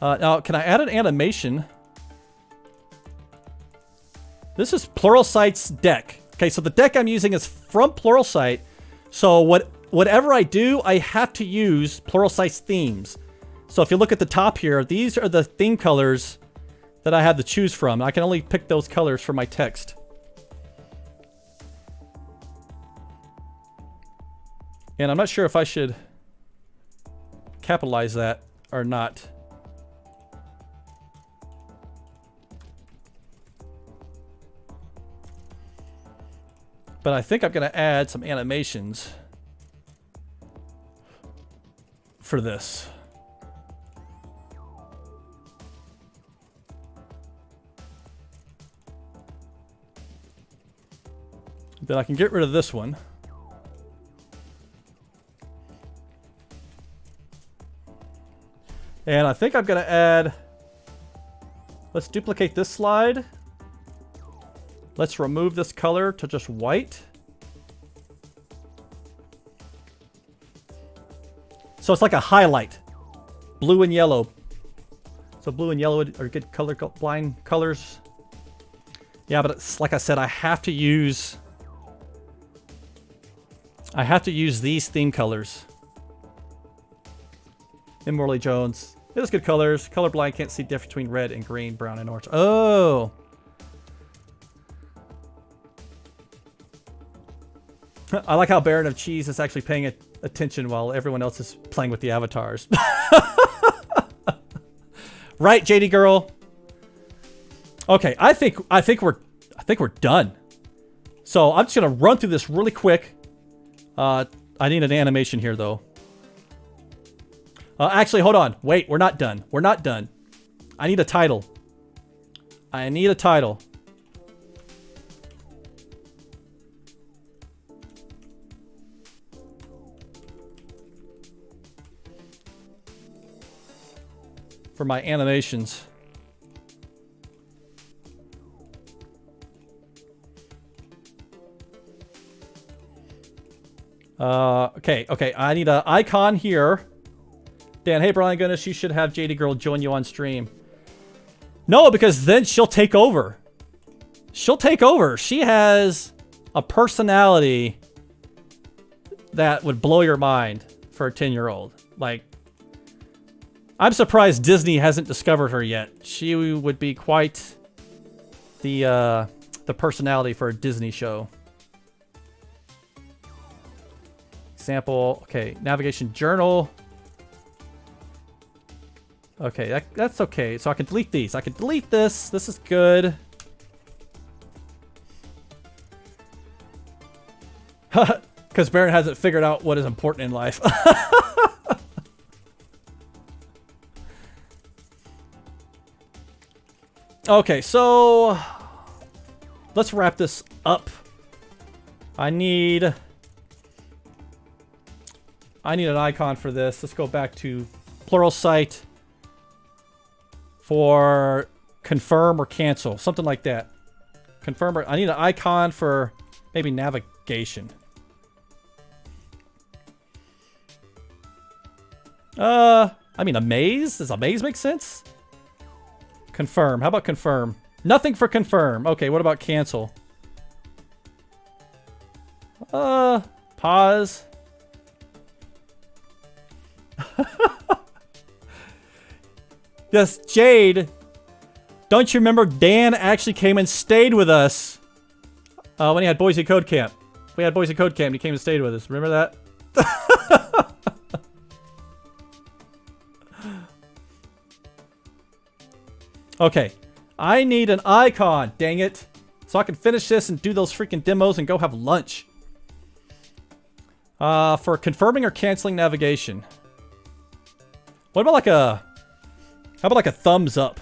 Now, can I add an animation? This is Pluralsight's deck. Okay, so the deck I'm using is from Pluralsight. So whatever I do, I have to use Pluralsight's themes. So if you look at the top here, these are the theme colors that I have to choose from. I can only pick those colors for my text. And I'm not sure if I should capitalize that or not. But I think I'm going to add some animations for this. Then I can get rid of this one. And I think I'm going to add... Let's duplicate this slide. Let's remove this color to just white. So it's like a highlight. Blue and yellow. So blue and yellow are good color blind colors. Yeah, but it's like I said, I have to use these theme colors. Immortally Jones. It is good colors. Colorblind can't see difference between red and green, brown and orange. Oh. I like how Baron of Cheese is actually paying attention while everyone else is playing with the avatars. Right, JD girl. Okay, I think we're done. So I'm just gonna run through this really quick. I need an animation here though. Actually, hold on. Wait, we're not done. We're not done. I need a title. I need a title. For my animations. Okay. I need an icon here. Dan, hey Brian Goodness, you should have JD Girl join you on stream. No, because then she'll take over. She'll take over. She has a personality that would blow your mind for a 10-year-old. Like, I'm surprised Disney hasn't discovered her yet. She would be quite the personality for a Disney show. Example, okay, navigation journal. Okay, that's okay. So I can delete these. I can delete this. This is good. Because Baron hasn't figured out what is important in life. Okay, so let's wrap this up. I need an icon for this. Let's go back to Pluralsight for confirm or cancel, something like that. Confirm or I need an icon for maybe navigation. I mean, a maze? Does a maze make sense? Confirm. How about confirm? Nothing for confirm. Okay, what about cancel? Pause. Yes, Jade. Don't you remember Dan actually came and stayed with us when he had Boise Code Camp? We had Boise Code Camp. He came and stayed with us. Remember that? Okay, I need an icon, dang it. So I can finish this and do those freaking demos and go have lunch. For confirming or canceling navigation. What about like a... How about like a thumbs up?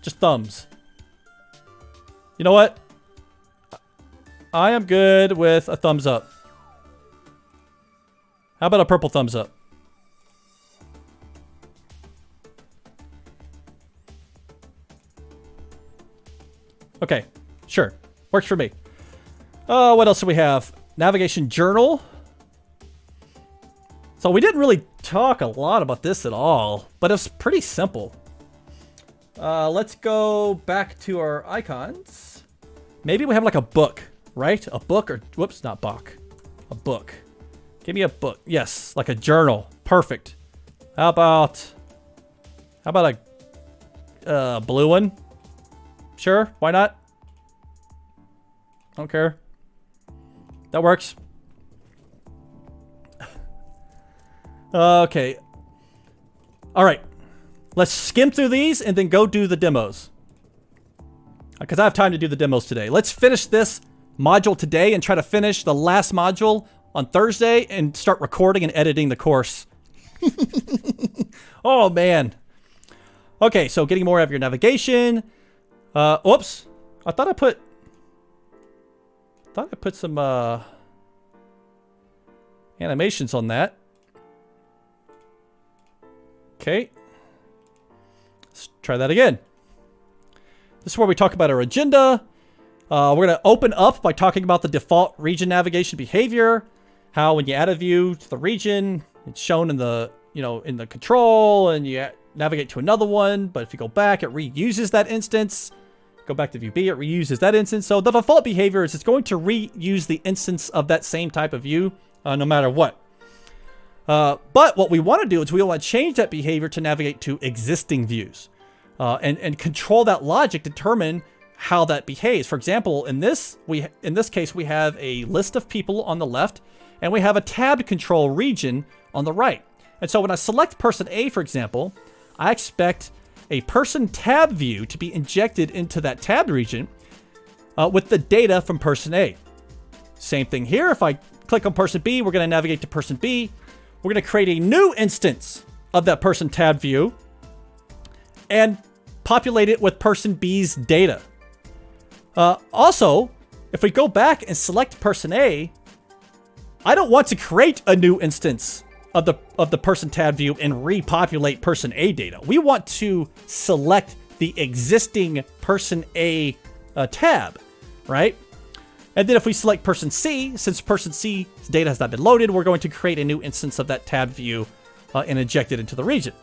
Just thumbs. You know what? I am good with a thumbs up. How about a purple thumbs up? Okay, sure. Works for me. What else do we have? Navigation journal. So we didn't really talk a lot about this at all, but it's pretty simple. Let's go back to our icons. Maybe we have like a book, right? A book or, whoops, not book. A book. Give me a book. Yes, like a journal. Perfect. How about a blue one? Sure, why not? I don't care. That works. Okay. All right. Let's skim through these and then go do the demos. Because I have time to do the demos today. Let's finish this module today and try to finish the last module on Thursday and start recording and editing the course. Oh, man. Okay, so getting more of your navigation. Oops. I thought I put some animations on that. Okay. Let's try that again. This is where we talk about our agenda. We're going to open up by talking about the default region navigation behavior. How when you add a view to the region, it's shown in the, in the control, and you navigate to another one. But if you go back, it reuses that instance. Go back to view B, it reuses that instance. So the default behavior is it's going to reuse the instance of that same type of view, no matter what. But what we want to do is we want to change that behavior to navigate to existing views, and control that logic, determine how that behaves. For example, in this case, we have a list of people on the left, and we have a tabbed control region on the right. And so when I select person A, for example, I expect a person tab view to be injected into that tabbed region with the data from person A. Same thing here. If I click on person B, we're going to navigate to person B. We're going to create a new instance of that person tab view and populate it with person B's data. Also, if we go back and select person A, I don't want to create a new instance of the person tab view and repopulate person A data. We want to select the existing person A tab, right? And then if we select person C, since person C's data has not been loaded, we're going to create a new instance of that tab view and inject it into the region.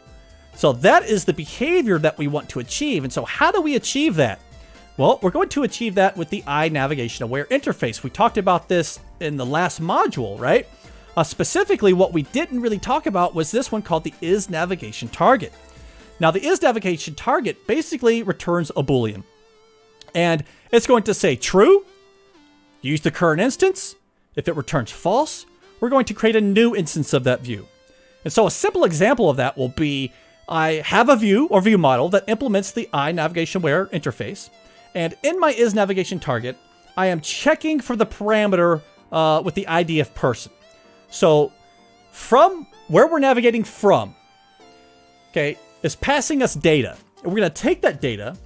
So that is the behavior that we want to achieve. And so how do we achieve that? Well, we're going to achieve that with the iNavigationAware interface. We talked about this in the last module, right? Specifically, what we didn't really talk about was this one called the isNavigationTarget. Now, the isNavigationTarget basically returns a Boolean. And it's going to say true, use the current instance. If it returns false, we're going to create a new instance of that view. And so a simple example of that will be, I have a view or view model that implements the iNavigationAware interface. And in my isNavigationTarget, I am checking for the parameter with the ID of person. So from where we're navigating from, okay, is passing us data. And we're going to take that data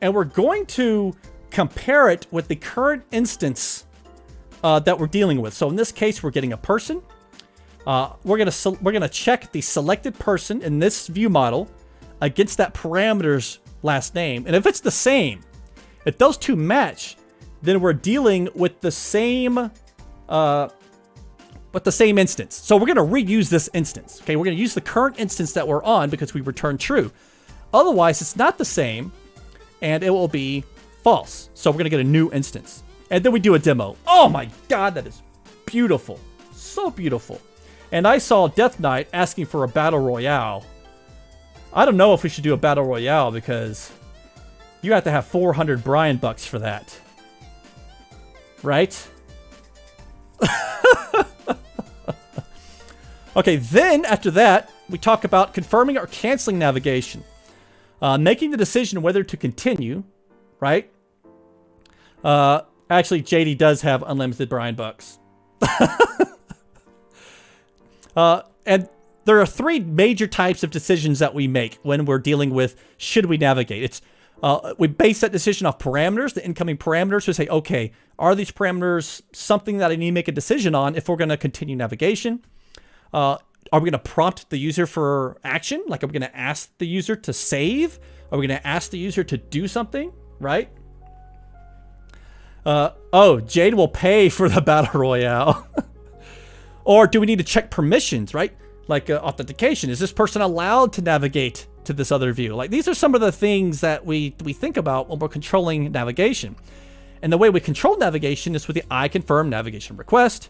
and we're going to compare it with the current instance that we're dealing with. So in this case, we're getting a person. We're gonna check the selected person in this view model against that parameter's last name. And if it's the same, if those two match, then we're dealing with the same instance. So we're gonna reuse this instance. Okay, we're gonna use the current instance that we're on because we returned true. Otherwise, it's not the same, and it will be false. So we're gonna get a new instance, and then we do a demo. Oh my God, that is beautiful, so beautiful. And I saw Death Knight asking for a battle royale. I don't know if we should do a battle royale because you have to have 400 Brian bucks for that. Right? Okay, then after that, we talk about confirming or canceling navigation. Making the decision whether to continue, right? Actually, JD does have unlimited Brian bucks. And there are three major types of decisions that we make when we're dealing with should we navigate. It's we base that decision off parameters, the incoming parameters. We say, okay, are these parameters something that I need to make a decision on if we're going to continue navigation? Are we going to prompt the user for action? Like, are we going to ask the user to save? Are we going to ask the user to do something, right? Oh, Jade will pay for the battle royale. Or do we need to check permissions, right? Like authentication. Is this person allowed to navigate to this other view? Like, these are some of the things that we think about when we're controlling navigation. And the way we control navigation is with the IConfirmNavigationRequest.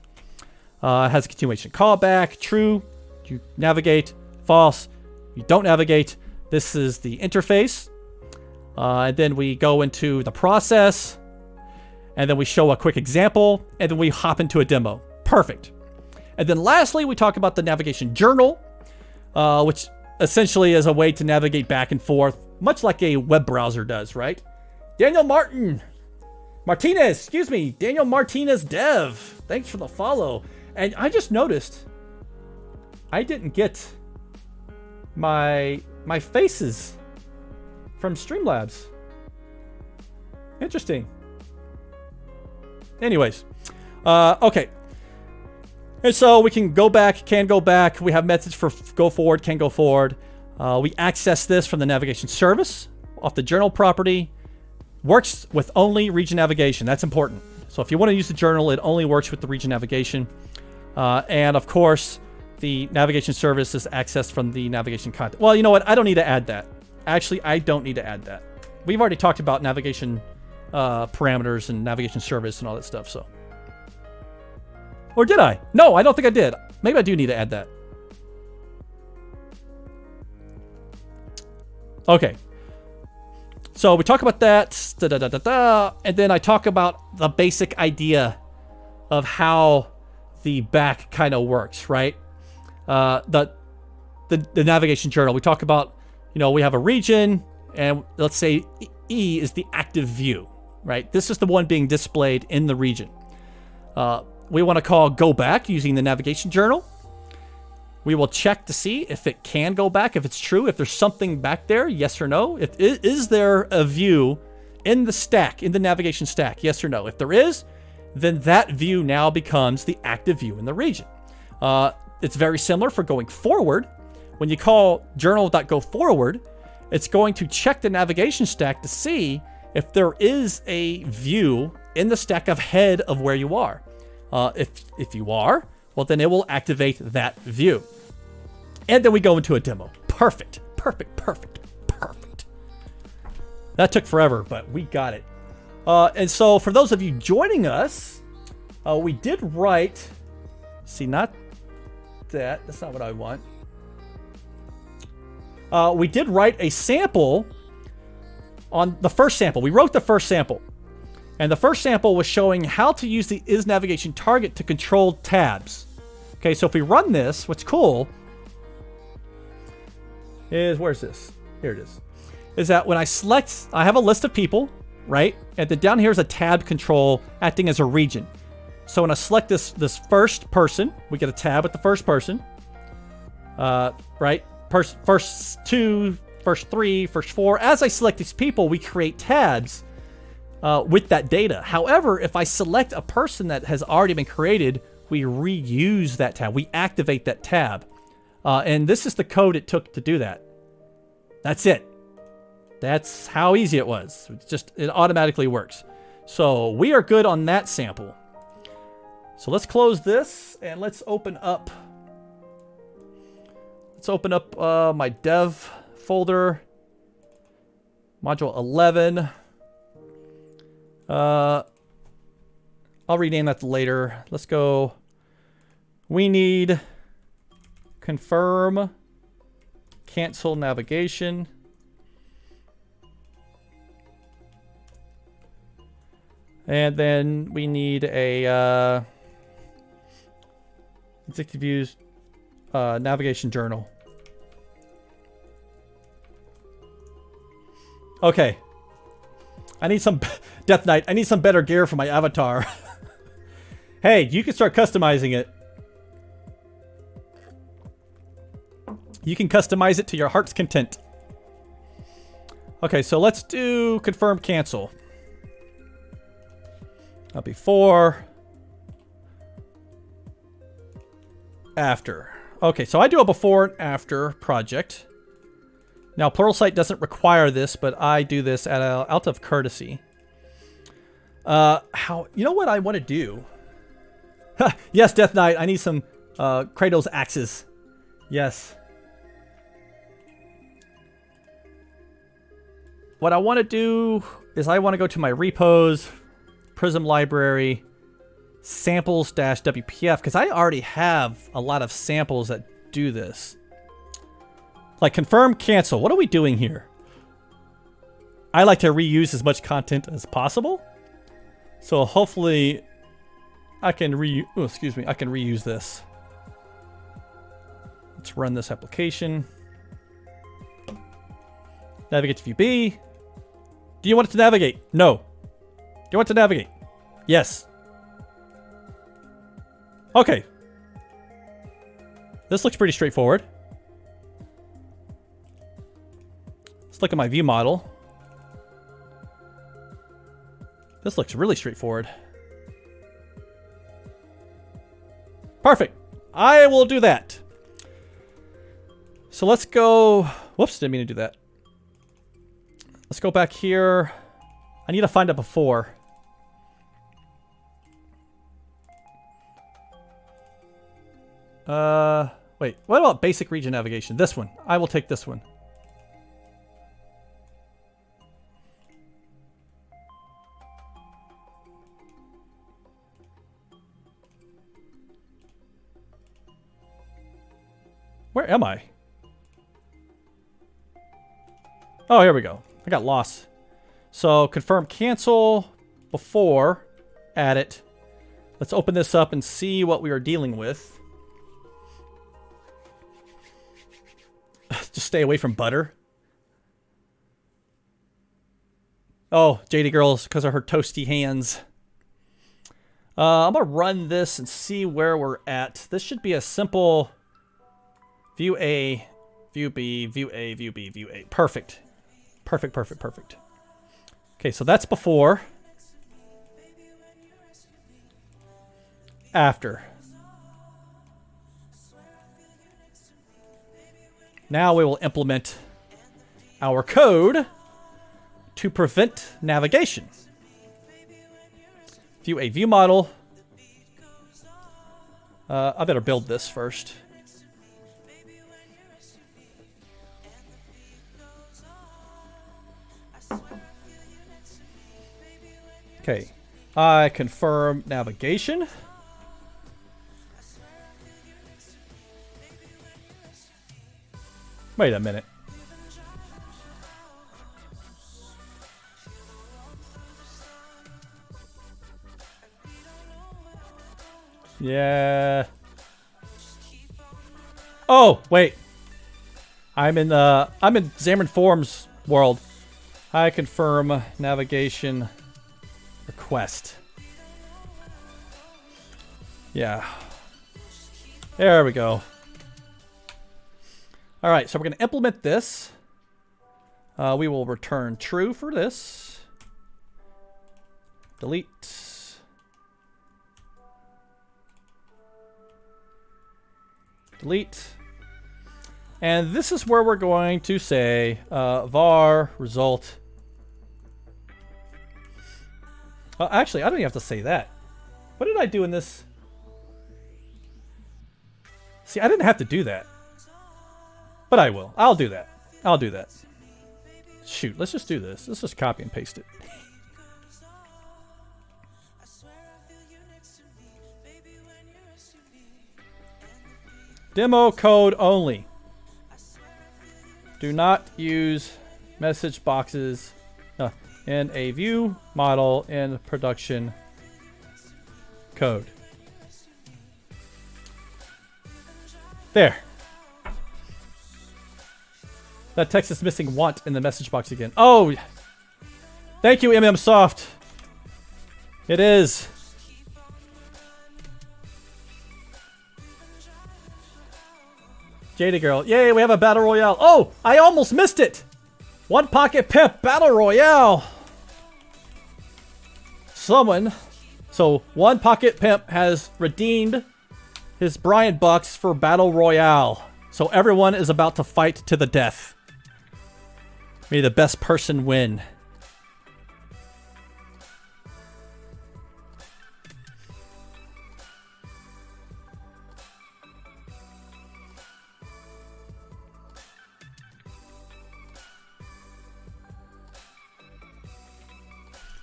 It has a continuation callback. True, you navigate. False, you don't navigate. This is the interface. And then we go into the process. And then we show a quick example. And then we hop into a demo. Perfect. And then lastly, we talk about the navigation journal, which essentially is a way to navigate back and forth, much like a web browser does, right? Daniel Martinez, excuse me, Daniel Martinez Dev. Thanks for the follow. And I just noticed I didn't get my faces from Streamlabs. Interesting. Anyways, okay. And so we can go back, We have methods for go forward, can go forward. We access this from the navigation service off the journal property. Works with only region navigation. That's important. So if you want to use the journal, it only works with the region navigation. And of course, the navigation service is accessed from the navigation content. Well, you know what? I don't need to add that. Actually, I don't need to add that. We've already talked about navigation parameters and navigation service and all that stuff, so. Or did I? No, I don't think I did. Maybe I do need to add that. Okay. So we talk about that, and then I talk about the basic idea of how the back kind of works, right? The navigation journal. We talk about you know, we have a region, and let's say E is the active view, right? This is the one being displayed in the region. We want to call go back using the navigation journal. We will check to see if it can go back, if it's true, if there's something back there, yes or no. Is there a view in the stack, in the navigation stack, yes or no? If there is, then that view now becomes the active view in the region. It's very similar for going forward. When you call journal.goForward, it's going to check the navigation stack to see if there is a view in the stack ahead of where you are. If you are, well, then it will activate that view. And then we go into a demo. Perfect, perfect, perfect, perfect. That took forever, but we got it. And so for those of you joining us, we did write, see, not that, that's not what I want. We did write a sample on the first sample. We wrote the first sample. And the first sample was showing how to use the isNavigationTarget to control tabs. Okay, so if we run this, what's cool is, where's this? Here it is. Is that when I select, I have a list of people, right? And then down here is a tab control acting as a region. So when I select this first person, we get a tab with the first person, right? First two, first three, first four. As I select these people, we create tabs with that data. However, if I select a person that has already been created, we reuse that tab. We activate that tab. And this is the code it took to do that. That's it. That's how easy it was. It automatically works. So we are good on that sample. So let's close this and let's open up. Let's open up my dev folder. Module 11. I'll rename that later. Let's go. We need confirm cancel navigation. And then we need a Injected views navigation journal. Okay. I need some Death Knight. I need some better gear for my avatar. Hey, you can start customizing it. You can customize it to your heart's content. Okay, so let's do confirm cancel. Before. After. Okay, so I do a before and after project. Now, Pluralsight doesn't require this, but I do this out of courtesy. You know what I want to do? Yes, Death Knight, I need some Kratos axes. Yes. What I want to do is I want to go to my repos, Prism library, samples-WPF, because I already have a lot of samples that do this. Like confirm cancel. What are we doing here? I like to reuse as much content as possible. So hopefully I can I can reuse this. Let's run this application. Navigate to view B. Do you want it to navigate? No. Do you want it to navigate? Yes. Okay. This looks pretty straightforward. Let's look at my view model. This looks really straightforward. Perfect. I will do that. So let's go. Whoops, didn't mean to do that. Let's go back here. I need to find a before. Wait, what about basic region navigation? This one. I will take this one. Where am I? Oh, here we go. I got lost. So confirm cancel before, add it. Let's open this up and see what we are dealing with. Just stay away from butter. Oh, JD Girls, because of her toasty hands. I'm going to run this and see where we're at. This should be a simple view A, view B, view A, view B, view A. Perfect. Perfect, perfect, perfect. Okay, so that's before. After. Now we will implement our code to prevent navigation. View a view model. I better build this first. Okay. I confirm navigation. Wait a minute. Yeah. Oh, wait. I'm in Xamarin Forms world. I confirm navigation request. Yeah. There we go. All right, so we're going to implement this. We will return true for this. Delete. Delete. And this is where we're going to say var result. Actually, I don't even have to say that. What did I do in this? See, I didn't have to do that. But I will. I'll do that. I'll do that. Shoot, let's just do this. Let's just copy and paste it. Demo code only. Do not use message boxes in a view model in production code. There. That text is missing want in the message box again. Oh! Thank you, MMSoft. It is. Jada Girl. Yay, we have a battle royale. Oh, I almost missed it. One Pocket Pimp battle royale. So One Pocket Pimp has redeemed his Brian Bucks for battle royale. So everyone is about to fight to the death. May the best person win.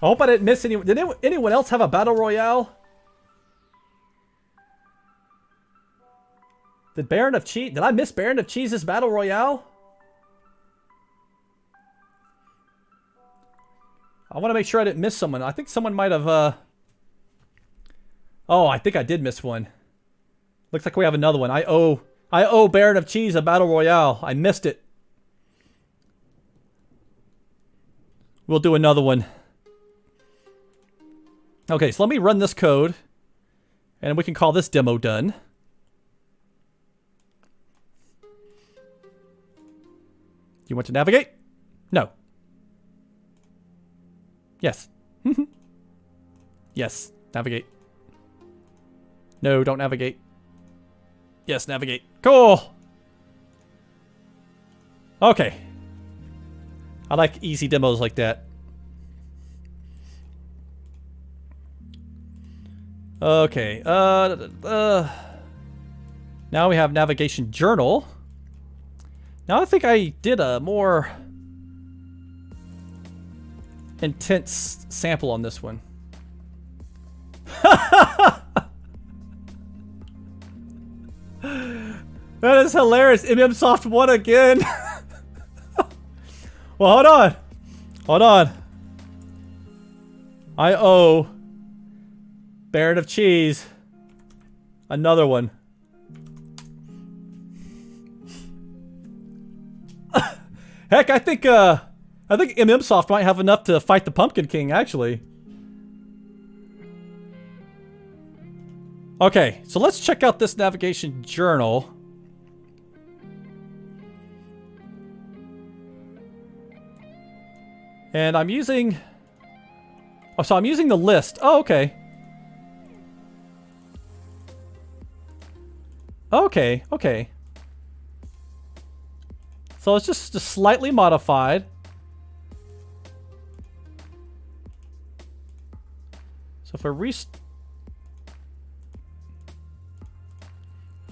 I hope I didn't miss anyone. Did anyone else have a battle royale? Did I miss Baron of Cheese's battle royale? I want to make sure I didn't miss someone. I think someone might have, Oh, I think I did miss one. Looks like we have another one. I owe Baron of Cheese a battle royale. I missed it. We'll do another one. Okay, so let me run this code. And we can call this demo done. You want to navigate? No. Yes. Yes, navigate. No, don't navigate. Yes, navigate. Cool. Okay. I like easy demos like that. Okay. Now we have navigation journal. Now I think I did a more intense sample on this one. That is hilarious. MMSoft won again. Well, hold on. Hold on. I owe Baron of Cheese another one. Heck, I think I think MMsoft might have enough to fight the Pumpkin King, actually. Okay, so let's check out this navigation journal. And I'm using... Oh, so I'm using the list. Oh, okay. Okay, okay. So it's just slightly modified. So if I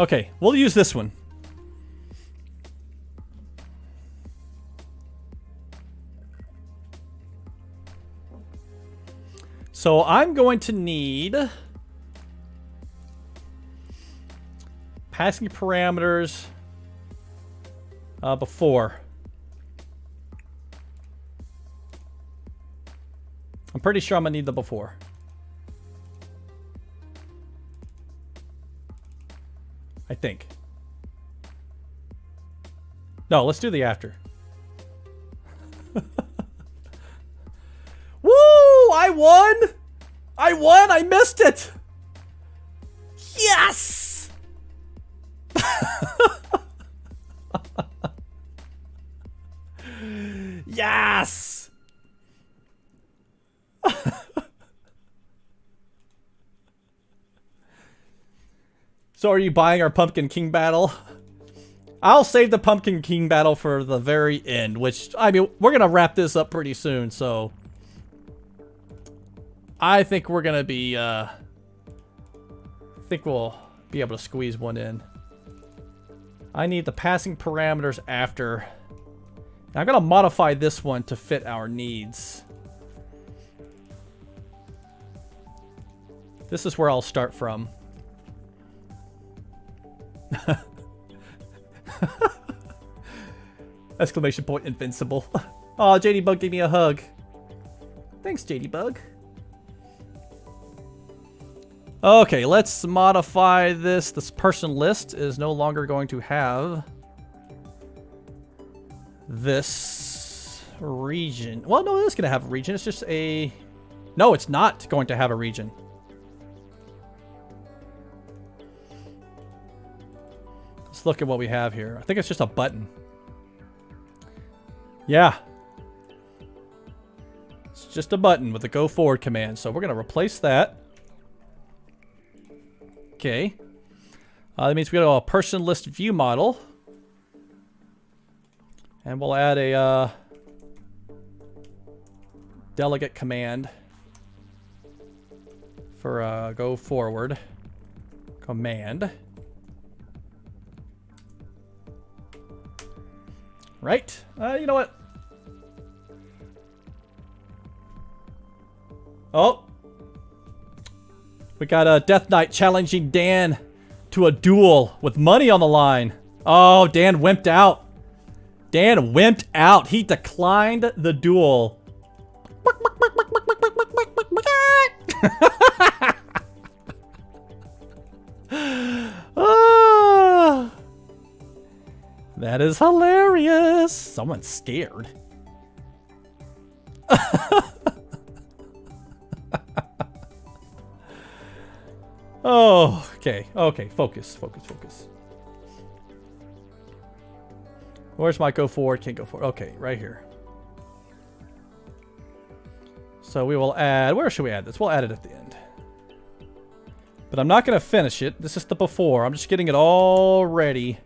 okay, we'll use this one. So I'm going to need passing parameters before. I'm pretty sure I'm gonna need the before. I think. No, let's do the after. Woo! I won! I won! I missed it! Yes! Yes! So are you buying our Pumpkin King battle? I'll save the Pumpkin King battle for the very end, which, I mean, we're going to wrap this up pretty soon, so... I think we're going to be, I think we'll be able to squeeze one in. I need the passing parameters after. Now, I'm going to modify this one to fit our needs. This is where I'll start from. Exclamation point invincible. Oh, JD Bug gave me a hug. Thanks, JD Bug. Okay, let's modify this. This person list is no longer going to have this region. Well, no, it is going to have a region. It's just a... No, it's not going to have a region. Let's look at what we have here. I think it's just a button. Yeah. It's just a button with a go forward command. So we're going to replace that. Okay. That means we got a person list view model. And we'll add a delegate command for go forward command. Right. You know what? Oh. We got a Death Knight challenging Dan to a duel with money on the line. Oh, Dan wimped out. Dan wimped out. He declined the duel. Oh, that is hilarious. Someone's scared. Oh, okay. Okay, focus, focus, focus. Where's my go forward? Can't go forward. Okay, right here. So we will add... Where should we add this? We'll add it at the end. But I'm not going to finish it. This is the before. I'm just getting it all ready.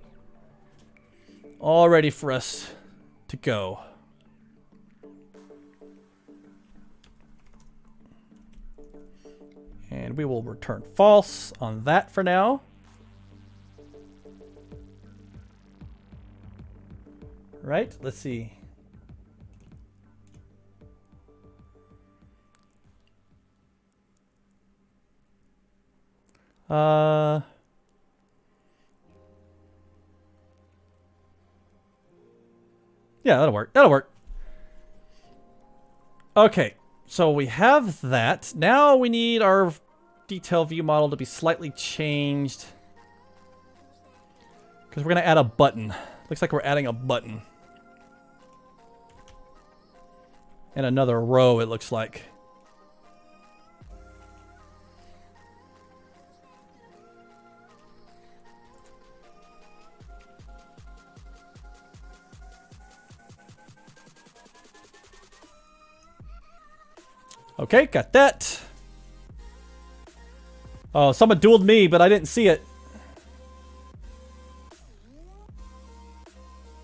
All ready for us to go. And we will return false on that for now. Right? Let's see. Yeah, that'll work. That'll work. Okay. So we have that. Now we need our detail view model to be slightly changed. Because we're going to add a button. Looks like we're adding a button. in another row, it looks like. Okay, got that. Oh, someone dueled me, but I didn't see it.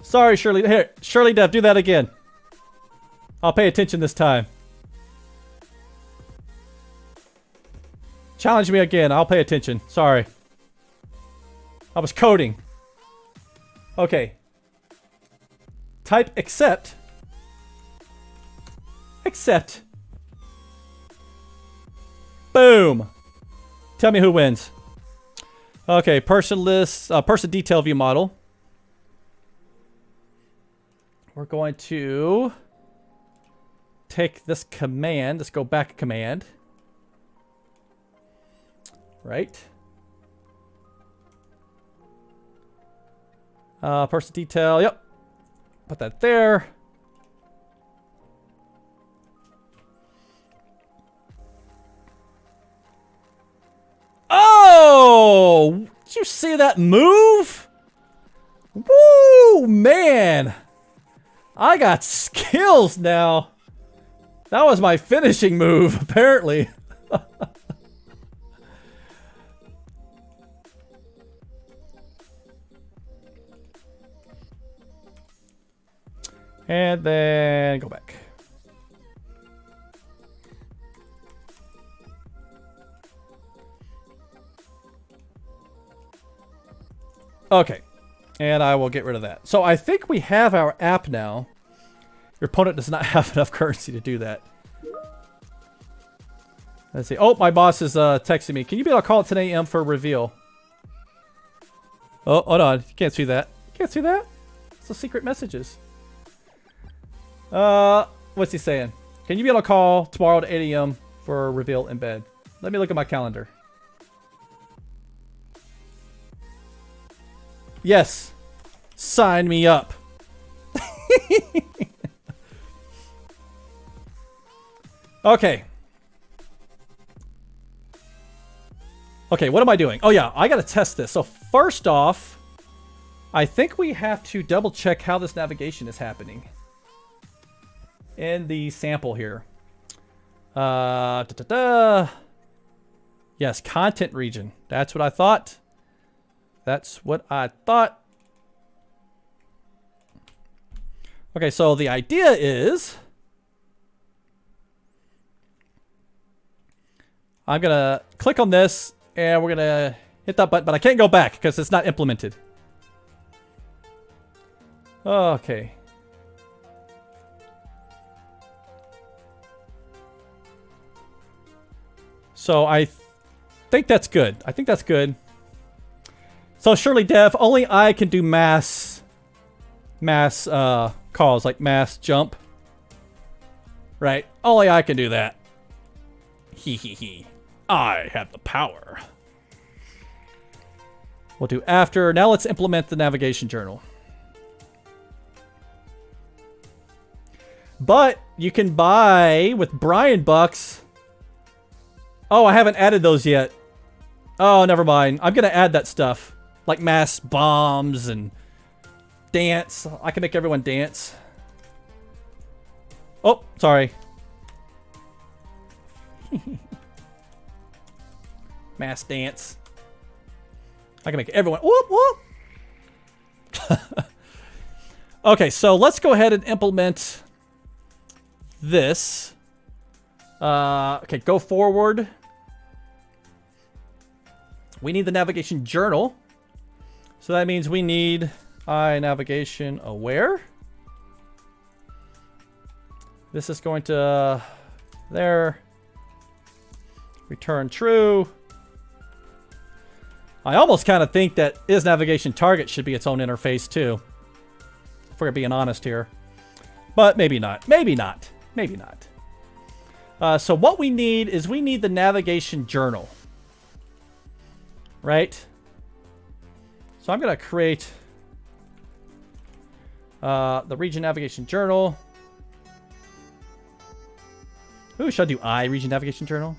Sorry, Shirley. Here, Shirley Dev, do that again. I'll pay attention this time. Challenge me again. I'll pay attention. Sorry. I was coding. Okay. Type accept. Accept. Boom. Tell me who wins. Okay, person list, person detail view model. We're going to take this command. Let's go back a command. Right. Person detail. Yep. Put that there. Oh! Did you see that move? Woo, man. I got skills now. That was my finishing move, apparently. And then go back. Okay. And I will get rid of that. So I think we have our app now. Your opponent does not have enough currency to do that. Let's see. Oh, my boss is texting me. Can you be able to call at 10 a.m. for a reveal? Oh, hold on. You can't see that. You can't see that? It's the secret messages. What's he saying? Can you be able to call tomorrow at 8 a.m. for a reveal in bed? Let me look at my calendar. Yes. Sign me up. Okay. Okay, what am I doing? Oh yeah, I gotta test this. So first off, I think we have to double check how this navigation is happening in the sample here. Yes, content region. That's what I thought. That's what I thought. Okay, so the idea is I'm gonna click on this and we're gonna hit that button, but I can't go back because it's not implemented. Okay. So I think that's good. I think that's good. So surely dev, only I can do mass calls, like mass jump. Right? Only I can do that. Hee hee hee. I have the power. We'll do after. Now let's implement the navigation journal. But you can buy with Brian Bucks. Oh, I haven't added those yet. Oh, never mind. I'm going to add that stuff. Like mass bombs and dance. I can make everyone dance. Oh, sorry. Mass dance. I can make everyone whoop whoop. Okay, so let's go ahead and implement this. Okay, go forward. We need the navigation journal. So that means we need navigation aware. This is going to there. Return true. I almost kind of think that is navigation target should be its own interface too. If we're being honest here. But maybe not. Maybe not. Maybe not. So what we need is we need the navigation journal. Right? So I'm going to create the region navigation journal. Ooh, should I do I region navigation journal?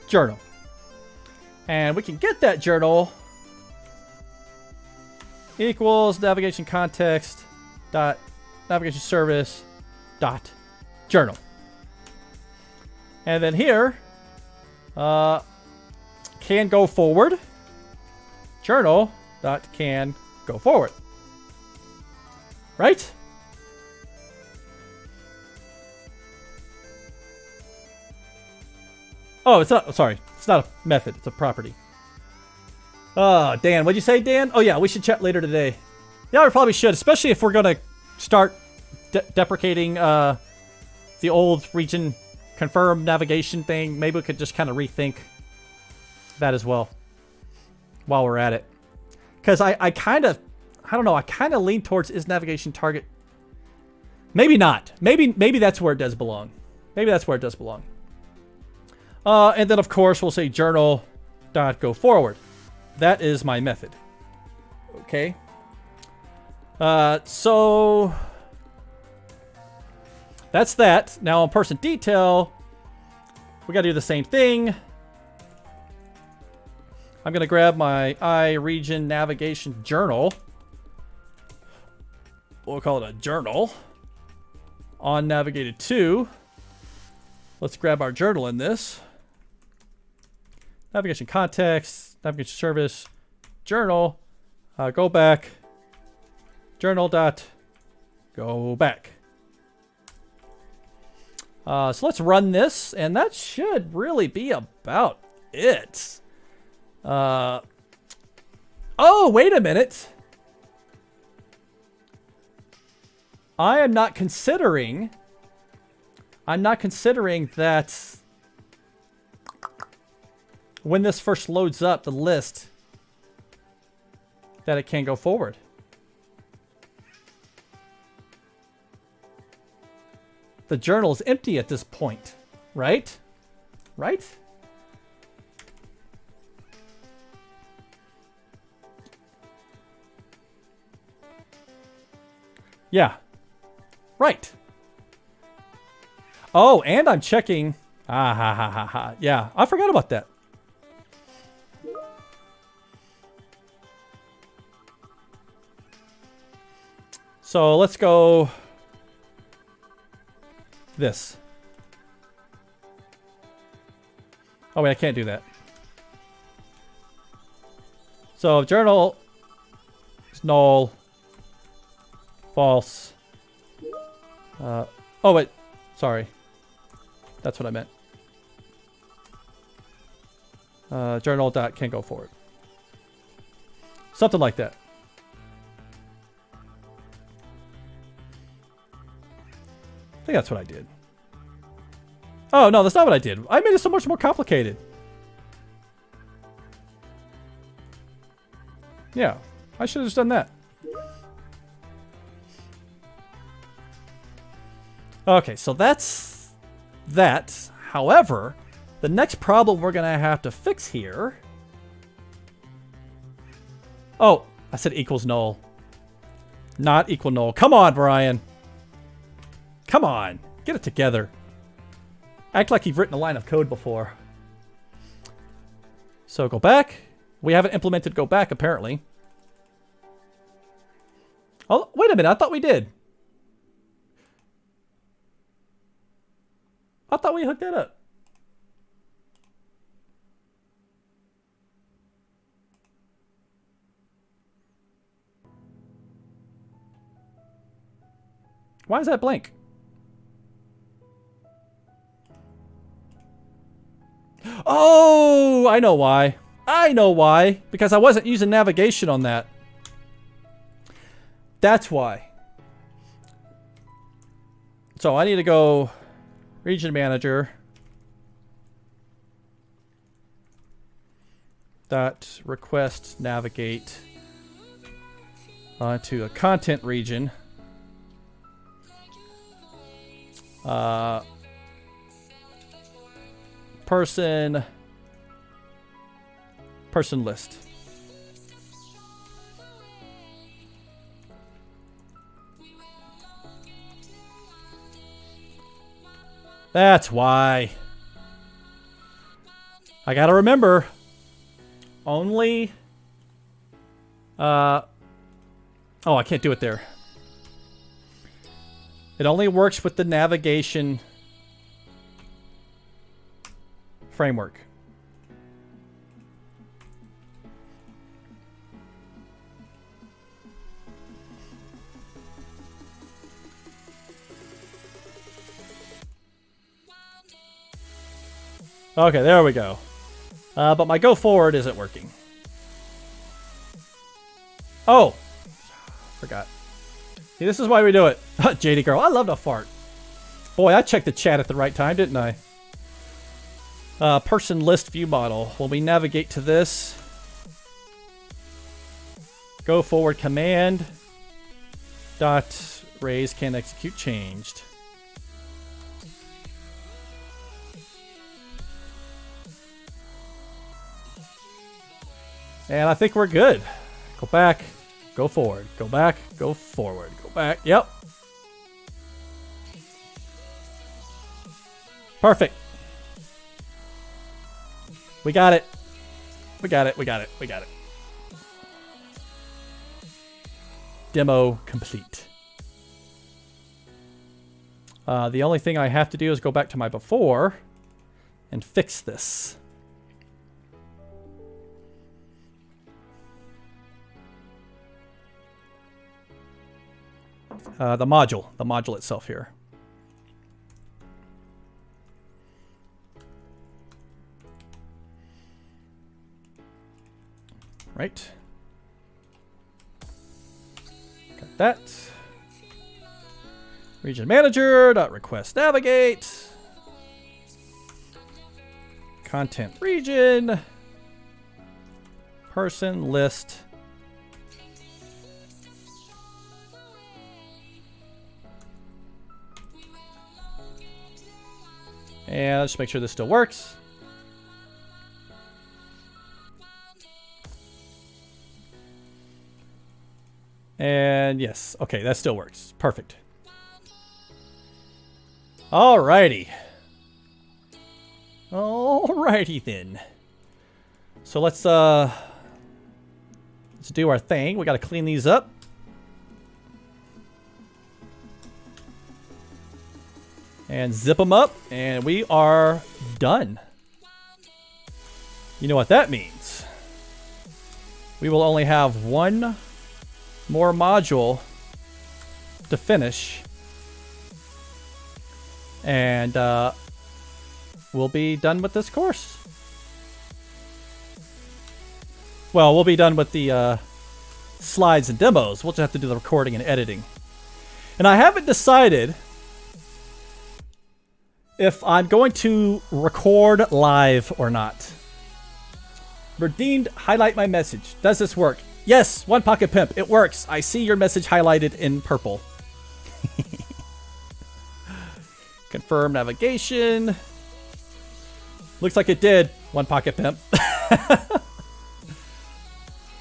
Journal. And we can get that journal equals navigation context dot navigation service dot journal. And then here, can go forward. Journal dot can go forward. Right? Oh, it's not. Sorry, it's not a method. It's a property. Oh, Dan, what'd you say, Dan? Oh yeah, we should chat later today. Yeah, we probably should, especially if we're gonna start deprecating the old region confirm navigation thing. Maybe we could just kind of rethink that as well while we're at it. Because I don't know, I kind of lean towards is navigation target. Maybe not. Maybe that's where it does belong. Maybe that's where it does belong. And then of course we'll say journal dot go forward. That is my method. Okay. So that's that. Now on person detail, we gotta do the same thing. I'm gonna grab my I region navigation journal. We'll call it a journal. On navigated 2. Let's grab our journal in this. Navigation context, navigation service, journal, go back, journal dot go back. So let's run this, and that should really be about it. Oh, wait a minute. I'm not considering that when this first loads up the list that it can go forward. The journal is empty at this point, right? Right? Yeah. Right. Oh, and I'm checking. Yeah, I forgot about that. So let's go this. Oh wait, I can't do that. So journal is null, false. Oh wait, sorry. That's what I meant. Journal dot can't go forward. Something like that. I think that's what I did. Oh, no, that's not what I did. I made it so much more complicated. Yeah, I should have just done that. Okay, so that's that. However, the next problem we're going to have to fix here. Oh, I said equals null. Not equal null. Come on, Brian. Come on, get it together. Act like you've written a line of code before. So go back. We haven't implemented go back, apparently. Oh, wait a minute. I thought we did. I thought we hooked that up. Why is that blank? Oh, I know why. I know why. Because I wasn't using navigation on that. That's why. So I need to go region manager. Dot request navigate to a content region. Person list. That's why. I gotta remember. Only... oh, I can't do it there. It only works with the navigation framework. Okay, there we go. But my go forward isn't working. Oh! Forgot. See, this is why we do it. JD girl, I love to fart. Boy, I checked the chat at the right time, didn't I? Person list view model. When we navigate to this, go forward command dot raise can execute changed. And I think we're good. Go back, go forward, go back, go forward, go back. Yep. Perfect. We got it. We got it, we got it, we got it. Demo complete. The only thing I have to do is go back to my before and fix this. The module itself here. Right. Got that. Region manager dot request navigate. Content region. Person list. And let's make sure this still works. And yes, okay, that still works. Perfect. Alrighty. Alrighty then. So let's do our thing. We gotta clean these up. And zip them up, and we are done. You know what that means. We will only have one more module to finish. And we'll be done with this course. Well, we'll be done with the slides and demos. We'll just have to do the recording and editing. And I haven't decided if I'm going to record live or not. Redeemed, highlight my message. Does this work? Yes, One Pocket Pimp, it works. I see your message highlighted in purple. Confirm navigation. Looks like it did, One Pocket Pimp.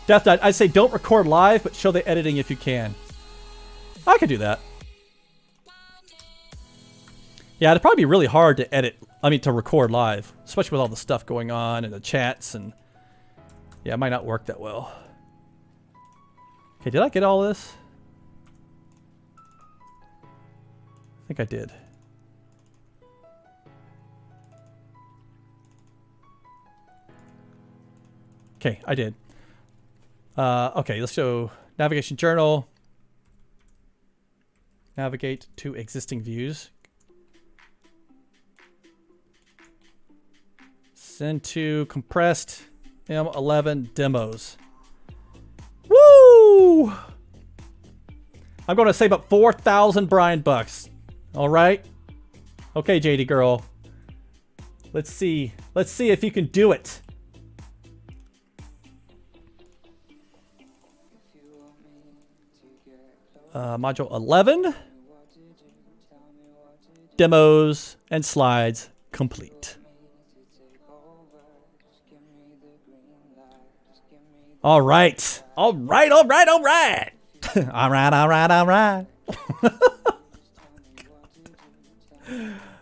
Death Dot, I'd say don't record live, but show the editing if you can. I could do that. Yeah, it'd probably be really hard to edit, to record live, especially with all the stuff going on and the chats, and yeah, it might not work that well. Okay, did I get all this? I think I did. Okay, I did. Okay, let's show navigation journal. Navigate to existing views. Send to compressed M11 demos. Woo! I'm going to save up 4,000 Brian bucks. All right. Okay, JD girl. Let's see. Let's see if you can do it. Module 11. Demos and slides complete. All right. All right, all right, all right. All right, all right, all right.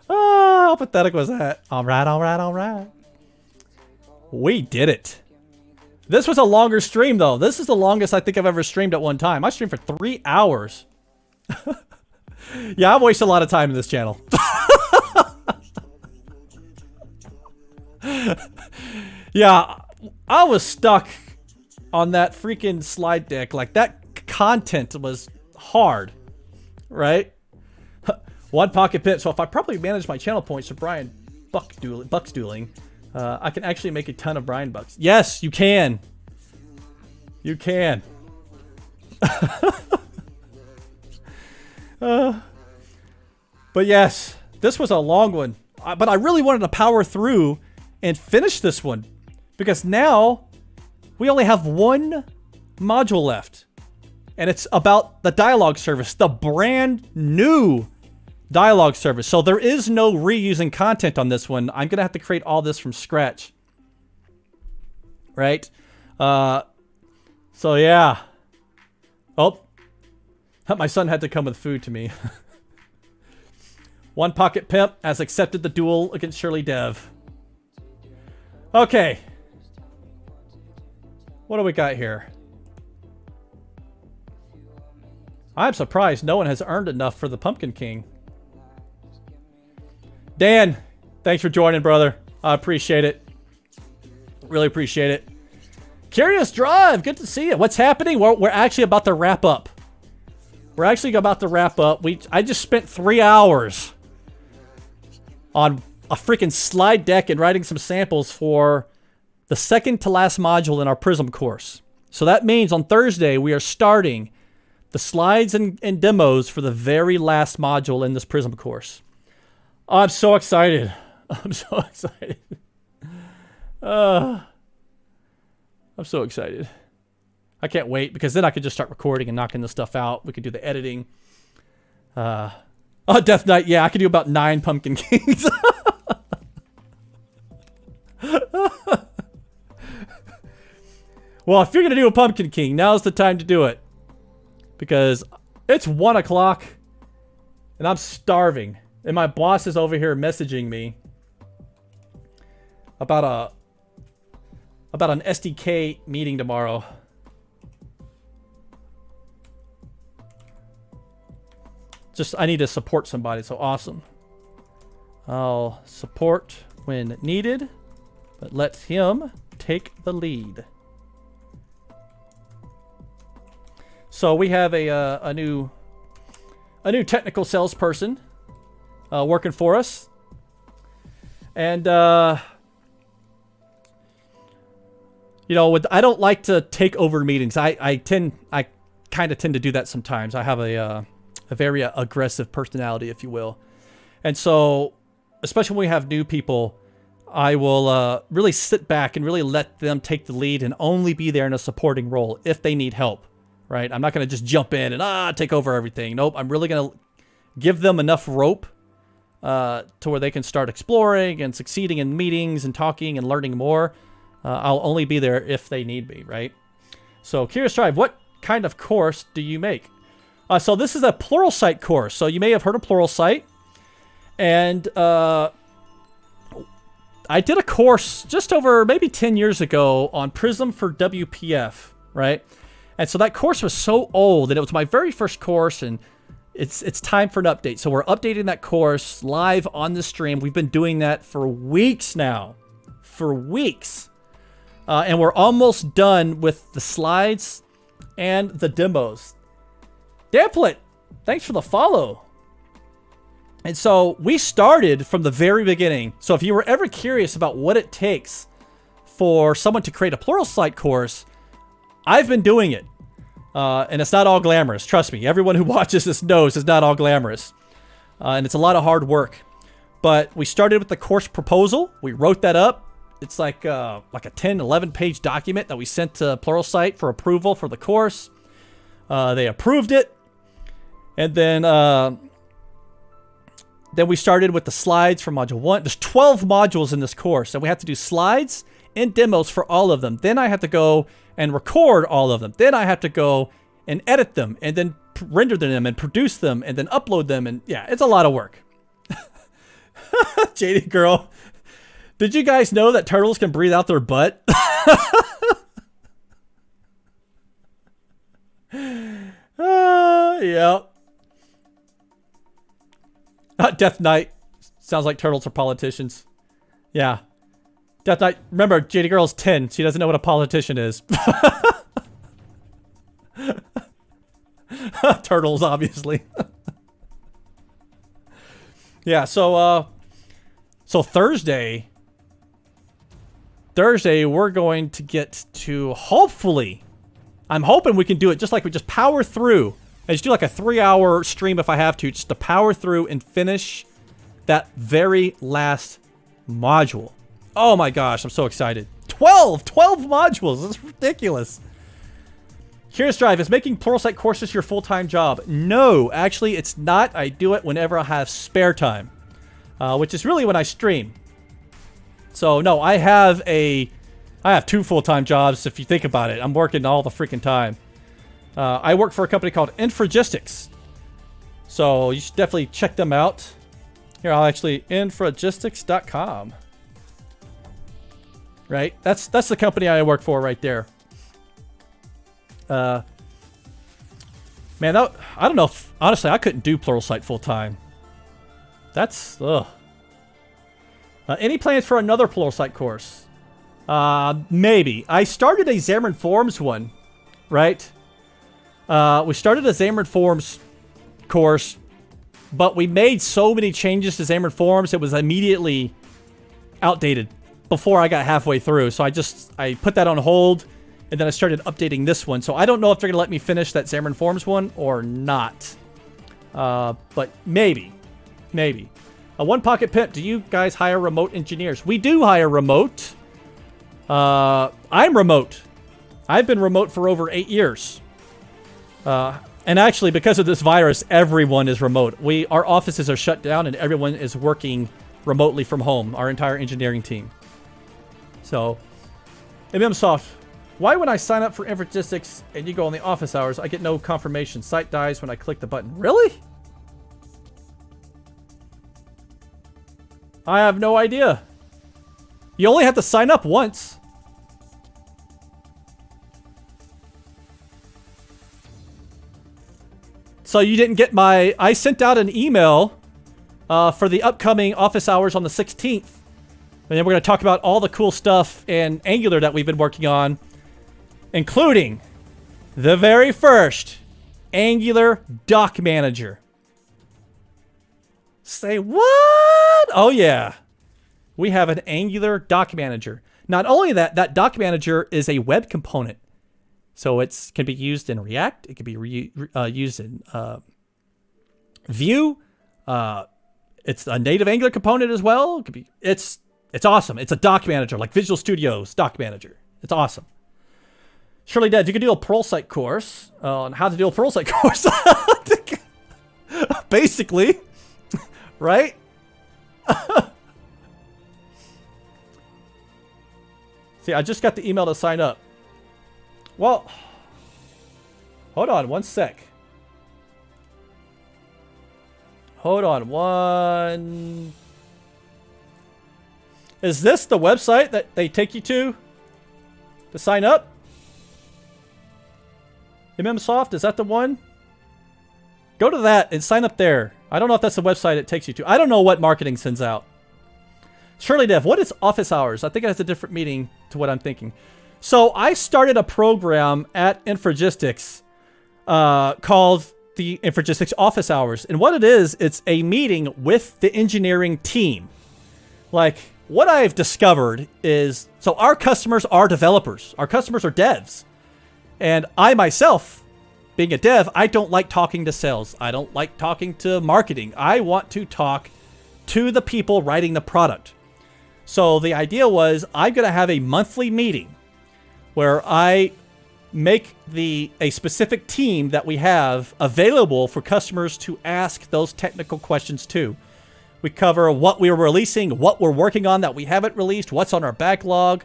Oh, how pathetic was that? All right, all right, all right. We did it. This was a longer stream, though. This is the longest I think I've ever streamed at one time. I streamed for 3 hours. Yeah, I've wasted a lot of time in this channel. Yeah, I was stuck on that freaking slide deck. Like, that content was hard, right? One pocket pit. So if I properly manage my channel points for Brian Bucks dueling, I can actually make a ton of Brian Bucks. Yes, you can. You can. But yes, this was a long one. But I really wanted to power through and finish this one, because now we only have one module left. And it's about the dialogue service, the brand new dialogue service. So there is no reusing content on this one. I'm going to have to create all this from scratch. Right? So yeah. Oh. My son had to come with food to me. One Pocket Pimp has accepted the duel against Shirley Dev. Okay. What do we got here? I'm surprised no one has earned enough for the Pumpkin King. Dan, thanks for joining, brother. I appreciate it. Really appreciate it. Curious Drive, good to see you. What's happening? We're actually about to wrap up. We're actually about to wrap up. I just spent 3 hours on a freaking slide deck and writing some samples for the second to last module in our Prism course. So that means on Thursday we are starting the slides and demos for the very last module in this Prism course. Oh, I'm so excited. I'm so excited. I'm so excited. I can't wait, because then I could just start recording and knocking this stuff out. We could do the editing. Oh, Death Knight. Yeah, I could do about 9 Pumpkin Kings. Well, if you're going to do a Pumpkin King, now's the time to do it. Because it's 1 o'clock and I'm starving. And my boss is over here messaging me about an SDK meeting tomorrow. Just, I need to support somebody, so awesome. I'll support when needed, but let him take the lead. So we have a new technical salesperson working for us, and you know, I don't like to take over meetings. I kind of tend to do that sometimes. I have a very aggressive personality, if you will, and so especially when we have new people, I will really sit back and really let them take the lead and only be there in a supporting role if they need help. Right? I'm not going to just jump in and take over everything. Nope. I'm really going to give them enough rope to where they can start exploring and succeeding in meetings and talking and learning more. I'll only be there if they need me, right? So, Curious Tribe, what kind of course do you make? So this is a Pluralsight course. So you may have heard of Pluralsight. And I did a course just over maybe 10 years ago on Prism for WPF, right? And so that course was so old, and it was my very first course, and it's time for an update. So we're updating that course live on the stream. We've been doing that for weeks now. For weeks. And we're almost done with the slides and the demos. Damplet, thanks for the follow. And so we started from the very beginning. So if you were ever curious about what it takes for someone to create a Pluralsight course, I've been doing it. And it's not all glamorous. Trust me. Everyone who watches this knows it's not all glamorous. And it's a lot of hard work. But we started with the course proposal. We wrote that up. It's like a 10, 11 page document that we sent to Pluralsight for approval for the course. They approved it. And then we started with the slides for module 1. There's 12 modules in this course, and we have to do slides and demos for all of them. Then I have to go and record all of them. Then I have to go and edit them, and then render them and produce them and then upload them. And yeah, it's a lot of work. JD girl. Did you guys know that turtles can breathe out their butt? Yeah. Death Knight. Sounds like turtles are politicians. Yeah. Death Knight. Remember, JD girl's 10. She doesn't know what a politician is. Turtles, obviously. Yeah, so Thursday we're going to get to, hopefully, I'm hoping we can do it just like we just power through. I just do like a 3-hour stream if I have to, just to power through and finish that very last module. Oh my gosh, I'm so excited. 12 modules. That's ridiculous. Curious Drive, is making Pluralsight courses your full-time job? No, actually it's not. I do it whenever I have spare time, which is really when I stream. So no, I have 2 full-time jobs if you think about it. I'm working all the freaking time. I work for a company called Infragistics. So you should definitely check them out. Here, I'll actually, infragistics.com. Right? That's the company I work for right there. Man, I don't know if, honestly, I couldn't do Pluralsight full time. That's, ugh. Any plans for another Pluralsight course? Maybe. I started a Xamarin Forms one, right? We started a Xamarin Forms course, but we made so many changes to Xamarin Forms, it was immediately outdated before I got halfway through. So I put that on hold, and then I started updating this one. So I don't know if they're going to let me finish that Xamarin Forms one or not. But maybe. Maybe. One Pocket Pimp, do you guys hire remote engineers? We do hire remote. I'm remote. I've been remote for over 8 years. And actually, because of this virus, everyone is remote. Our offices are shut down and everyone is working remotely from home, our entire engineering team. So, MMSoft, why when I sign up for Infragistics and you go on the office hours, I get no confirmation? Site dies when I click the button. Really? I have no idea. You only have to sign up once. So you didn't get I sent out an email for the upcoming office hours on the 16th. And then we're going to talk about all the cool stuff in Angular that we've been working on, including the very first Angular Doc Manager. Say what? Oh yeah. We have an Angular Doc Manager. Not only that, that Doc Manager is a web component. So it can be used in React. It can be used in Vue. It's a native Angular component as well. It could be. It's awesome. It's a Doc Manager, like Visual Studio's Doc Manager. It's awesome. Shirley Dead, you could do a Pluralsight course on how to do a Pluralsight course. Basically, right? See, I just got the email to sign up. Well, hold on one sec. Hold on one. Is this the website that they take you to sign up? MMSoft, is that the one? Go to that and sign up there. I don't know if that's the website it takes you to. I don't know what marketing sends out. Shirley Dev, what is office hours? I think it has a different meaning to what I'm thinking. So I started a program at Infragistics called the Infragistics Office Hours. And what it is, it's a meeting with the engineering team. Like, what I've discovered is, so our customers are developers. Our customers are devs. And I myself, being a dev, I don't like talking to sales. I don't like talking to marketing. I want to talk to the people writing the product. So the idea was, I'm going to have a monthly meeting where I make a specific team that we have available for customers to ask those technical questions to. We cover what we're releasing, what we're working on that we haven't released, what's on our backlog,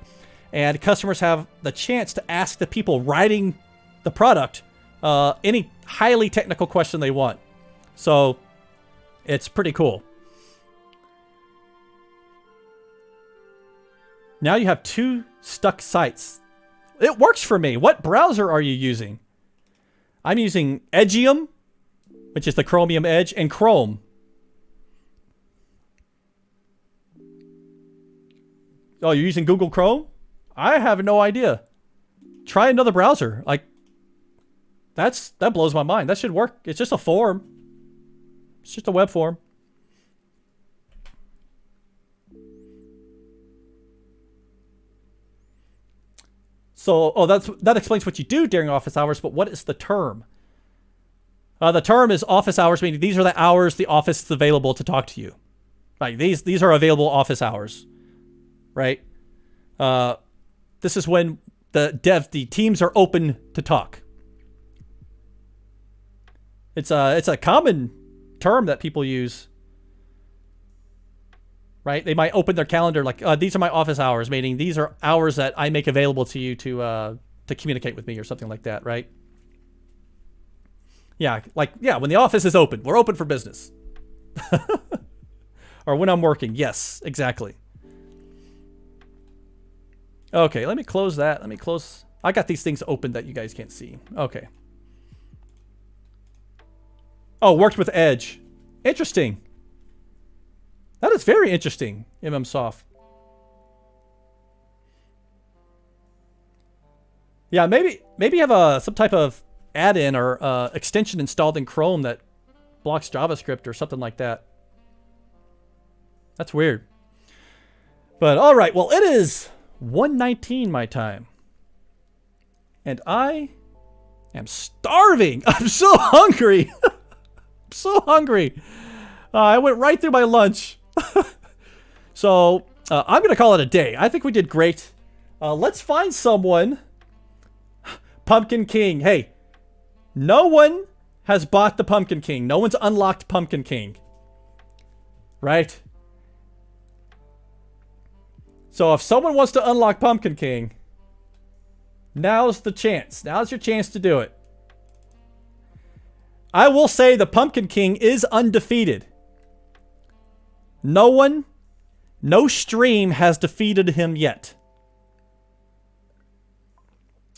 and customers have the chance to ask the people writing the product any highly technical question they want. So it's pretty cool. Now you have 2 stuck sites. It works for me. What browser are you using? I'm using Edgeium, which is the Chromium Edge, and Chrome. Oh, you're using Google Chrome? I have no idea. Try another browser. Like, that blows my mind. That should work. It's just a form. It's just a web form. So, oh, that explains what you do during office hours, but what is the term? The term is office hours, meaning these are the hours the office is available to talk to you. Like, these are available office hours, right? This is when the teams are open to talk. It's a common term that people use, right? They might open their calendar like, these are my office hours, meaning these are hours that I make available to you to communicate with me or something like that, right? Yeah, when the office is open, we're open for business. Or when I'm working, yes, exactly. Okay, let me close that. I got these things open that you guys can't see. Okay. Oh, worked with Edge. Interesting. That is very interesting, MMSoft. Yeah, maybe you have some type of add-in or extension installed in Chrome that blocks JavaScript or something like that. That's weird. But all right, well, it is 1:19 my time. And I am starving. I'm so hungry. I'm so hungry. I went right through my lunch. So I'm going to call it a day. I think we did great. Let's find someone. Pumpkin King. Hey, no one has bought the Pumpkin King. No one's unlocked Pumpkin King. Right? So if someone wants to unlock Pumpkin King, now's the chance. Now's your chance to do it. I will say the Pumpkin King is undefeated. No stream has defeated him yet.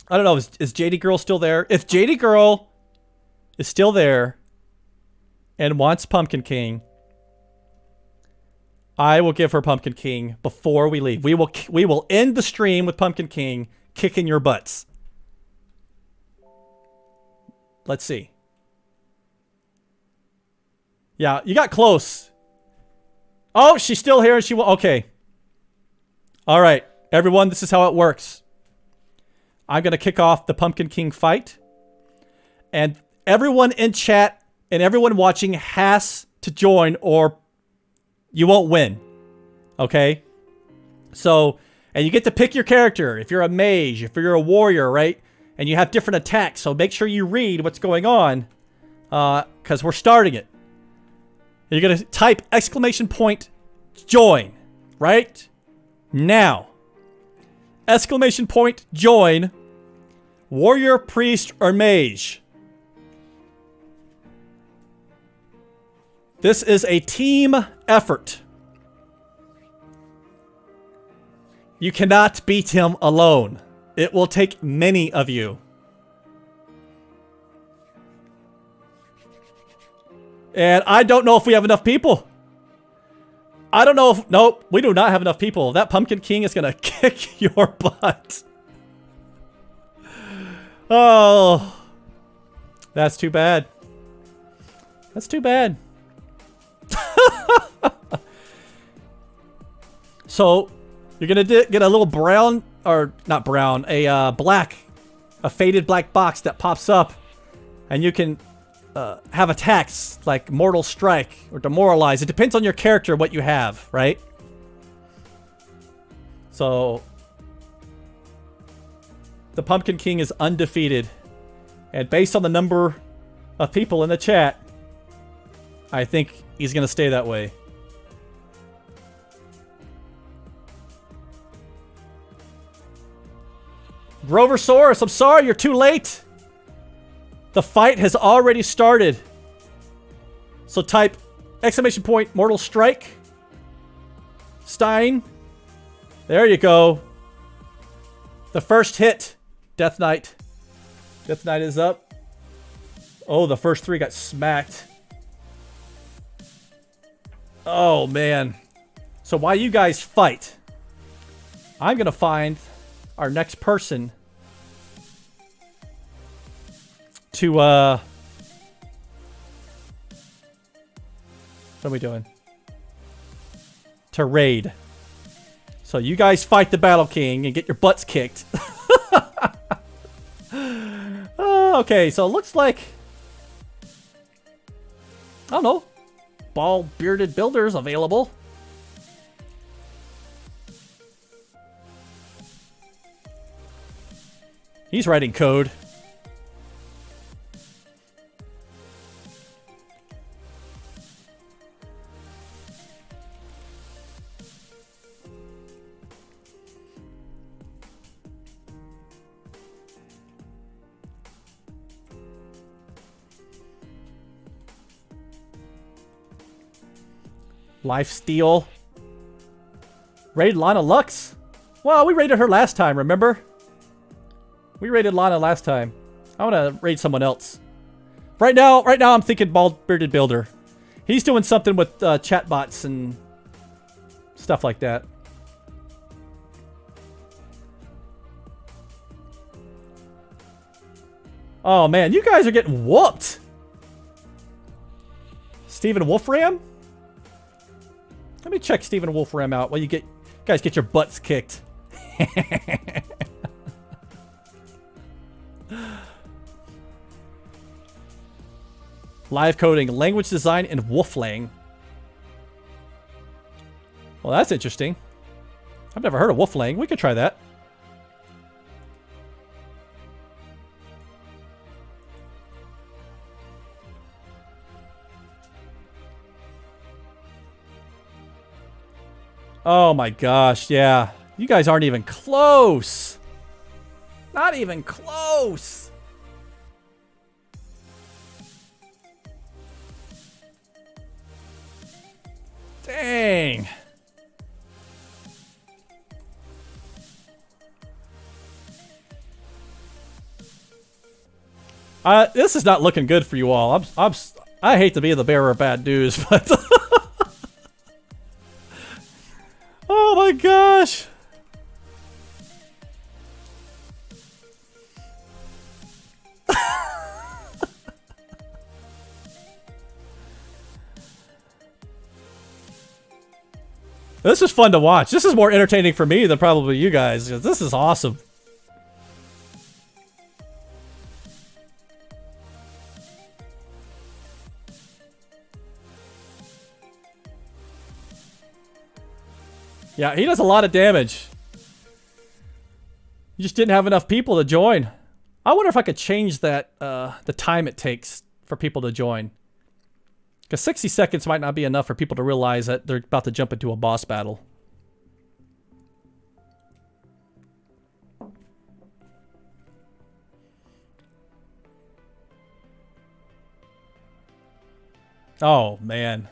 I don't know, is JD Girl still there? If JD Girl is still there and wants Pumpkin King, I will give her Pumpkin King before we leave. We will end the stream with Pumpkin King kicking your butts. Let's see. Yeah, you got close. Oh, she's still here and she will. Okay. All right, everyone, this is how it works. I'm going to kick off the Pumpkin King fight. And everyone in chat and everyone watching has to join or you won't win. Okay? So, and you get to pick your character. If you're a mage, if you're a warrior, right? And you have different attacks. So make sure you read what's going on. Because we're starting it. You're going to type !join. Right? Now. !join. Warrior, priest, or mage. This is a team effort. You cannot beat him alone. It will take many of you. And I don't know if we have enough people. I don't know if... Nope, we do not have enough people. That Pumpkin King is going to kick your butt. Oh. That's too bad. That's too bad. So, you're going to get a little brown... Or, not brown. A faded black box that pops up. And you can... have attacks like Mortal Strike or Demoralize. It depends on your character what you have, right? So the Pumpkin King is undefeated. And based on the number of people in the chat, I think he's going to stay that way. Groversaurus, I'm sorry, you're too late. The fight has already started. So type !Mortal Strike. Stein. There you go. The first hit. Death Knight. Death Knight is up. Oh, the first 3 got smacked. Oh, man. So while you guys fight, I'm going to find our next person to, what are we doing? To raid. So you guys fight the Battle King and get your butts kicked. Okay, so it looks like, I don't know, bald-bearded builders available. He's writing code. Lifesteal. Raid Lana Lux. Well, we raided her last time, remember? We raided Lana last time. I want to raid someone else. Right now I'm thinking bald-bearded builder. He's doing something with chatbots and stuff like that. Oh man, you guys are getting whooped. Steven Wolfram? Let me check Steven Wolfram out while you guys get your butts kicked. Live coding, language design, and Wolflang. Well, that's interesting. I've never heard of Wolflang. We could try that. Oh my gosh, yeah. You guys aren't even close. Not even close. Dang. This is not looking good for you all. I hate to be the bearer of bad news, but oh my gosh. This is fun to watch. This is more entertaining for me than probably you guys. This is awesome. Yeah, he does a lot of damage. You just didn't have enough people to join. I wonder if I could change that, the time it takes for people to join. Because 60 seconds might not be enough for people to realize that they're about to jump into a boss battle. Oh, man.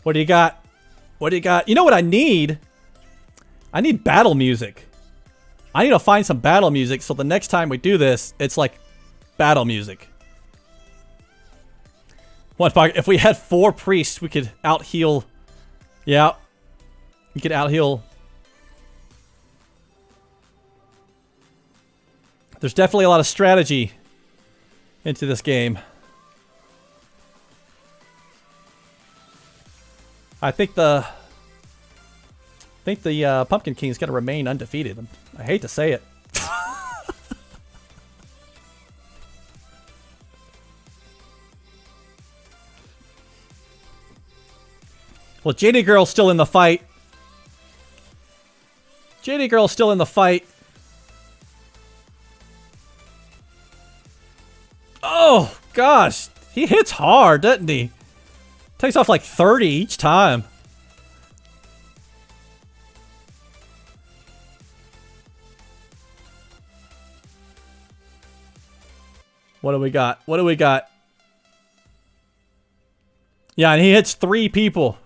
What do you got? What do you got? You know what I need? I need battle music. I need to find some battle music so the next time we do this, it's like battle music. If we had 4 priests, we could out-heal. Yeah. We could out-heal. There's definitely a lot of strategy into this game. I think the Pumpkin King is going to remain undefeated. I hate to say it. Well, JD Girl's still in the fight. JD Girl's still in the fight. Oh, gosh. He hits hard, doesn't he? Takes off like 30 each time. What do we got? What do we got? Yeah, and he hits 3 people.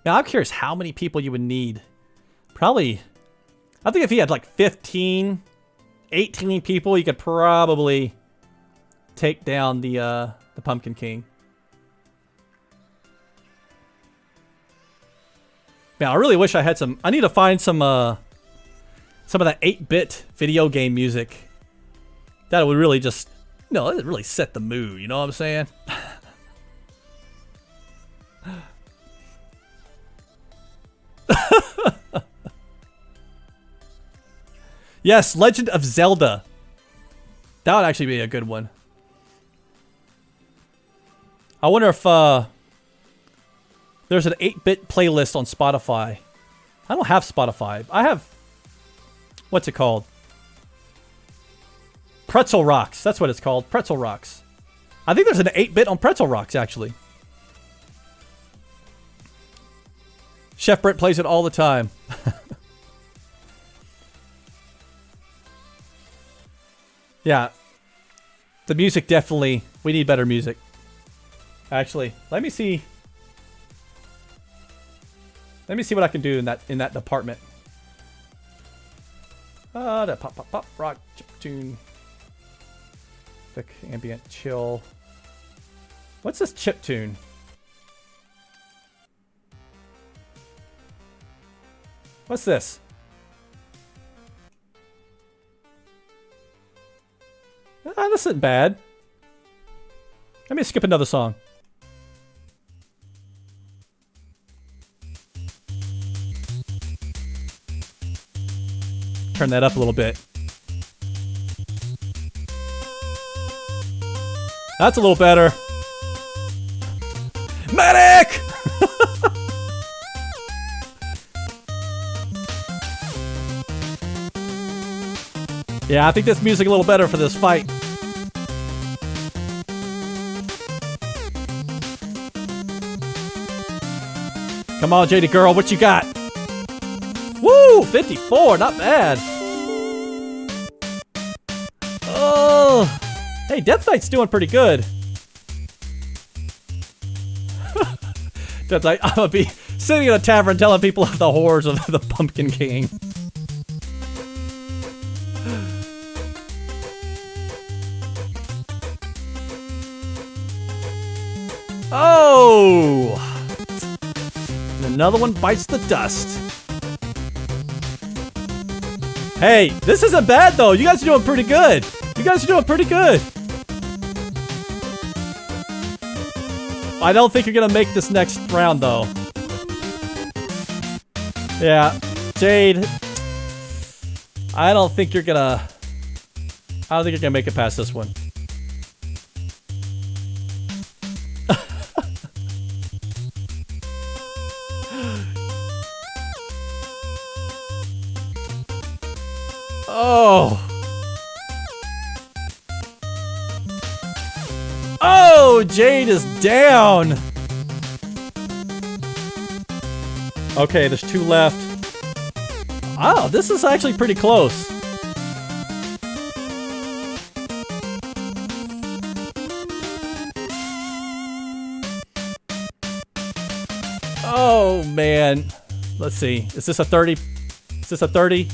Now, I'm curious how many people you would need. Probably, I think if he had like 15, 18 people, you could probably take down the Pumpkin King. Man, I really wish I had some. I need to find some of that 8-bit video game music. That would really just, it would really set the mood. You know what I'm saying? Yes, Legend of Zelda. That would actually be a good one. I wonder if there's an 8-bit playlist on Spotify. I don't have Spotify. I have, what's it called? Pretzel Rocks. That's what it's called. Pretzel Rocks. I think there's an 8-bit on Pretzel Rocks, actually. Chef Brent plays it all the time. Yeah. The music definitely, we need better music. Actually, let me see. Let me see what I can do in that department. The pop pop pop rock tune. The ambient chill. What's this chip tune? What's this? This isn't bad. Let me skip another song. Turn that up a little bit. That's a little better. Medic! Yeah, I think this music a little better for this fight. Come on, JD girl, what you got? Woo! 54, not bad. Oh! Hey, Death Knight's doing pretty good. Death Knight, I'm gonna be sitting in a tavern telling people of the horrors of the Pumpkin King. Oh! And another one bites the dust. Hey, this isn't bad though. You guys are doing pretty good. You guys are doing pretty good. I don't think you're gonna make this next round though. Yeah, Jade. I don't think you're gonna make it past this one. Oh. Oh, Jade is down. Okay, there's 2 left. Oh, this is actually pretty close. Oh, man. Let's see. Is this a 30? Is this a 30?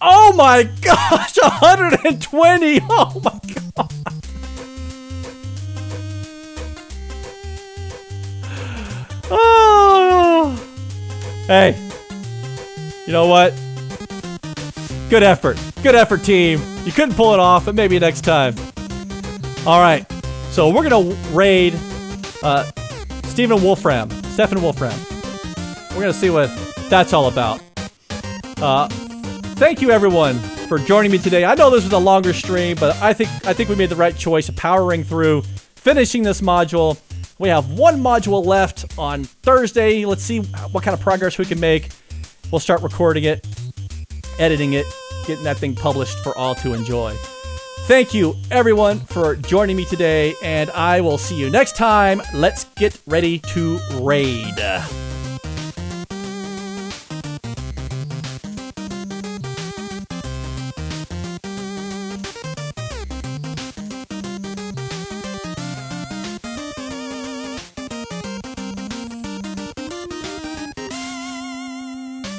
Oh my gosh, 120! Oh my god! Oh! Hey, you know what? Good effort. Good effort, team. You couldn't pull it off, but maybe next time. All right, so we're gonna raid Stephen Wolfram. We're gonna see what that's all about. Thank you everyone for joining me today. I know this was a longer stream, but I think we made the right choice of powering through, finishing this module. We have 1 module left on Thursday. Let's see what kind of progress we can make. We'll start recording it, editing it, getting that thing published for all to enjoy. Thank you everyone for joining me today, and I will see you next time. Let's get ready to raid.